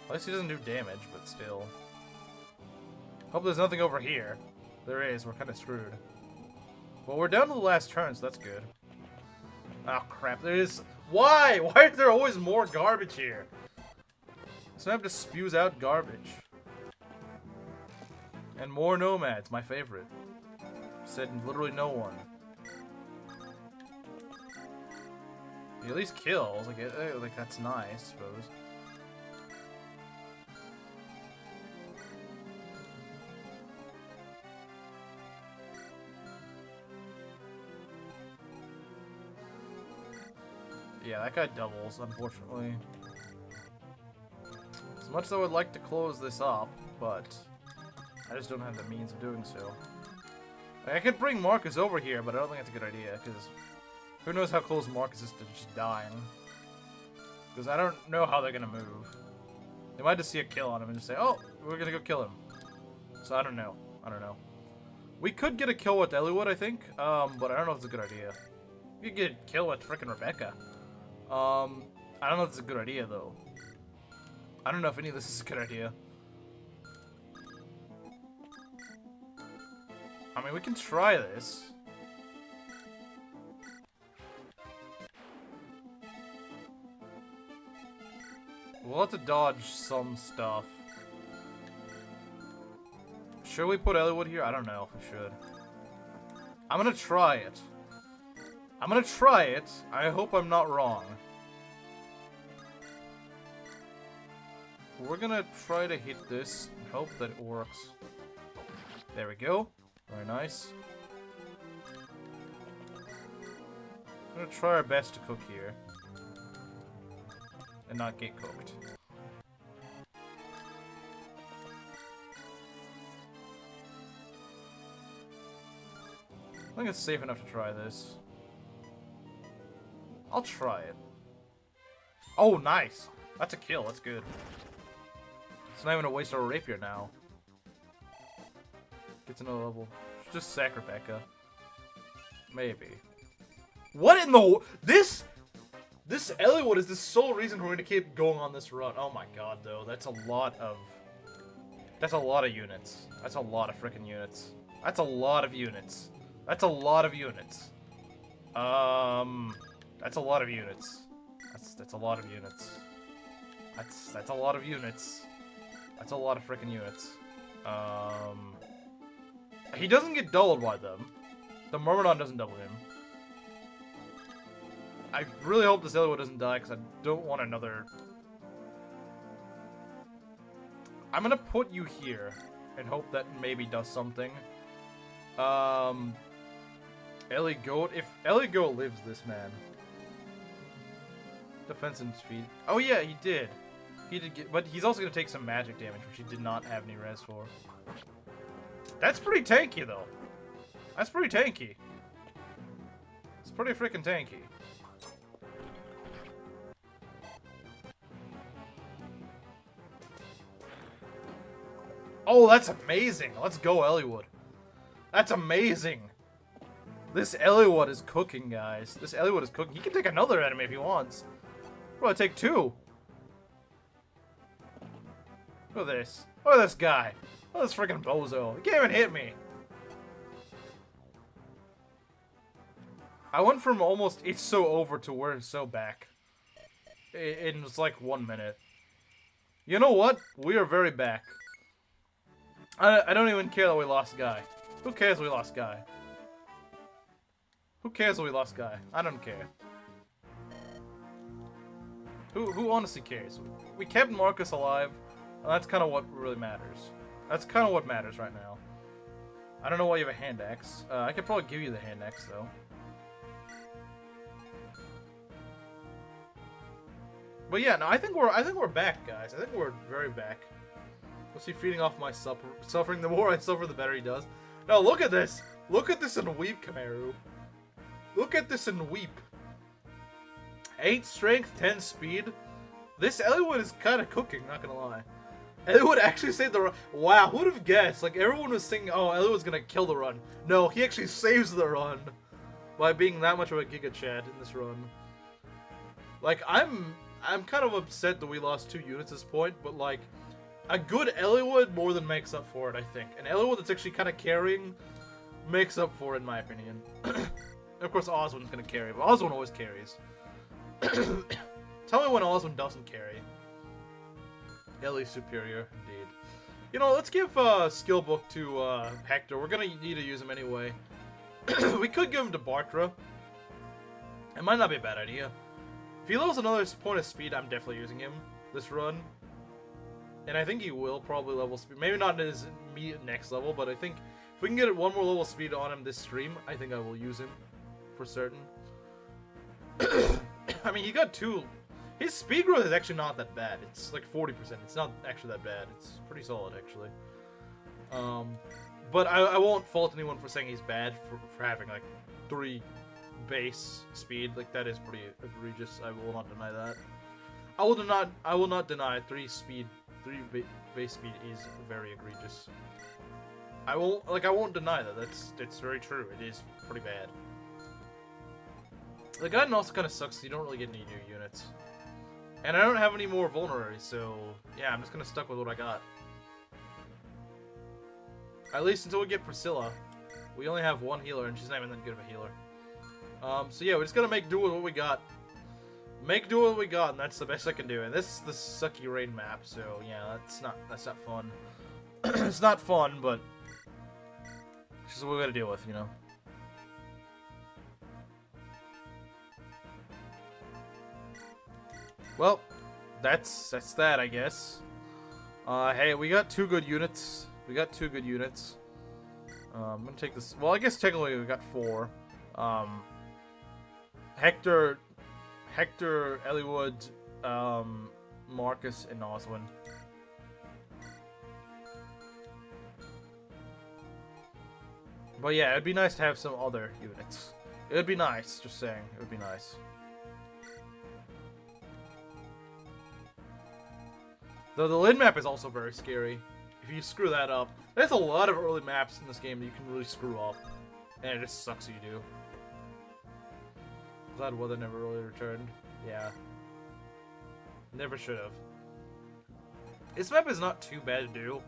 At least he doesn't do damage, but still. Hope there's nothing over here. There is, we're kind of screwed. Well, we're down to the last turn, so that's good. Oh crap, there is... Why? Why is there always more garbage here? This map just spews out garbage. And more nomads, my favorite. Said literally no one. He at least kills, like that's nice, I suppose. Yeah, that guy doubles, unfortunately. As much as I would like to close this up, but I just don't have the means of doing so. Like, I could bring Marcus over here, but I don't think that's a good idea, because who knows how close Marcus is to just dying. Because I don't know how they're going to move. They might just see a kill on him and just say, oh, we're going to go kill him. So I don't know. We could get a kill with Eliwood, I think, but I don't know if it's a good idea. We could get a kill with frickin' Rebecca. I don't know if it's a good idea, though. I don't know if any of this is a good idea. I mean, we can try this. We'll have to dodge some stuff. Should we put Eliwood here? I don't know if we should. I'm gonna try it. I hope I'm not wrong. We're gonna try to hit this and hope that it works. There we go. Very nice. I'm gonna try our best to cook here. And not get cooked. I think it's safe enough to try this. I'll try it. Oh, nice! That's a kill, that's good. It's not even a waste of a rapier now. Gets another level. Just sack Rebecca. Maybe. What in the... This Eliwood is the sole reason we're going to keep going on this run. Oh my god, though. That's a lot of units. That's a lot of freaking units. That's a lot of units. That's a lot of units. That's a lot of units. That's a lot of units. That's a lot of units. That's a lot of freaking units. He doesn't get doubled by them. The Myrmidon doesn't double him. I really hope this Eliwood doesn't die, because I don't want another... I'm gonna put you here, and hope that maybe does something. Legault, if Legault lives this, man. Defense and speed. Oh yeah, he did. He did get, but he's also gonna take some magic damage, which he did not have any res for. That's pretty tanky, though. That's pretty tanky. It's pretty freaking tanky. Oh, that's amazing. Let's go, Eliwood. That's amazing. This Eliwood is cooking, guys. This Eliwood is cooking. He can take another enemy if he wants. Probably take two. Look at this. Look at this guy. Look at this freaking bozo. He can't even hit me. I went from almost it's so over to we're so back. In just like 1 minute. You know what? We are very back. I don't even care that we lost Guy. Who cares we lost Guy? Who cares that we lost Guy? I don't care. Who honestly cares? We kept Marcus alive, and that's kind of what really matters. That's kind of what matters right now. I don't know why you have a hand axe. I could probably give you the hand axe though. But yeah, no, I think we're back, guys. I think we're very back. What's he feeding off my suffering? The more I suffer, the better he does. Now look at this. Look at this and weep, Kamaru. Look at this and weep. 8 strength, 10 speed. This Eliwood is kind of cooking, not gonna lie. Eliwood actually saved the run. Wow, who would have guessed? Like, everyone was thinking, oh, Eliwood's gonna kill the run. No, he actually saves the run by being that much of a Giga Chad in this run. Like, I'm kind of upset that we lost 2 units at this point, but like, a good Eliwood more than makes up for it, I think. An Eliwood that's actually kind of carrying makes up for it, in my opinion. Of course, Oswin's gonna carry, but Oswin always carries. Tell me when Oswin doesn't carry. Ellie's superior, indeed. You know, let's give skill book to Hector. We're gonna need to use him anyway. We could give him to Bartra. It might not be a bad idea. If he loses another point of speed, I'm definitely using him this run. And I think he will probably level speed. Maybe not in his immediate next level, but I think if we can get 1 more level speed on him this stream, I think I will use him for certain. I mean, he got 2. His speed growth is actually not that bad. It's like 40%. It's not actually that bad. It's pretty solid, actually. But I won't fault anyone for saying he's bad for having like 3 base speed. Like, that is pretty egregious. I will not deny that. I will not deny 3 base speed is very egregious. I won't deny that. That's very true. It is pretty bad. The Guidon also kind of sucks. You don't really get any new units, and I don't have any more vulneraries. So yeah, I'm just gonna stuck with what I got. At least until we get Priscilla. We only have 1 healer, and she's not even that good of a healer. So yeah, we're just gonna make do with what we got. Make do with what we got, and that's the best I can do. And this is the sucky rain map, so yeah, that's not fun. It's not fun, but it's just what we gotta deal with, you know. Well, that's that, I guess. Hey, we got 2 good units. I'm gonna take this. Well, I guess technically we got 4. Hector, Eliwood, Marcus, and Oswin. But yeah, it'd be nice to have some other units. It would be nice, just saying. It would be nice. Though the lid map is also very scary. If you screw that up, there's a lot of early maps in this game that you can really screw up. And it just sucks if you do. Glad weather never really returned. Yeah. Never should have. This map is not too bad to do.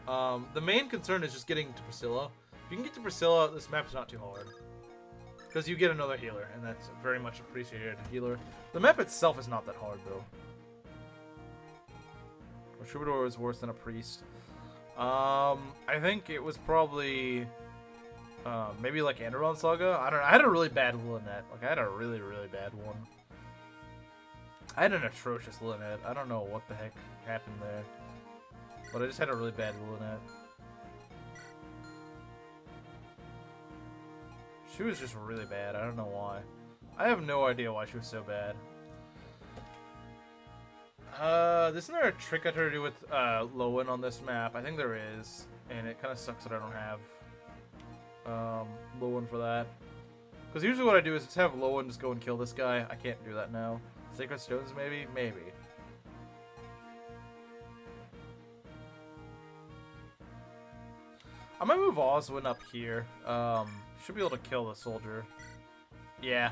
The main concern is just getting to Priscilla. If you can get to Priscilla, this map's not too hard. Because you get another healer, and that's very much appreciated healer. The map itself is not that hard, though. A Troubadour is worse than a Priest. I think it was probably... maybe like Anderon Saga? I don't know. I had a really bad Lillinet. Like, I had a really, really bad one. I had an atrocious Lillinet. I don't know what the heck happened there. But I just had a really bad Lillinet. She was just really bad. I don't know why. I have no idea why she was so bad. Isn't there a trick I try to do with Lowen on this map? I think there is. And it kind of sucks that I don't have Lowen for that. Because usually what I do is just have Lowen just go and kill this guy. I can't do that now. Sacred Stones maybe? Maybe. I might move Oswin up here. Should be able to kill the soldier. Yeah.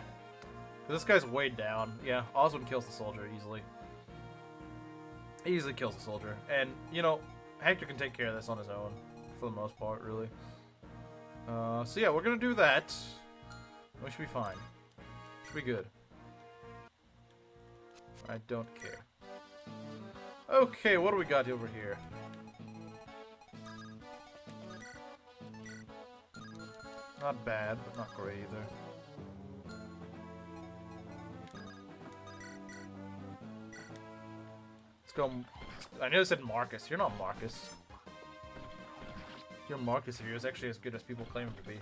This guy's way down. Yeah, Oswin kills the soldier easily. He easily kills the soldier. And, you know, Hector can take care of this on his own. For the most part, really. So yeah, we're gonna do that. We should be fine. Should be good. I don't care. Okay, what do we got over here? Not bad, but not great either. Let's go. I know I said Marcus. You're not Marcus. Your Marcus here is actually as good as people claim him to be.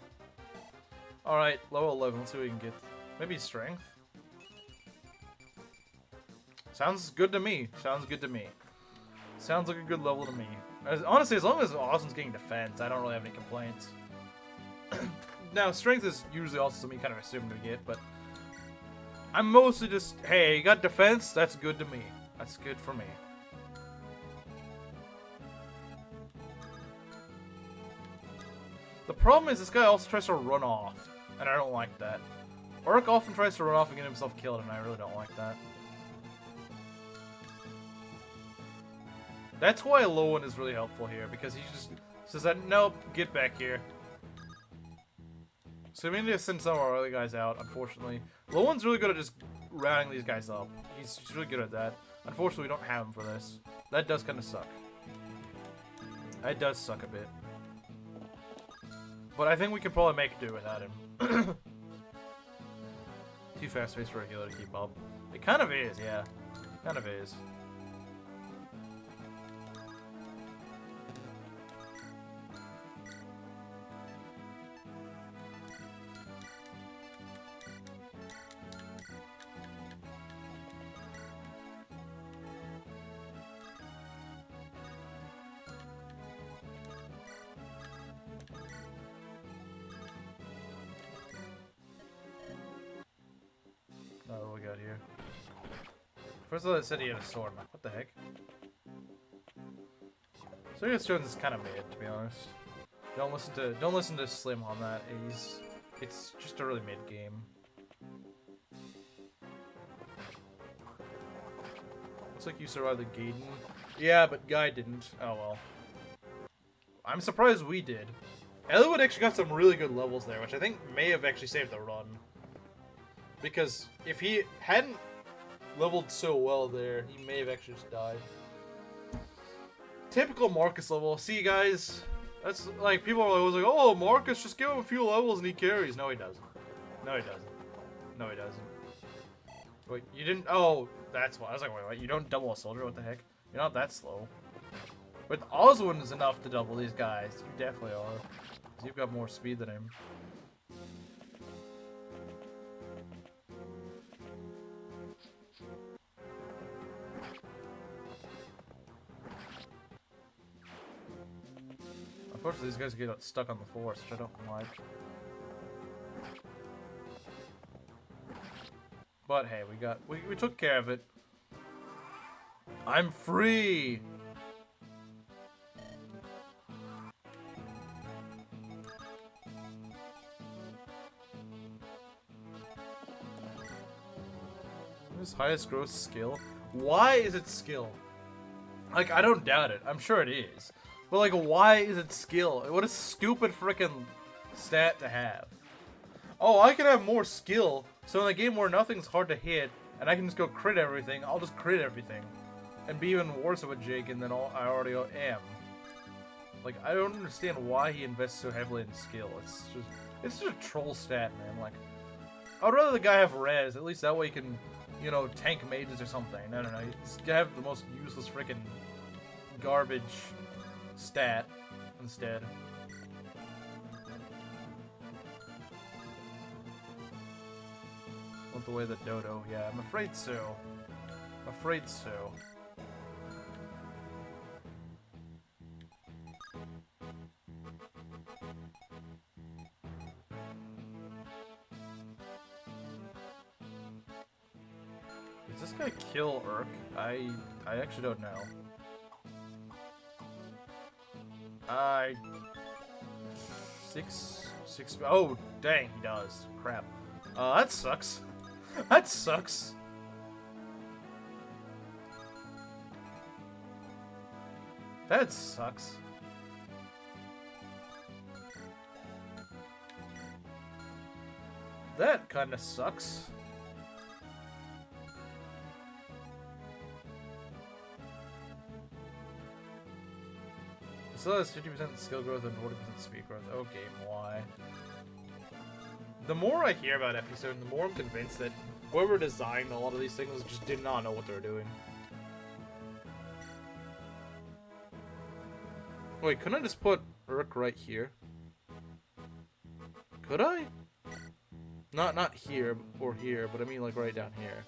Alright, level 11. Let's see what we can get. Maybe strength? Sounds good to me. Sounds good to me. Sounds like a good level to me. Honestly, as long as Austin's getting defense, I don't really have any complaints. Now, strength is usually also something you kind of assume to get, but I'm mostly just, hey, you got defense? That's good to me. That's good for me. The problem is this guy also tries to run off, and I don't like that. Orc often tries to run off and get himself killed, and I really don't like that. That's why Lowen is really helpful here, because he just says that, nope, get back here. So we need to send some of our other guys out, unfortunately. Lowen's really good at just rounding these guys up. He's really good at that. Unfortunately, we don't have him for this. That does kind of suck. That does suck a bit. But I think we can probably make do without him. Too fast-paced for a healer to keep up. It kind of is, yeah. Kind of is. What do we got here? First of all, it said he had a sword. I'm like, what the heck? Serious Jones is kind of mid, to be honest. Don't listen to Slim on that. It's just a really mid game. Looks like you survived the Gaiden. Yeah, but Guy didn't. Oh well. I'm surprised we did. Eliwood actually got some really good levels there, which I think may have actually saved the run. Because if he hadn't leveled so well there, he may have actually just died. Typical Marcus level. See, guys, that's like people are always like, "Oh, Marcus, just give him a few levels and he carries." No, he doesn't. No, he doesn't. No, he doesn't. Wait, you didn't? Oh, that's why. I was like, wait, you don't double a soldier? What the heck? You're not that slow. With Oswin is enough to double these guys. You definitely are. 'Cause you've got more speed than him. Unfortunately, these guys get stuck on the force, which I don't like. But hey, we took care of it. I'm free! His highest growth skill? Why is it skill? Like, I don't doubt it. I'm sure it is. But, like, why is it skill? What a stupid freaking stat to have. Oh, I can have more skill, so in a game where nothing's hard to hit, and I can just go crit everything, I'll just crit everything. And be even worse of a Jaken than I already am. Like, I don't understand why he invests so heavily in skill. It's just a troll stat, man. Like, I'd rather the guy have res, at least that way he can, you know, tank mages or something. No, he's gonna have the most useless freaking garbage stat instead. Want the way the dodo? Yeah, I'm afraid so. Afraid so. Does this guy kill Urk? I actually don't know. Six. Oh, dang, he does. Crap. That sucks. That sucks. That sucks. That kinda sucks. Still has 50% skill growth and 40% speed growth. Okay, why? The more I hear about FE7, the more I'm convinced that whoever designed a lot of these things just did not know what they were doing. Wait, couldn't I just put Urk right here? Could I? Not here or here, but I mean like right down here.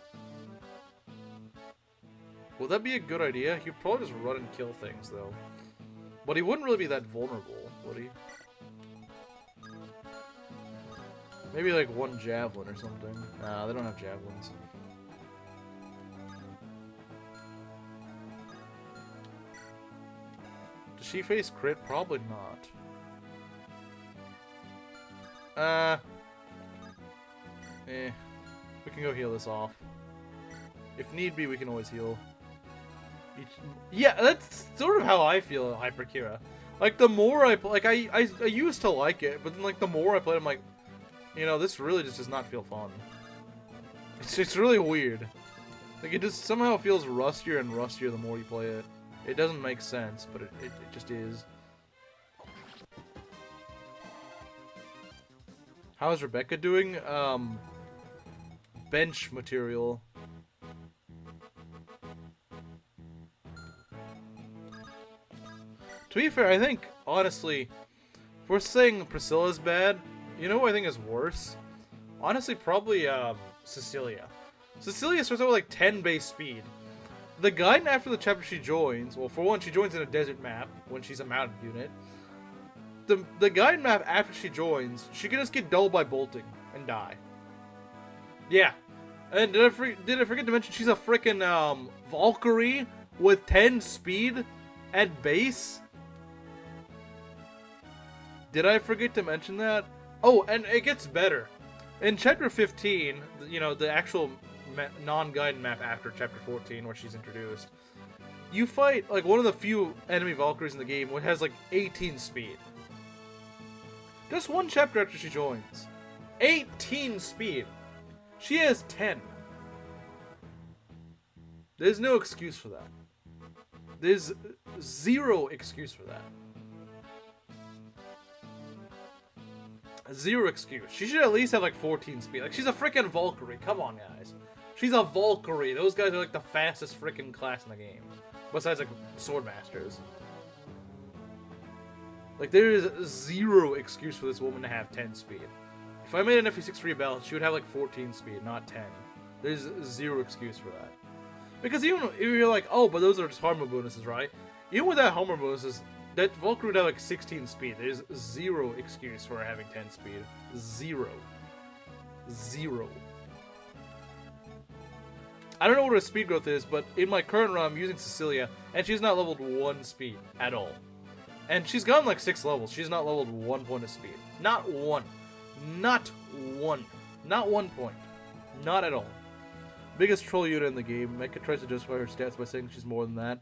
Would that be a good idea? He'd probably just run and kill things though. But he wouldn't really be that vulnerable, would he? Maybe like one javelin or something. Nah, they don't have javelins. Does she face crit? Probably not. We can go heal this off. If need be, we can always heal. Yeah, that's sort of how I feel in Hyperkira. Like, the more I play, like, I used to like it, but then, like, the more I played, I'm like, you know, this really just does not feel fun. It's really weird. Like, it just somehow feels rustier and rustier the more you play it. It doesn't make sense, but it just is. How's Rebecca doing? Bench material. To be fair, I think, honestly, if we're saying Priscilla's bad, you know who I think is worse? Honestly, probably, Cecilia. Cecilia starts out with, like, 10 base speed. The guide after the chapter she joins, well, for one, she joins in a desert map when she's a mounted unit. The guide map after she joins, she can just get dulled by bolting and die. Yeah. And did I forget to mention she's a frickin', Valkyrie with 10 speed at base? Did I forget to mention that? Oh, and it gets better. In Chapter 15, you know, the actual non-guide map after Chapter 14, where she's introduced, you fight, like, one of the few enemy Valkyries in the game which has, like, 18 speed. Just one chapter after she joins. 18 speed. She has 10. There's no excuse for that. There's zero excuse for that. Zero excuse. She should at least have like 14 speed. Like, she's a freaking Valkyrie. Come on, guys. She's a Valkyrie. Those guys are like the fastest freaking class in the game. Besides like Swordmasters. Like, there is zero excuse for this woman to have 10 speed. If I made an FE6 Rebel, she would have like 14 speed, not 10. There's zero excuse for that. Because even if you're like, oh, but those are just armor bonuses, right? Even without armor bonuses, that Valkyrie would have like 16 speed. There's zero excuse for her having 10 speed. Zero. Zero. I don't know what her speed growth is, but in my current run, I'm using Cecilia, and she's not leveled 1 speed at all. And she's gone like 6 levels. She's not leveled 1 point of speed. Not one. Not one. Not 1 point. Not at all. biggest troll unit in the game. Mecha tries to justify her stats by saying she's more than that.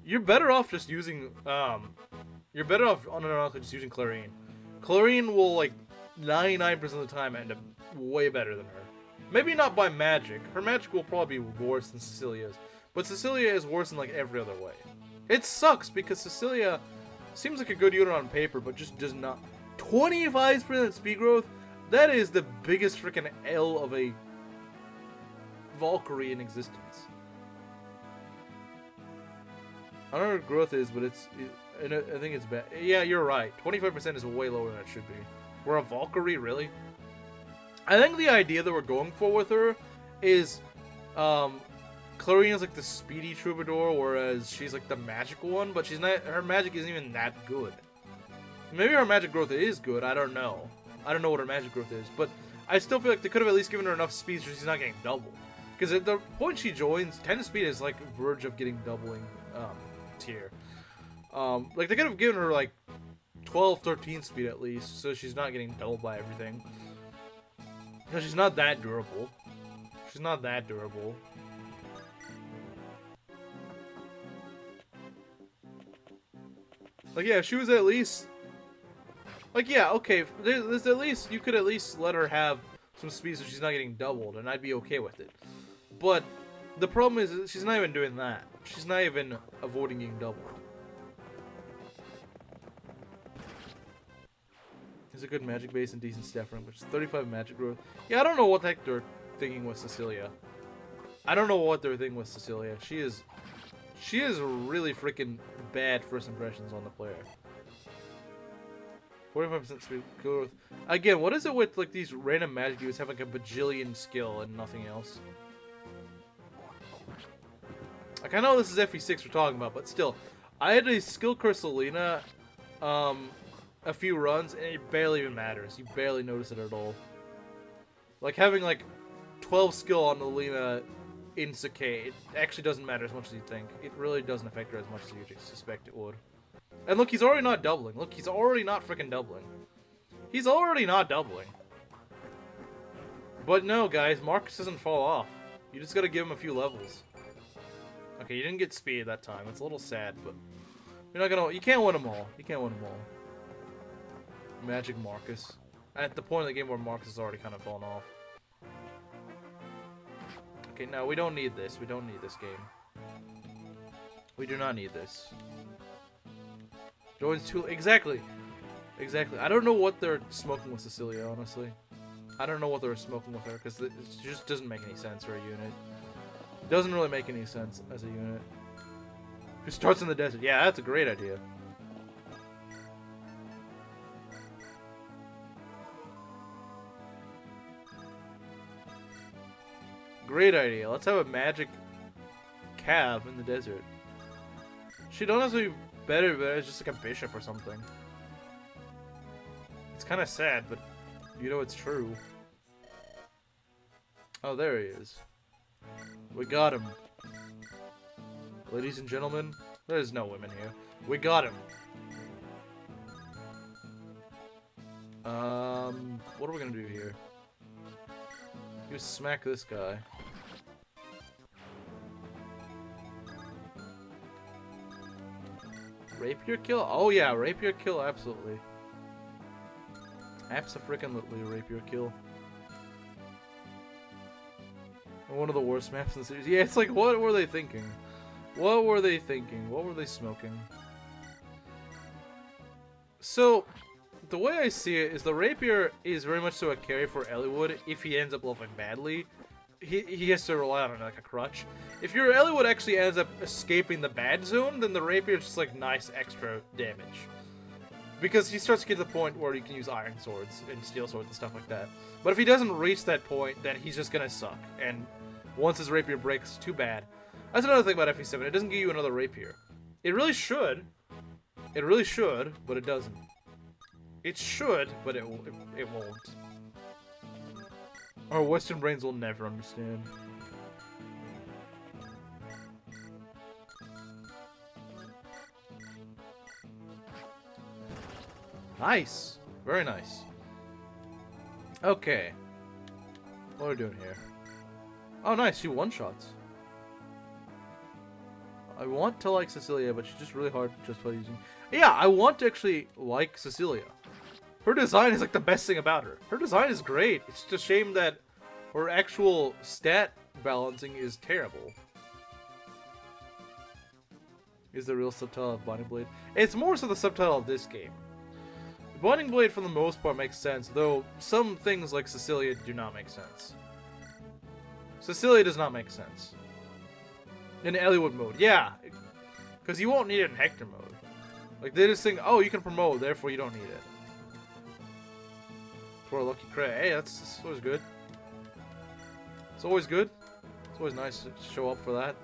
You're better off just using, you're better off unironically just using Clarine. Clarine will, like, 99% of the time end up way better than her. Maybe not by magic. Her magic will probably be worse than Cecilia's. But Cecilia is worse in, like, every other way. It sucks because Cecilia seems like a good unit on paper, but just does not. 25% speed growth? That is the biggest freaking L of a Valkyrie in existence. I don't know what growth is, but I think it's bad. Yeah, you're right. 25% is way lower than it should be. We're a Valkyrie, really? I think the idea that we're going for with her is, Clarine is like the speedy troubadour, whereas she's like the magical one, but she's not. Her magic isn't even that good. Maybe her magic growth is good. I don't know. I don't know what her magic growth is, but I still feel like they could have at least given her enough speed so she's not getting doubled. Because at the point she joins, 10 speed is like verge of getting doubling tier. Like they could have given her like 12, 13 speed at least, so she's not getting doubled by everything. Because she's not that durable. She's not that durable. Like, yeah, if she was at least... Like, yeah, okay, there's at least... You could at least let her have some speed so she's not getting doubled, and I'd be okay with it. But the problem is she's not even doing that. She's not even avoiding getting doubled. There's a good magic base and decent staff rank, which is 35 magic growth. Yeah, I don't know what the heck they're thinking with Cecilia. I don't know what they're thinking with Cecilia. She is really freaking bad first impressions on the player. 45% speed growth. Again, what is it with like these random magic units have like a bajillion skill and nothing else? Like I know this is FE6 we're talking about, but still, I had a skill curse Selena, a few runs, and it barely even matters. You barely notice it at all. Like having like 12 skill on Alina in Sakai, it actually doesn't matter as much as you think. It really doesn't affect her as much as you suspect it would. And look, he's already not doubling. Look, he's already not freaking doubling. He's already not doubling. But no, guys, Marcus doesn't fall off. You just gotta give him a few levels. Okay, you didn't get speed that time. It's a little sad, but you're not gonna. You can't win them all. You can't win them all. Magic Marcus. At the point of the game where Marcus has already kind of fallen off. Okay, no, we don't need this. We don't need this game. We do not need this. Joins too... Exactly. Exactly. I don't know what they're smoking with Cecilia, honestly. I don't know what they're smoking with her, because it just doesn't make any sense for a unit. It doesn't really make any sense as a unit. Who starts in the desert? Yeah, that's a great idea. Great idea. Let's have a magic cav in the desert. She don't have to be better, but it's just like a bishop or something. It's kind of sad, but you know it's true. Oh, there he is. We got him. Ladies and gentlemen, there's no women here. We got him. What are we gonna do here? You smack this guy. Rapier kill? Oh yeah, rapier kill, absolutely. Abso-freaking-lutely rapier kill. One of the worst maps in the series. Yeah, it's like, what were they thinking? What were they thinking? What were they smoking? So, the way I see it is the rapier is very much so a carry for Eliwood if he ends up leveling badly. He has to rely on it like a crutch. If your Eliwood actually ends up escaping the bad zone, then the rapier is just like nice extra damage. Because he starts to get to the point where he can use iron swords and steel swords and stuff like that. But if he doesn't reach that point, then he's just gonna suck. And once his rapier breaks, too bad. That's another thing about FE7. It doesn't give you another rapier. It really should. It really should, but it doesn't. It should, but it won't. Our Western brains will never understand. Nice! Very nice. Okay. What are we doing here? Oh, nice. She one-shots. I want to like Cecilia, but she's just really hard just by using... Yeah, I want to actually like Cecilia. Her design is like the best thing about her. Her design is great. It's just a shame that her actual stat balancing is terrible. Is the real subtitle of Binding Blade? It's more so the subtitle of this game. Binding Blade, for the most part, makes sense, though some things like Cecilia do not make sense. Cecilia does not make sense. In Eliwood mode, yeah. Because you won't need it in Hector mode. Like, they just think, oh, you can promote, therefore you don't need it. For a lucky crit. Hey, that's always good. It's always good. It's always nice to show up for that.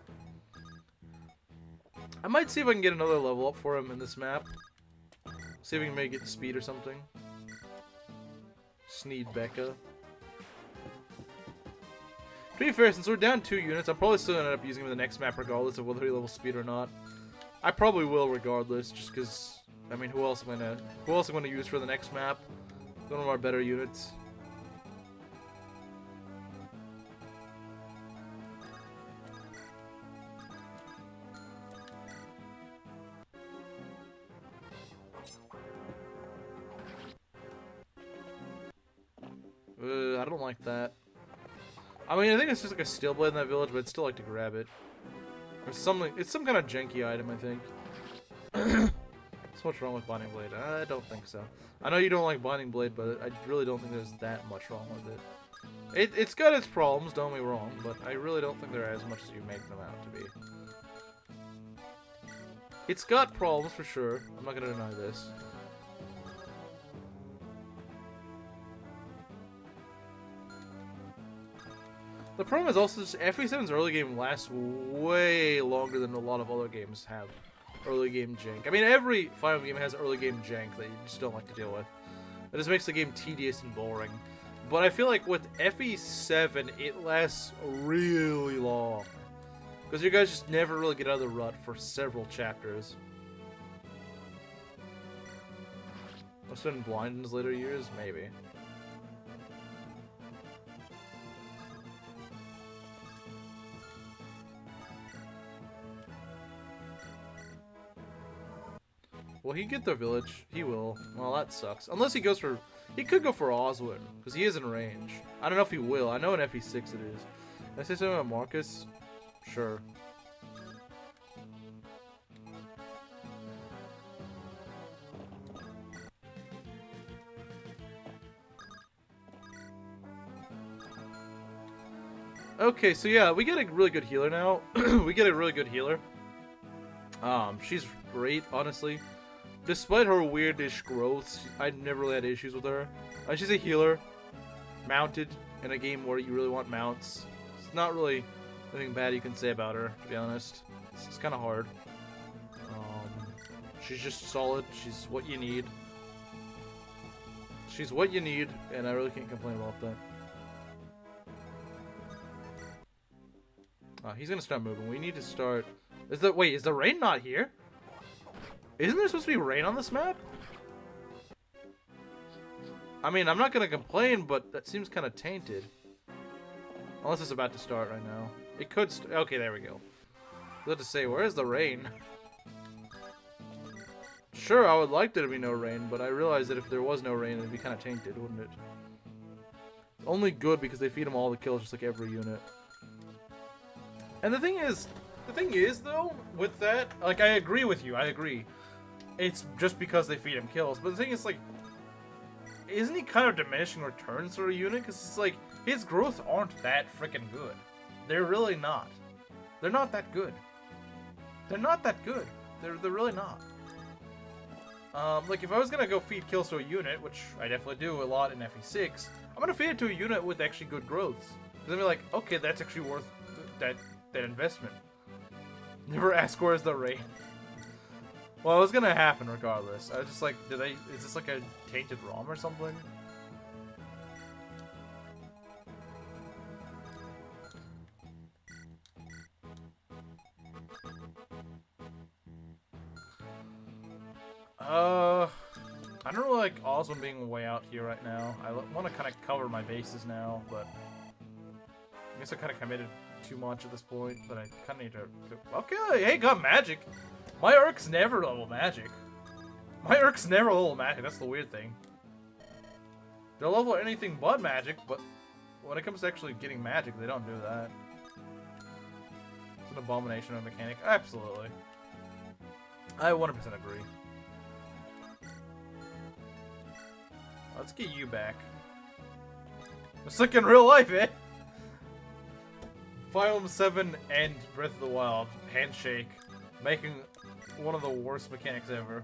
I might see if I can get another level up for him in this map. See if we can make it speed or something. Sneed Becca. To be fair, since we're down 2 units, I'm probably still gonna end up using him in the next map regardless of whether he levels speed or not. I probably will regardless, just because, I mean, who else am I gonna use for the next map? One of our better units. I don't like that. I mean, I think it's just like a steel blade in that village, but I'd still like to grab it. Or something. It's some kind of janky item, I think. So much wrong with Binding Blade? I don't think so. I know you don't like Binding Blade, but I really don't think there's that much wrong with it. It's got its problems, don't get me wrong, but I really don't think they're as much as you make them out to be. It's got problems for sure. I'm not gonna deny this. The problem is also just FE7's early game lasts way longer than a lot of other games have early game jank. I mean, every Final game has early game jank that you just don't like to deal with. It just makes the game tedious and boring. But I feel like with FE7, it lasts really long. Because you guys just never really get out of the rut for several chapters. Must have been blind in his later years? Maybe. Will he get the village? He will. Well, that sucks. Unless he goes for... He could go for Oswin, because he is in range. I don't know if he will. I know in FE6 it is. Did I say something about Marcus? Sure. Okay, so yeah, we get a really good healer now. We get a really good healer. She's great, honestly. Despite her weirdish growths, I never really had issues with her. She's a healer, mounted, in a game where you really want mounts. It's not really anything bad you can say about her, to be honest. It's kind of hard. She's just solid. She's what you need. She's what you need, and I really can't complain about that. He's gonna start moving. We need to start... Wait, is the rain not here? Isn't there supposed to be rain on this map? I mean, I'm not gonna complain, but that seems kind of tainted. Unless it's about to start right now. It could okay, there we go. I was about to say, where's the rain? Sure, I would like there to be no rain, but I realize that if there was no rain, it'd be kind of tainted, wouldn't it? Only good because they feed them all the kills just like every unit. And the thing is, though, with that, like, I agree with you, I agree. It's just because they feed him kills, but the thing is, like, isn't he kind of diminishing returns for a unit? Because it's like, his growths aren't that freaking good. They're really not. They're not that good. They're not that good. They're really not. Like, if I was gonna go feed kills to a unit, which I definitely do a lot in FE6, I'm gonna feed it to a unit with actually good growths. Because I'll be like, okay, that's actually worth that investment. Never ask where's the rain. Well, it was gonna happen regardless. I was just like, is this like a tainted ROM or something? I don't really like Oswin being way out here right now. I want to kind of cover my bases now, but I guess I kind of committed too much at this point, but I kind of need to... Okay, hey, got magic. My Urk's never level magic. My Urk's never level magic, that's the weird thing. They'll level anything but magic, but when it comes to actually getting magic, they don't do that. It's an abomination of a mechanic. Absolutely. I 100% agree. Let's get you back. It's like in real life, eh? Fire Emblem 7 and Breath of the Wild. Handshake. Making one of the worst mechanics ever.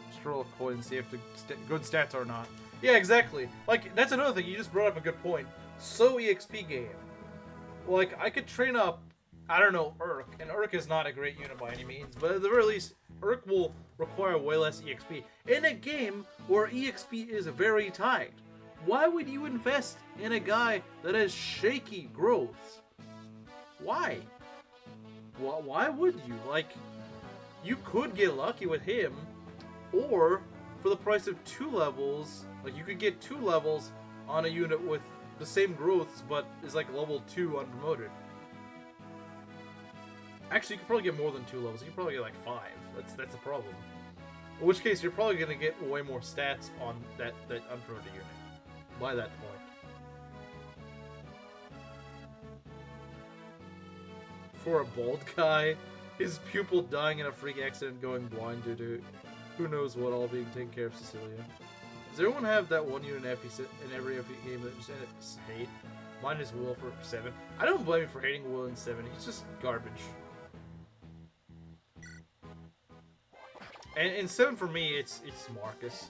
Just roll a coin and see if the good stats or not. Yeah, exactly. Like, that's another thing. You just brought up a good point. So EXP game. Like, I could train up, I don't know, Urk. And Urk is not a great unit by any means. But at the very least, Urk will require way less EXP. In a game where EXP is very tight. Why would you invest in a guy that has shaky growth? Why? Why would you? Like, you could get lucky with him, or for the price of 2 levels, like you could get 2 levels on a unit with the same growths, but is like level 2 unpromoted. Actually, you could probably get more than 2 levels. You could probably get like 5. That's a problem. In which case, you're probably gonna get way more stats on that unpromoted unit by that point. For a bald guy, his pupil dying in a freak accident, going blind due to who knows what, all being taken care of Cecilia. Does everyone have that one unit in every FE game that just hate? Mine is Will for 7. I don't blame you for hating Will in 7. He's just garbage. And in 7 for me, it's Marcus.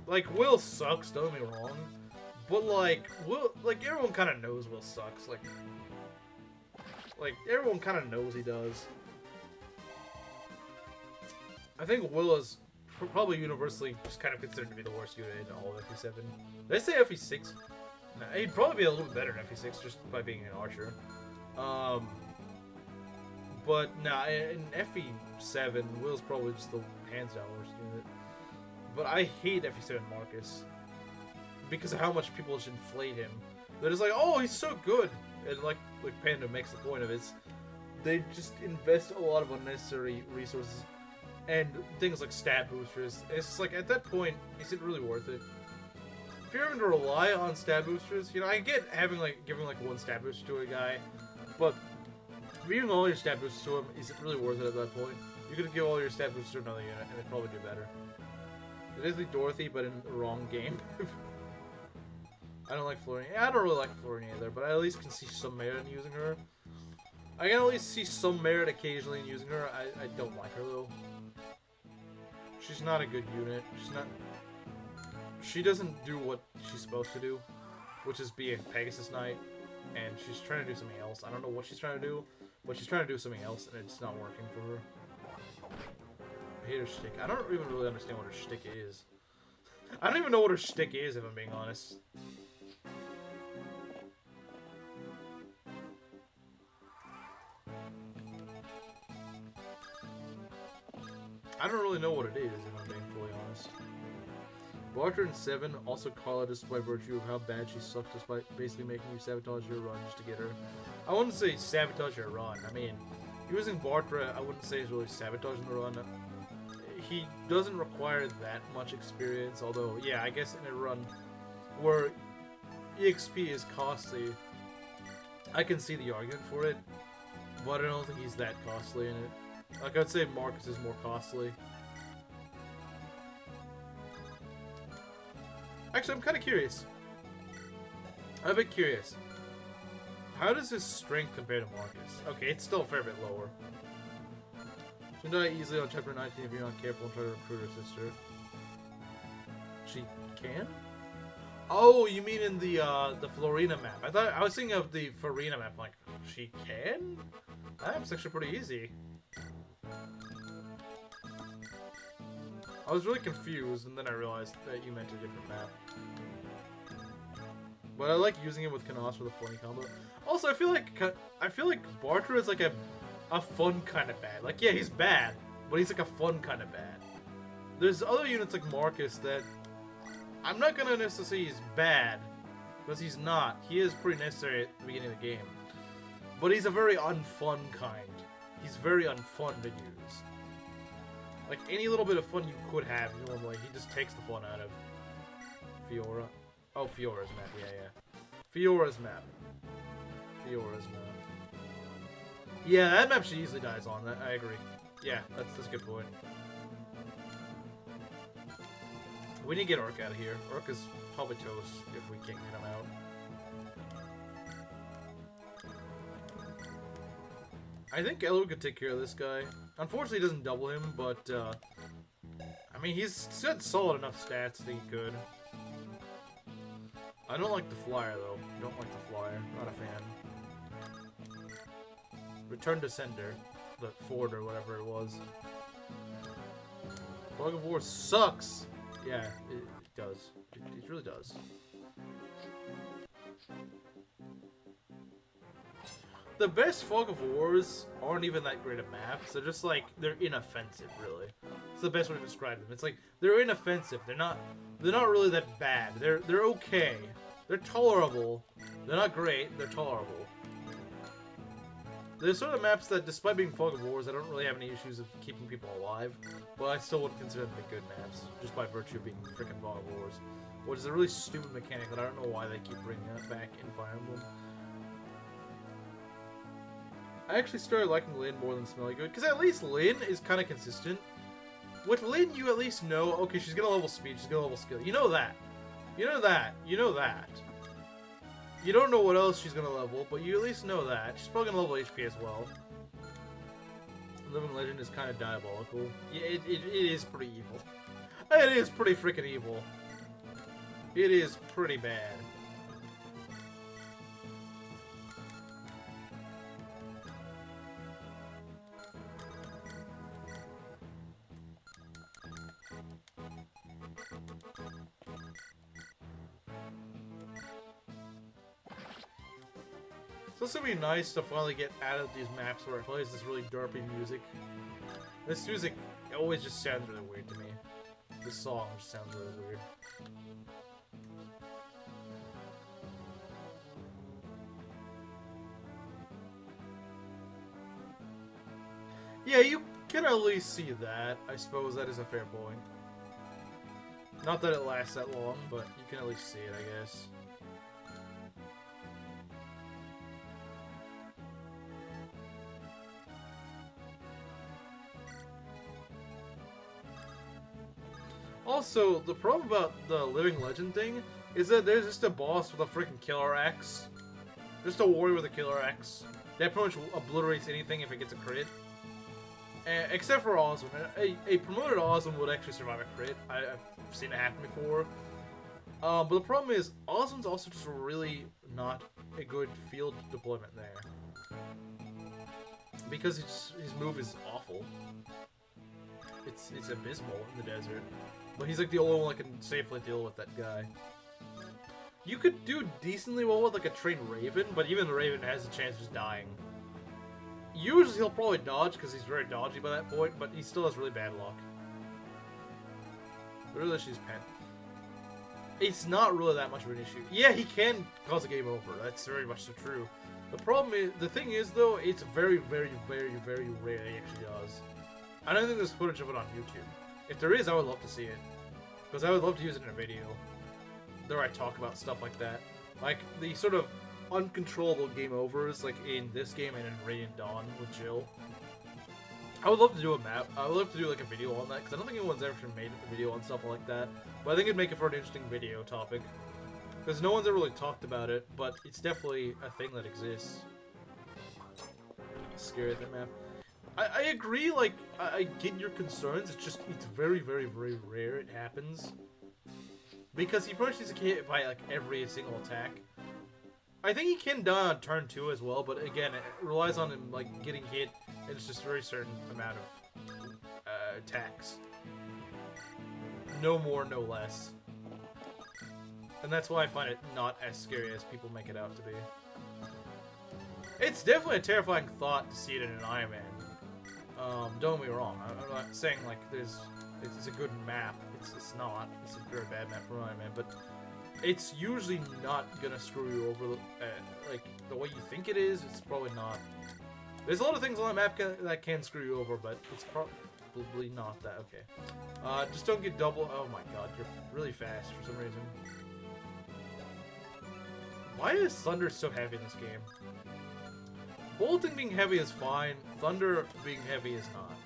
Like, Will sucks, don't get me wrong. But like, everyone kind of knows Will sucks. Like everyone kind of knows he does. I think Will is probably universally just kind of considered to be the worst unit in all of FE7. Did I say FE6? No, he'd probably be a little bit better in FE6 just by being an archer. But nah, in FE7, Will's probably just the hands down worst unit. But I hate FE7 Marcus because of how much people just inflate him. They're just like, oh, he's so good. And like Panda makes the point of it, they just invest a lot of unnecessary resources and things like stat boosters. It's just like, at that point, is it really worth it? If you're having to rely on stat boosters, you know, I get having giving 1 stat booster to a guy, but if you're giving all your stat boosters to him, is it really worth it at that point? You could give all your stat boosters to another unit, and it'd probably do better. It is like Dorothy, but in the wrong game. I don't like Florian. I don't really like Florian either, but I at least can see some merit in using her. I can at least see some merit occasionally in using her. I don't like her though. She's not a good unit. She doesn't do what she's supposed to do, which is be a Pegasus Knight, and she's trying to do something else. I don't know what she's trying to do, but she's trying to do something else, and it's not working for her. I hate her shtick. I don't even really understand what her shtick is. I don't even know what her shtick is, if I'm being honest. I don't really know what it is, if I'm being fully honest. Barter in 7 also call her just by virtue of how bad she sucks, despite basically making you sabotage your run just to get her. I wouldn't say sabotage your run. I mean, using Bartra, I wouldn't say is really sabotaging the run. He doesn't require that much experience, although, yeah, I guess in a run where EXP is costly, I can see the argument for it, but I don't think he's that costly in it. Like, I'd say Marcus is more costly. Actually, I'm kind of curious. I'm a bit curious. How does his strength compare to Marcus? Okay, it's still a fair bit lower. She can die easily on chapter 19 if you're not careful and try to recruit her sister. She can? Oh, you mean in the Florina map. I was thinking of the Farina map, like, she can? That map's actually pretty easy. I was really confused, and then I realized that you meant a different map. But I like using it with Kanos for the funny combo. Also, I feel like Bartra is like a fun kind of bad. Like, yeah, he's bad, but he's like a fun kind of bad. There's other units like Marcus that I'm not gonna necessarily say he's bad, Because he's not. He is pretty necessary at the beginning of the game. But he's a very unfun kind. He's very unfun to use. Like, any little bit of fun you could have normally, he just takes the fun out of. Fiora. Oh, Fiora's map. Yeah. Fiora's map. Yeah, that map she easily dies on. I agree. Yeah, that's a good point. We need to get Orc out of here. Orc is probably toast if we can't get him out. I think Elo could take care of this guy. Unfortunately, he doesn't double him, but, I mean, he's got solid enough stats that he could. I don't like the flyer, though. Don't like the flyer. Not a fan. Return to sender. The Ford or whatever it was. Fog of War sucks! Yeah, it does. It really does. The best Fog of Wars aren't even that great of maps. They're just like, they're inoffensive, really. It's the best way to describe them. It's like, they're inoffensive. They're not really that bad. They're okay. They're tolerable. They're not great. They're tolerable. There's sort of maps that, despite being Fog of Wars, I don't really have any issues of keeping people alive, but I still would consider them to be good maps, just by virtue of being freaking Fog of Wars. Which is a really stupid mechanic that I don't know why they keep bringing that back in Fire Emblem. I actually started liking Lyn more than Smelly Good, because at least Lyn is kind of consistent. With Lyn, you at least know, okay, she's gonna level speed, she's gonna level skill. You know that. You know that. You know that. You don't know what else she's gonna level, but you at least know that. She's probably gonna level HP as well. Living Legend is kind of diabolical. Yeah, it is pretty evil. It is pretty freaking evil. It is pretty bad. So it's gonna be nice to finally get out of these maps where it plays this really derpy music. This music always just sounds really weird to me. This song just sounds really weird. Yeah, you can at least see that. I suppose that is a fair point. Not that it lasts that long, but you can at least see it, I guess. Also, the problem about the Living Legend thing is that there's just a boss with a freaking killer axe. Just a warrior with a killer axe. That pretty much obliterates anything if it gets a crit. Except for Oswin. A promoted Oswin would actually survive a crit. I've seen it happen before. But the problem is, Oswin's also just really not a good field deployment there. Because his move is awful. It's abysmal in the desert. But he's like the only one that can safely deal with that guy. You could do decently well with like a trained Raven, but even the Raven has a chance of just dying. Usually he'll probably dodge because he's very dodgy by that point, but he still has really bad luck. The real issue is Pen. It's not really that much of an issue. Yeah, he can cause a game over. That's very much so true. The problem is, the thing is though, it's very, very, very, very rare he actually does. I don't think there's footage of it on YouTube. If there is, I would love to see it. Because I would love to use it in a video. Where I talk about stuff like that. Like, the sort of uncontrollable game overs, like in this game and in Radiant Dawn with Jill. I would love to do a map. I would love to do like a video on that, because I don't think anyone's ever made a video on stuff like that. But I think it'd make it for an interesting video topic. Because no one's ever really talked about it, but it's definitely a thing that exists. Scary, that map. I agree, like, I get your concerns, it's just, it's very, very, very rare it happens. Because he pretty much needs to get hit by, like, every single attack. I think he can die on turn 2 as well, but again, it relies on him, like, getting hit, and it's just a very certain amount of, attacks. No more, no less. And that's why I find it not as scary as people make it out to be. It's definitely a terrifying thought to see it in an Ironman. Don't get me wrong. I'm not saying like it's a good map. It's not. It's a very bad map for Ironman. But it's usually not gonna screw you over like the way you think it is. It's probably not. There's a lot of things on the map that can screw you over, but it's probably not that. Okay. Just don't get double. Oh my god, you're really fast for some reason. Why is Thunder so heavy in this game? Bolting being heavy is fine. Thunder being heavy is not.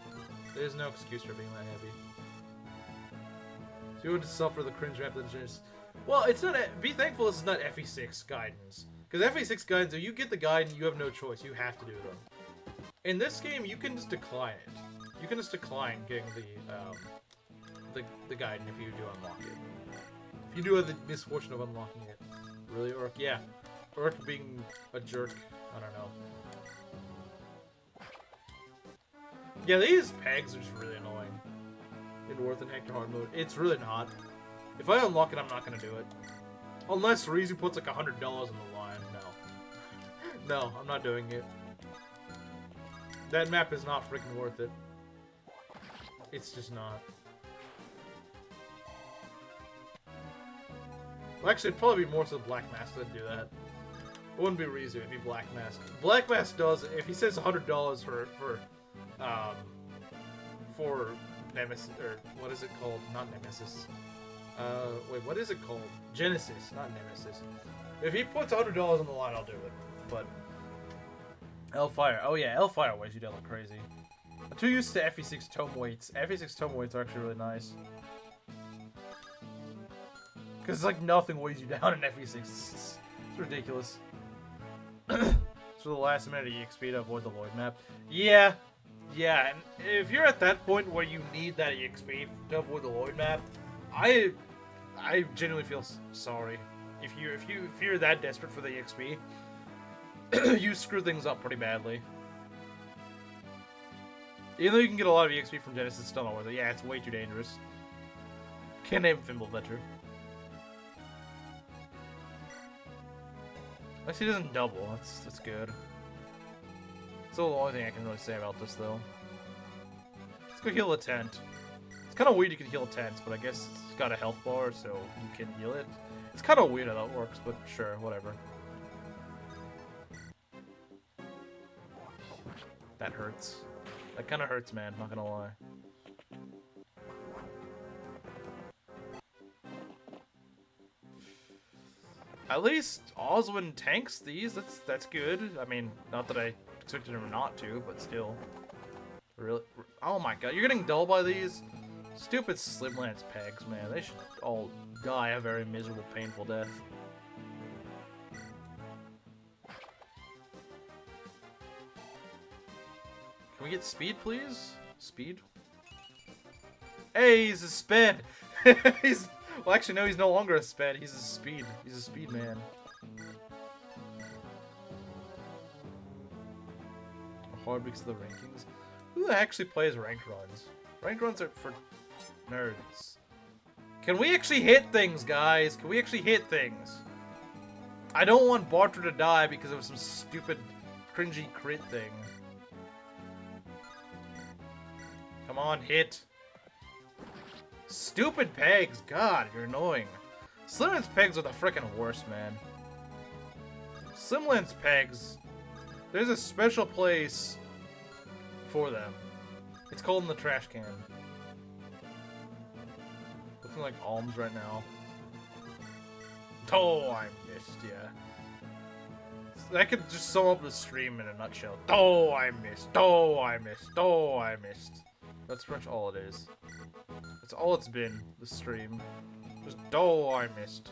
There's no excuse for being that heavy. So you would suffer the cringe rap that is. Well, it's not. Be thankful this is not FE6 guidance. Because FE6 guidance, if you get the guidance, you have no choice. You have to do them. In this game, you can just decline it. You can just decline getting the guidance if you do unlock it. If you do have the misfortune of unlocking it. Really, Urk? Yeah. Urk being a jerk. I don't know. Yeah, these pegs are just really annoying. In Worth and Hector hard mode. It's really not. If I unlock it, I'm not gonna do it. Unless Rizu puts like $100 on the line. No. No, I'm not doing it. That map is not freaking worth it. It's just not. Well, actually, it'd probably be more so Black Mask that'd do that. It wouldn't be Rizu, it'd be Black Mask. Black Mask does, if he says $100 for Nemesis, or what is it called? Not Nemesis. Wait, what is it called? Genesis, not Nemesis. If he puts $100 on the line, I'll do it. But Hellfire, oh yeah, Hellfire weighs you down like crazy. I'm too used to FE6 tome weights. FE6 tome weights are actually really nice. Because it's like nothing weighs you down in FE6. It's ridiculous. So the last minute of EXP to avoid the Lloyd map. Yeah, and if you're at that point where you need that EXP to avoid the Lloyd map, I genuinely feel sorry. If you're that desperate for the EXP, you screw things up pretty badly. Even though you can get a lot of EXP from Genesis, it's still not worth it. Yeah, it's way too dangerous. Can't name Fimblevetter. At least he doesn't double. That's good. That's the only thing I can really say about this, though. Let's go heal a tent. It's kind of weird you can heal tents, but I guess it's got a health bar, so you can heal it. It's kind of weird how that works, but sure, whatever. That hurts. That kind of hurts, man. Not gonna lie. At least Oswin tanks these. That's good. I mean, not that I expected him not to, but still. Really? Oh my god, you're getting dull by these? Stupid Slimlance pegs, man. They should all die a very miserable, painful death. Can we get speed, please? Speed? Hey, he's a sped! Well, actually, no, he's no longer a sped. He's a speed. He's a speed man. Hard because of the rankings. Who actually plays ranked runs? Ranked runs are for nerds. Can we actually hit things, guys? Can we actually hit things? I don't want Barter to die because of some stupid, cringy crit thing. Come on, hit. Stupid pegs. God, you're annoying. Slimlance pegs are the frickin' worst, man. Slimlance pegs. There's a special place for them. It's called in the trash can. Looking like alms right now. Oh, I missed, yeah. That could just sum up the stream in a nutshell. Oh, I missed. Oh, I missed. Oh, I missed. That's pretty much all it is. That's all it's been, the stream. Just, oh, I missed.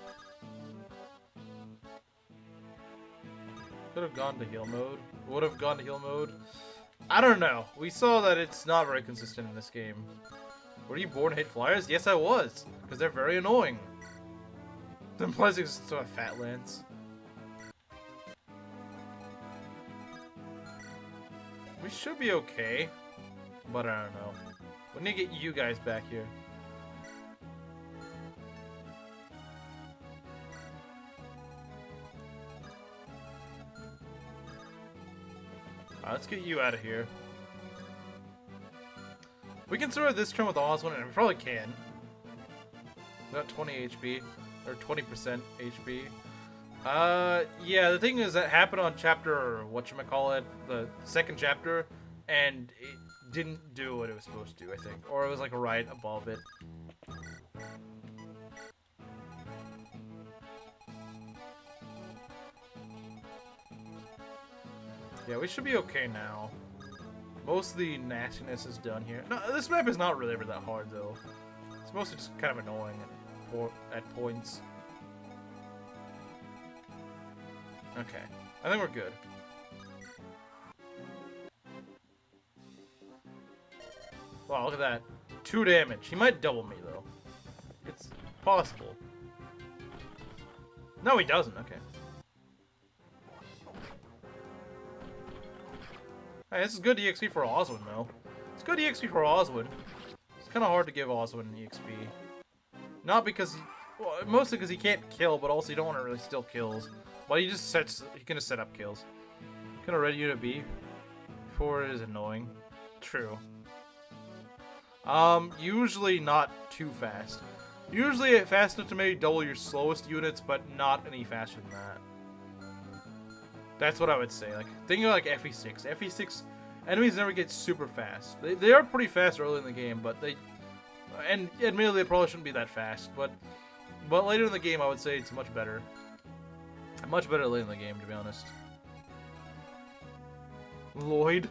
Could have gone to heal mode. Would have gone to heal mode. I don't know. We saw that it's not very consistent in this game. Were you born to hate flyers? Yes, I was. Because they're very annoying. It implies it's a fat lance. We should be okay. But I don't know. We need to get you guys back here. Alright, let's get you out of here. We can survive this turn with Oswin, and we probably can. We got 20 HP. or 20% HP. Yeah, the thing is that happened on chapter, whatchamacallit, the second chapter, and it didn't do what it was supposed to, I think. Or it was like right above it. Yeah, we should be okay now. Most of the nastiness is done here. No, this map is not really ever that hard, though. It's mostly just kind of annoying at points. Okay, I think we're good. Wow, look at that. 2 damage. He might double me, though. It's possible. No, he doesn't. Okay. Hey, this is good EXP for Oswin, though. It's good EXP for Oswin. It's kind of hard to give Oswin EXP. Not because he... Well, mostly because he can't kill, but also you don't want to really steal kills. But he just sets... He can just set up kills. Kind of ready you to be. Before it is annoying. True. Usually not too fast. Usually fast enough to maybe double your slowest units, but not any faster than that. That's what I would say. Like, think of like FE6. FE6 enemies never get super fast. They are pretty fast early in the game, but they... And admittedly, they probably shouldn't be that fast, but later in the game, I would say it's much better. Much better late in the game, to be honest. Lloyd?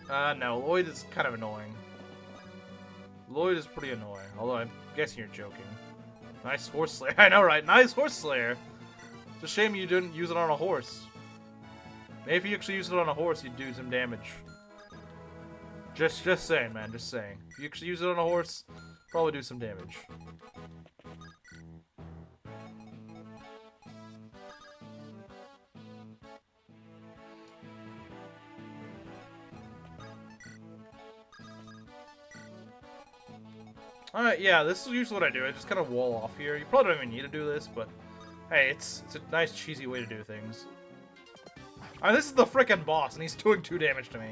No, Lloyd is kind of annoying. Lloyd is pretty annoying, although I'm guessing you're joking. Nice horse slayer. I know, right? Nice horse slayer. It's a shame you didn't use it on a horse. Maybe if you actually used it on a horse, you'd do some damage. Just saying, man. Just saying. If you actually use it on a horse, probably do some damage. Alright, yeah, this is usually what I do. I just kind of wall off here. You probably don't even need to do this, but hey, it's a nice, cheesy way to do things. Alright, this is the frickin' boss, and he's doing 2 damage to me.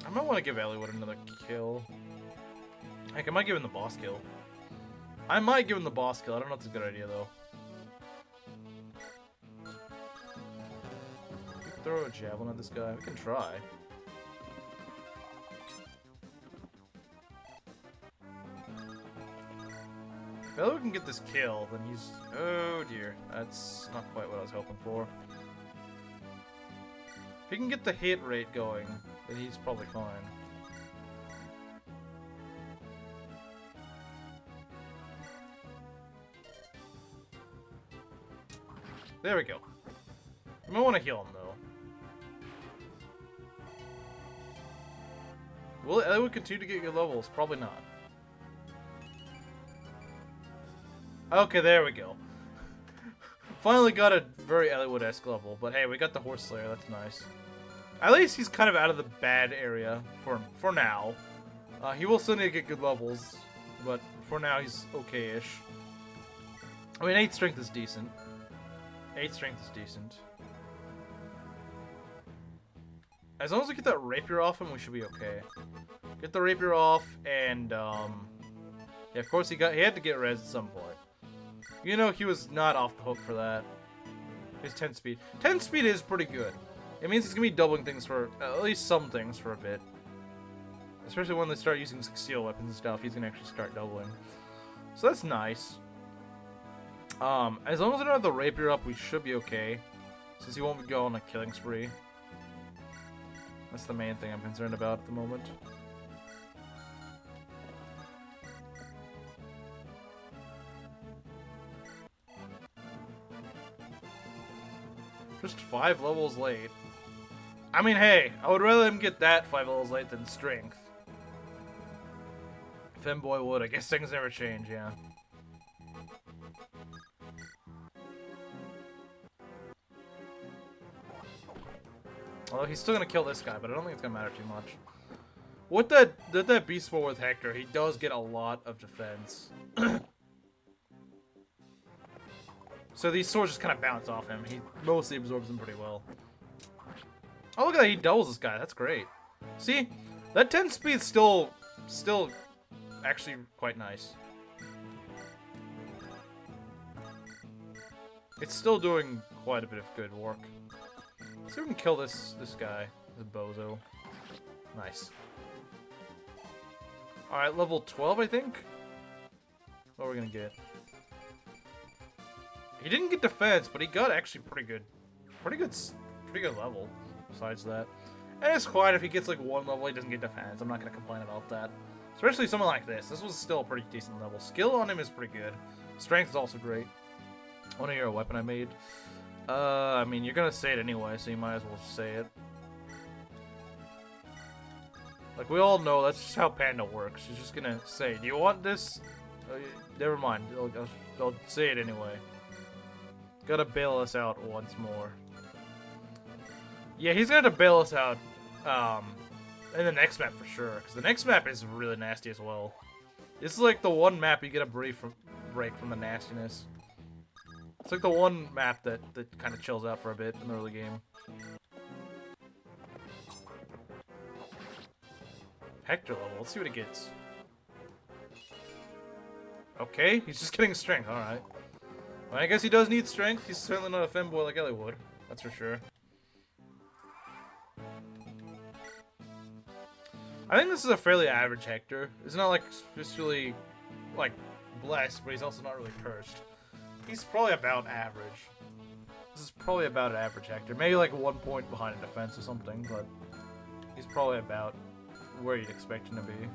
I might want to give Eliwood another kill. Heck, I might give him the boss kill. I might give him the boss kill. I don't know if it's a good idea, though. We can throw a javelin at this guy. We can try. If Eliwood can get this kill, then he's... Oh, dear. That's not quite what I was hoping for. If he can get the hit rate going, then he's probably fine. There we go. You might want to heal him, though. Will Eliwood continue to get your levels? Probably not. Okay, there we go. Finally got a very Eliwood-esque level, but hey, we got the Horse Slayer, that's nice. At least he's kind of out of the bad area for now. He will still need to get good levels, but for now he's okay-ish. I mean, 8 strength is decent. 8 strength is decent. As long as we get that rapier off him, we should be okay. Get the rapier off, and yeah, of course he had to get res at some point. You know, he was not off the hook for that. His 10 speed. 10 speed is pretty good. It means he's gonna be doubling things for at least some things for a bit. Especially when they start using steel weapons and stuff, he's gonna actually start doubling. So that's nice. As long as I don't have the rapier up, we should be okay. Since he won't go on a killing spree. That's the main thing I'm concerned about at the moment. Just 5 levels late. I mean, hey, I would rather him get that 5 levels late than strength. Femboy would. I guess things never change, yeah. Although he's still gonna kill this guy, but I don't think it's gonna matter too much. With that Beast War with Hector, he does get a lot of defense. So these swords just kind of bounce off him. He mostly absorbs them pretty well. Oh, look at that. He doubles this guy. That's great. See? That 10 speed's still actually quite nice. It's still doing quite a bit of good work. Let's see if we can kill this guy. The bozo. Nice. Alright, level 12, I think? What are we gonna get? He didn't get defense, but he got actually pretty good level, besides that. And it's fine if he gets like 1 level, he doesn't get defense. I'm not gonna complain about that. Especially someone like this. This was still a pretty decent level. Skill on him is pretty good. Strength is also great. I wanna hear a weapon I made. I mean, you're gonna say it anyway, so you might as well say it. Like, we all know that's just how Panda works. She's just gonna say, do you want this? Never mind. I'll say it anyway. Gotta bail us out once more. Yeah, he's gonna bail us out in the next map for sure. Because the next map is really nasty as well. This is like the one map you get a break from the nastiness. It's like the one map that kind of chills out for a bit in the early game. Hector level. Let's see what it gets. Okay, he's just getting strength. Alright. Well, I guess he does need strength. He's certainly not a femboy like Ellie would. That's for sure. I think this is a fairly average Hector. It's not like especially like blessed, but he's also not really cursed. He's probably about average. This is probably about an average Hector. Maybe like 1 point behind in defense or something, but he's probably about where you'd expect him to be.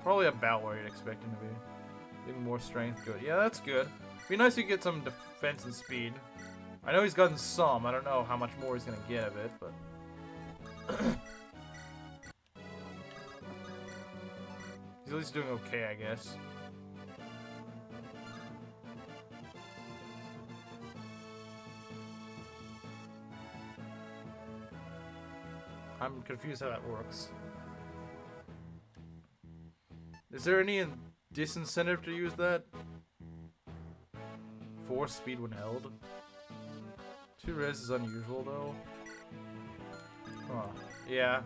Probably about where you'd expect him to be. Getting more strength, good. Yeah, that's good. It'd be nice to get some defense and speed. I know he's gotten some. I don't know how much more he's gonna get of it, but he's at least doing okay, I guess. I'm confused how that works. Is there any disincentive to use that? 4 speed when held. 2 res is unusual though. Huh. Yeah.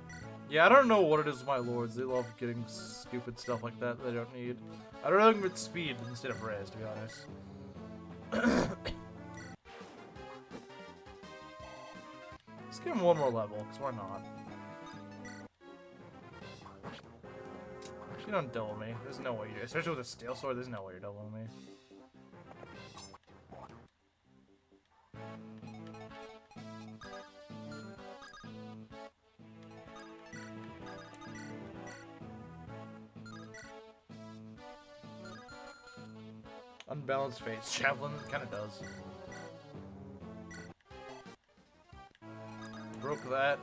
Yeah, I don't know what it is with my lords. They love getting stupid stuff like that they don't need. I'd rather them with speed instead of res, to be honest. Let's give him 1 more level, because why not? You don't double me. There's no way you do. Especially with a steel sword, there's no way you're doubling me. Unbalanced face. Javelin kind of does. Broke that.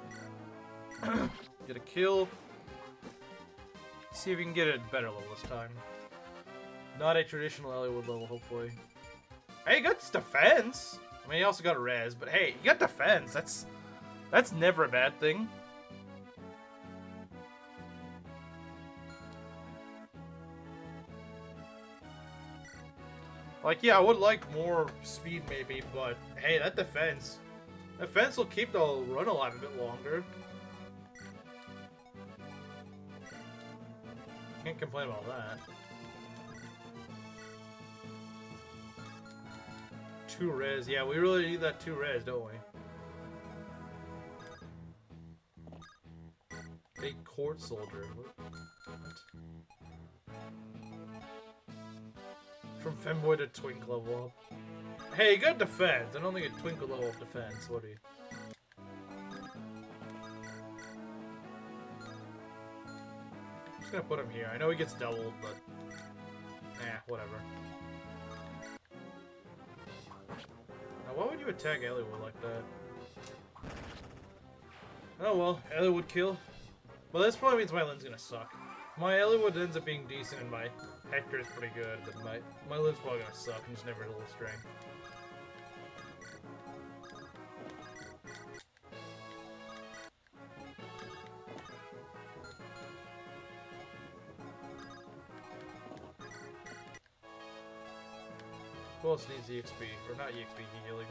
Get a kill. See if we can get a better level this time. Not a traditional Hollywood level, hopefully. Hey, he got defense! I mean, he also got a res, but hey, you got defense. That's never a bad thing. Like, yeah, I would like more speed maybe, but hey, that defense will keep the run alive a bit longer. Can't complain about that. 2 res, yeah, we really need that 2 res, don't we? A court soldier. What? From femboy to twink level up. Hey, you got defense. I don't think a twink will level up defense, would he? I'm just gonna put him here. I know he gets doubled, but whatever. Now, why would you attack Eliwood like that? Oh well, Eliwood kill. Well, this probably means my Lin's gonna suck. If my Eliwood ends up being decent and my Hector is pretty good, then my Lin's probably gonna suck and just never hit a little strength. Who else needs EXP? Or not EXP, healing.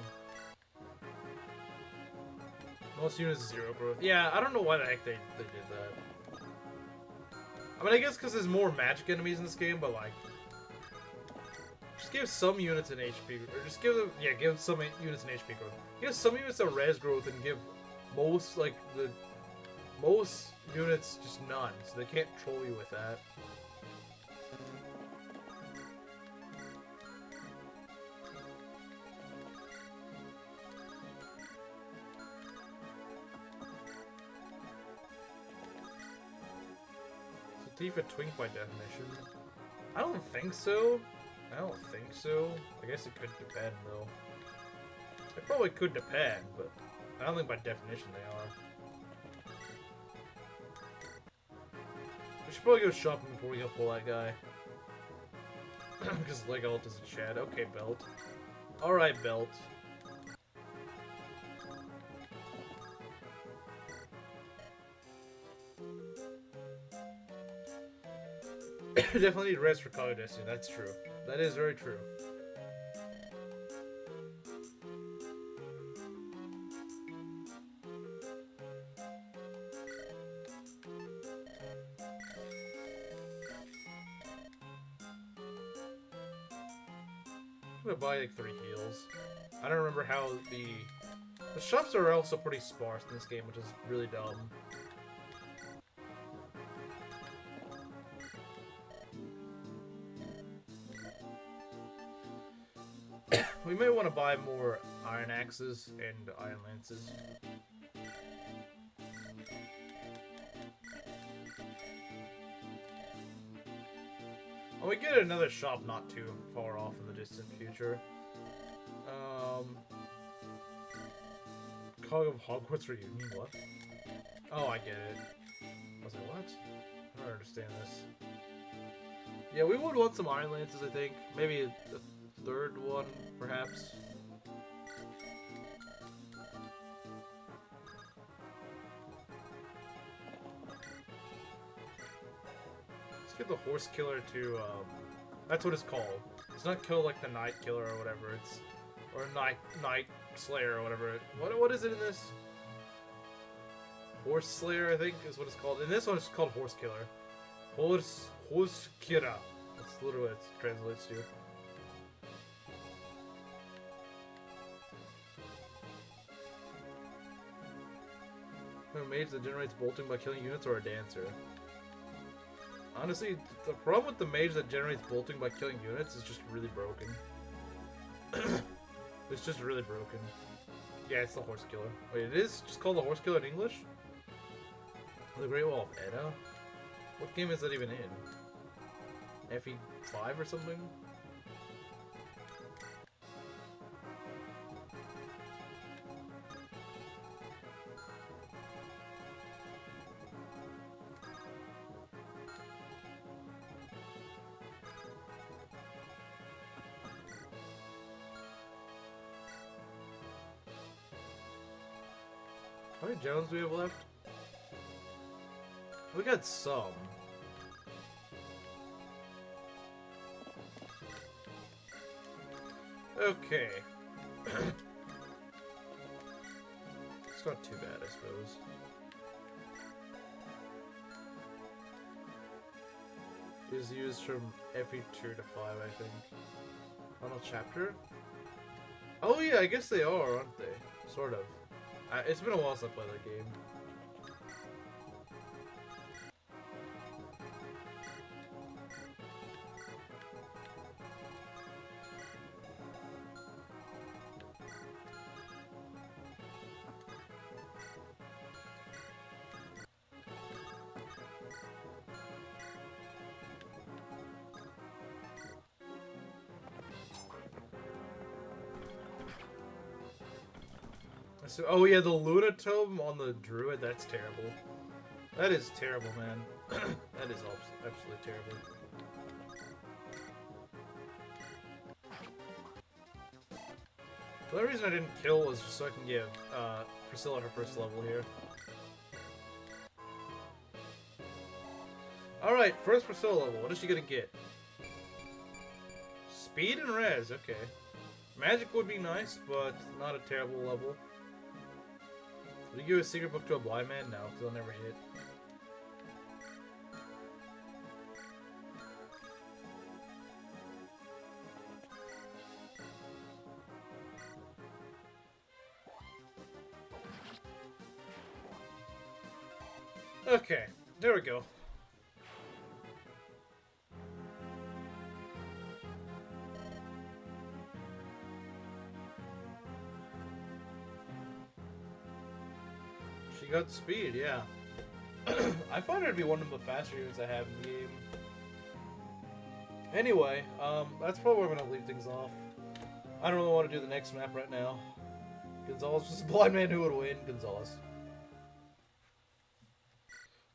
Most units 0 growth. Yeah, I don't know why the heck they did that. I mean, I guess because there's more magic enemies in this game, but like... Just give some units an HP, or just give them, yeah, give some units an HP growth. Give some units a res growth and give most, like, most units just none, so they can't troll you with that. So Tifa twink by definition? I don't think so. I don't think so. I guess it could depend, though. It probably could depend, but I don't think by definition they are. We should probably go shopping before we go pull that guy. Because Legault is a Chad. Okay, Belt. Alright, Belt. Definitely need rest for Color Destiny, that's true. That is very true. I'm gonna buy like 3 heals. I don't remember how the shops are also pretty sparse in this game, which is really dumb. We may want to buy more iron axes and iron lances. Oh, we get another shop not too far off in the distant future. Cog of Hogwarts reunion, what? Oh, I get it. I was like, what? I don't understand this. Yeah, we would want some iron lances, I think. Maybe a third one, perhaps. Let's get the horse killer to, that's what it's called. It's not kill like the night killer or whatever, it's, or night slayer or whatever. What is it in this? Horse slayer, I think, is what it's called. In this one, it's called horse killer. Horse killer. That's literally what it translates to. A mage that generates bolting by killing units, or a dancer? Honestly, the problem with the mage that generates bolting by killing units is just really broken. It's just really broken. Yeah, it's the horse killer. Wait, it is just called the horse killer in English? The Great Wall of Edda? What game is that even in? FE7 or something? How many gems do we have left? We got some. Okay. It's not too bad, I suppose. It is used from FE2 to 5, I think. Final chapter? Oh yeah, I guess they are, aren't they? Sort of. It's been a while since I played that game. So, oh yeah, the Luna Tome on the Druid, that's terrible. That is terrible, man. That is absolutely terrible. The only reason I didn't kill was just so I can give Priscilla her first level here. Alright, first Priscilla level. What is she gonna get? Speed and res, okay. Magic would be nice, but not a terrible level. Would you give a secret book to a blind man? No, because he'll never hit. Okay, there we go. She got speed, yeah. I find her to be one of the faster units I have in the game. Anyway, that's probably where I'm gonna leave things off. I don't really want to do the next map right now. Gonzalez was a blind man who would win. Gonzalez.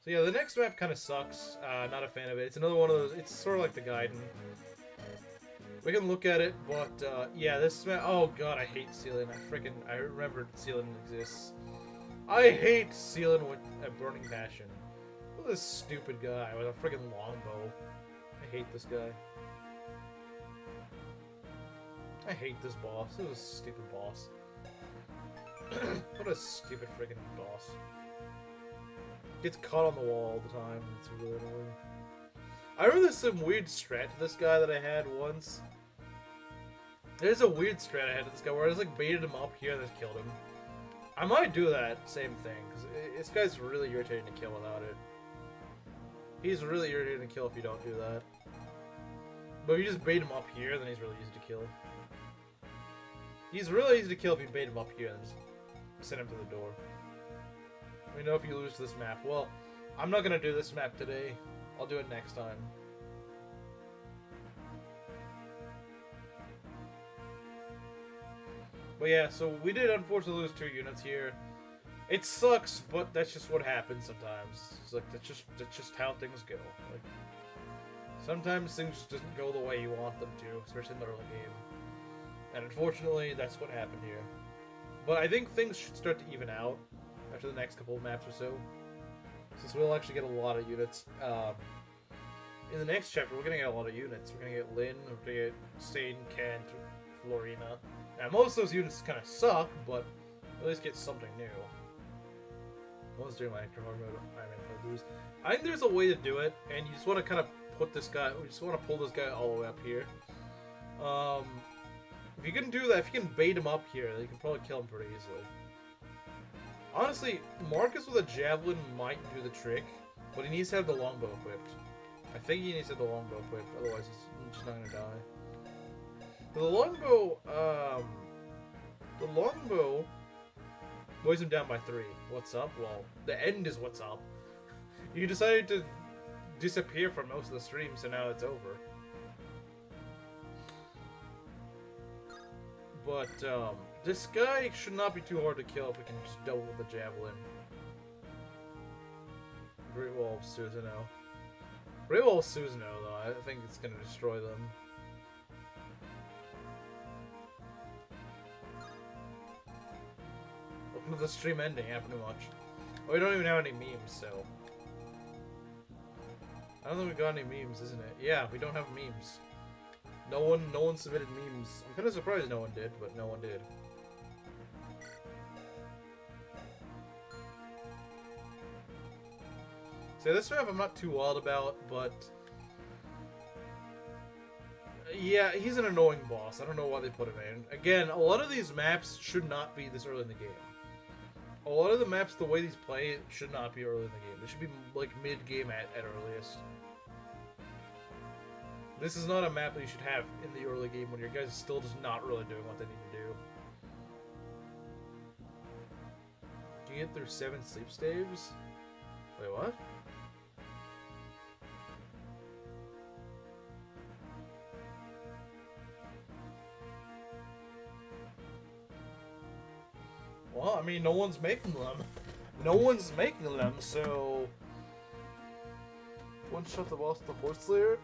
So yeah, the next map kind of sucks. Not a fan of it. It's another one of those. It's sort of like the Gaiden. We can look at it, but yeah, this map. Oh god, I hate Sealing. I remember Sealing exists. I hate Sealing with a burning passion. Look at this stupid guy with a freaking longbow. I hate this guy. I hate this boss. This is a stupid boss. What a stupid freaking boss. Gets caught on the wall all the time. It's really annoying. I remember there's some weird strat to this guy that I had once. There's a weird strat I had to this guy where I just like baited him up here and just killed him. I might do that same thing, because this guy's really irritating to kill without it. He's really irritating to kill if you don't do that. But if you just bait him up here, then he's really easy to kill. He's really easy to kill if you bait him up here and just send him to the door. We know if you lose this map. Well, I'm not going to do this map today. I'll do it next time. But yeah, so we did unfortunately lose 2 units here. It sucks, but that's just what happens sometimes. It's like that's just how things go. Like sometimes things just doesn't go the way you want them to, especially in the early game. And unfortunately, that's what happened here. But I think things should start to even out after the next couple of maps or so, since we'll actually get a lot of units. In the next chapter, we're gonna get a lot of units. We're gonna get Lynn, we're gonna get Stain, Kent, Florina. Now, most of those units kind of suck, but at least get something new. I was doing my extra hard mode Ironman if I lose. I think there's a way to do it, and you just want to kind of put this guy, you just want to pull this guy all the way up here. If you can do that, if you can bait him up here, then you can probably kill him pretty easily. Honestly, Marcus with a javelin might do the trick, but he needs to have the longbow equipped. I think he needs to have the longbow equipped, otherwise he's just not gonna die. The longbow weighs him down by 3. What's up? Well, the end is what's up. You decided to disappear from most of the stream, so now it's over. But, this guy should not be too hard to kill if we can just double the javelin. Great Wall of Susanoo. Great Wall of Susanoo, though, I think it's gonna destroy them. Welcome to the stream ending, happened too much. Oh, we don't even have any memes, so... I don't think we got any memes, isn't it? Yeah, we don't have memes. No one submitted memes. I'm kind of surprised no one did, but no one did. So this map I'm not too wild about, but... yeah, he's an annoying boss. I don't know why they put him in. Again, a lot of these maps should not be this early in the game. A lot of the maps, the way these play, should not be early in the game. They should be, like, mid-game at earliest. This is not a map that you should have in the early game when your guys are still just not really doing what they need to do. Can you get through 7 sleep staves? Wait, what? Well, I mean, no one's making them. No one's making them, so... One shot the boss with the Horse Slayer?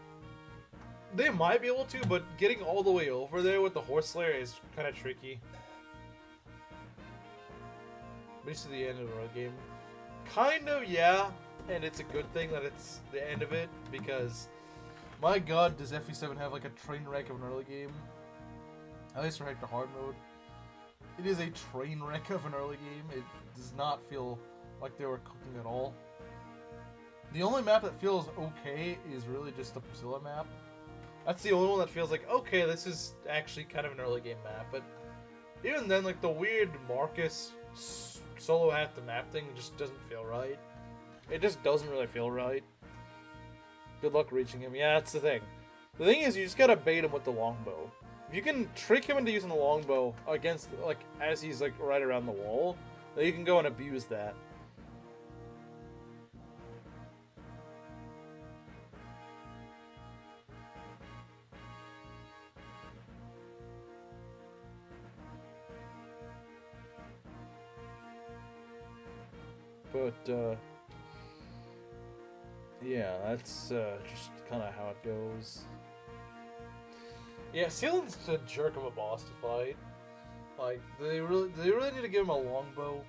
They might be able to, but getting all the way over there with the Horse Slayer is kind of tricky. At least to the end of the early game. Kind of, yeah. And it's a good thing that it's the end of it, because... My god, does FE7 have like a train wreck of an early game? At least for Hector Hard mode. It is a train wreck of an early game. It does not feel like they were cooking at all. The only map that feels okay is really just the Priscilla map. That's the only one that feels like, okay, this is actually kind of an early game map. But even then, like, the weird Marcus solo half the map thing just doesn't feel right. It just doesn't really feel right. Good luck reaching him. Yeah, that's the thing. The thing is, you just gotta bait him with the longbow. If you can trick him into using the longbow against, like, as he's, like, right around the wall, then you can go and abuse that. But, yeah, that's just kind of how it goes. Yeah, Sealand's a jerk of a boss to fight. Like, they really need to give him a longbow.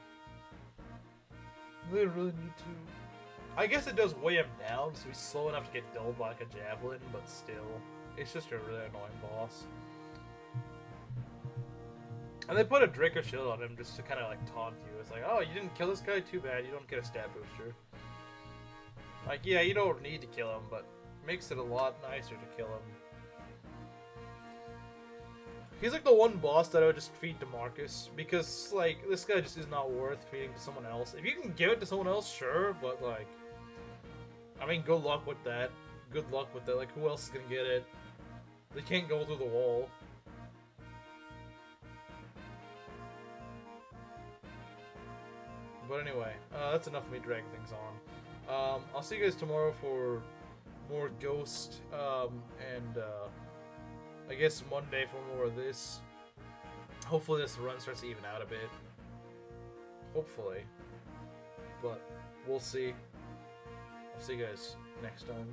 They really need to. I guess it does weigh him down, so he's slow enough to get dulled by like a javelin, but still, it's just a really annoying boss. And they put a Draco shield on him just to kind of like taunt you. It's like, oh, you didn't kill this guy? Too bad. You don't get a stat booster. Like, yeah, you don't need to kill him, but it makes it a lot nicer to kill him. He's like the one boss that I would just feed to Marcus, because, like, this guy just is not worth feeding to someone else. If you can give it to someone else, sure, but, like, I mean, good luck with that. Good luck with that. Like, who else is gonna get it? They can't go through the wall. But anyway, that's enough of me dragging things on. I'll see you guys tomorrow for more Ghost, and I guess Monday for more of this. Hopefully this run starts to even out a bit. Hopefully. But we'll see. I'll see you guys next time.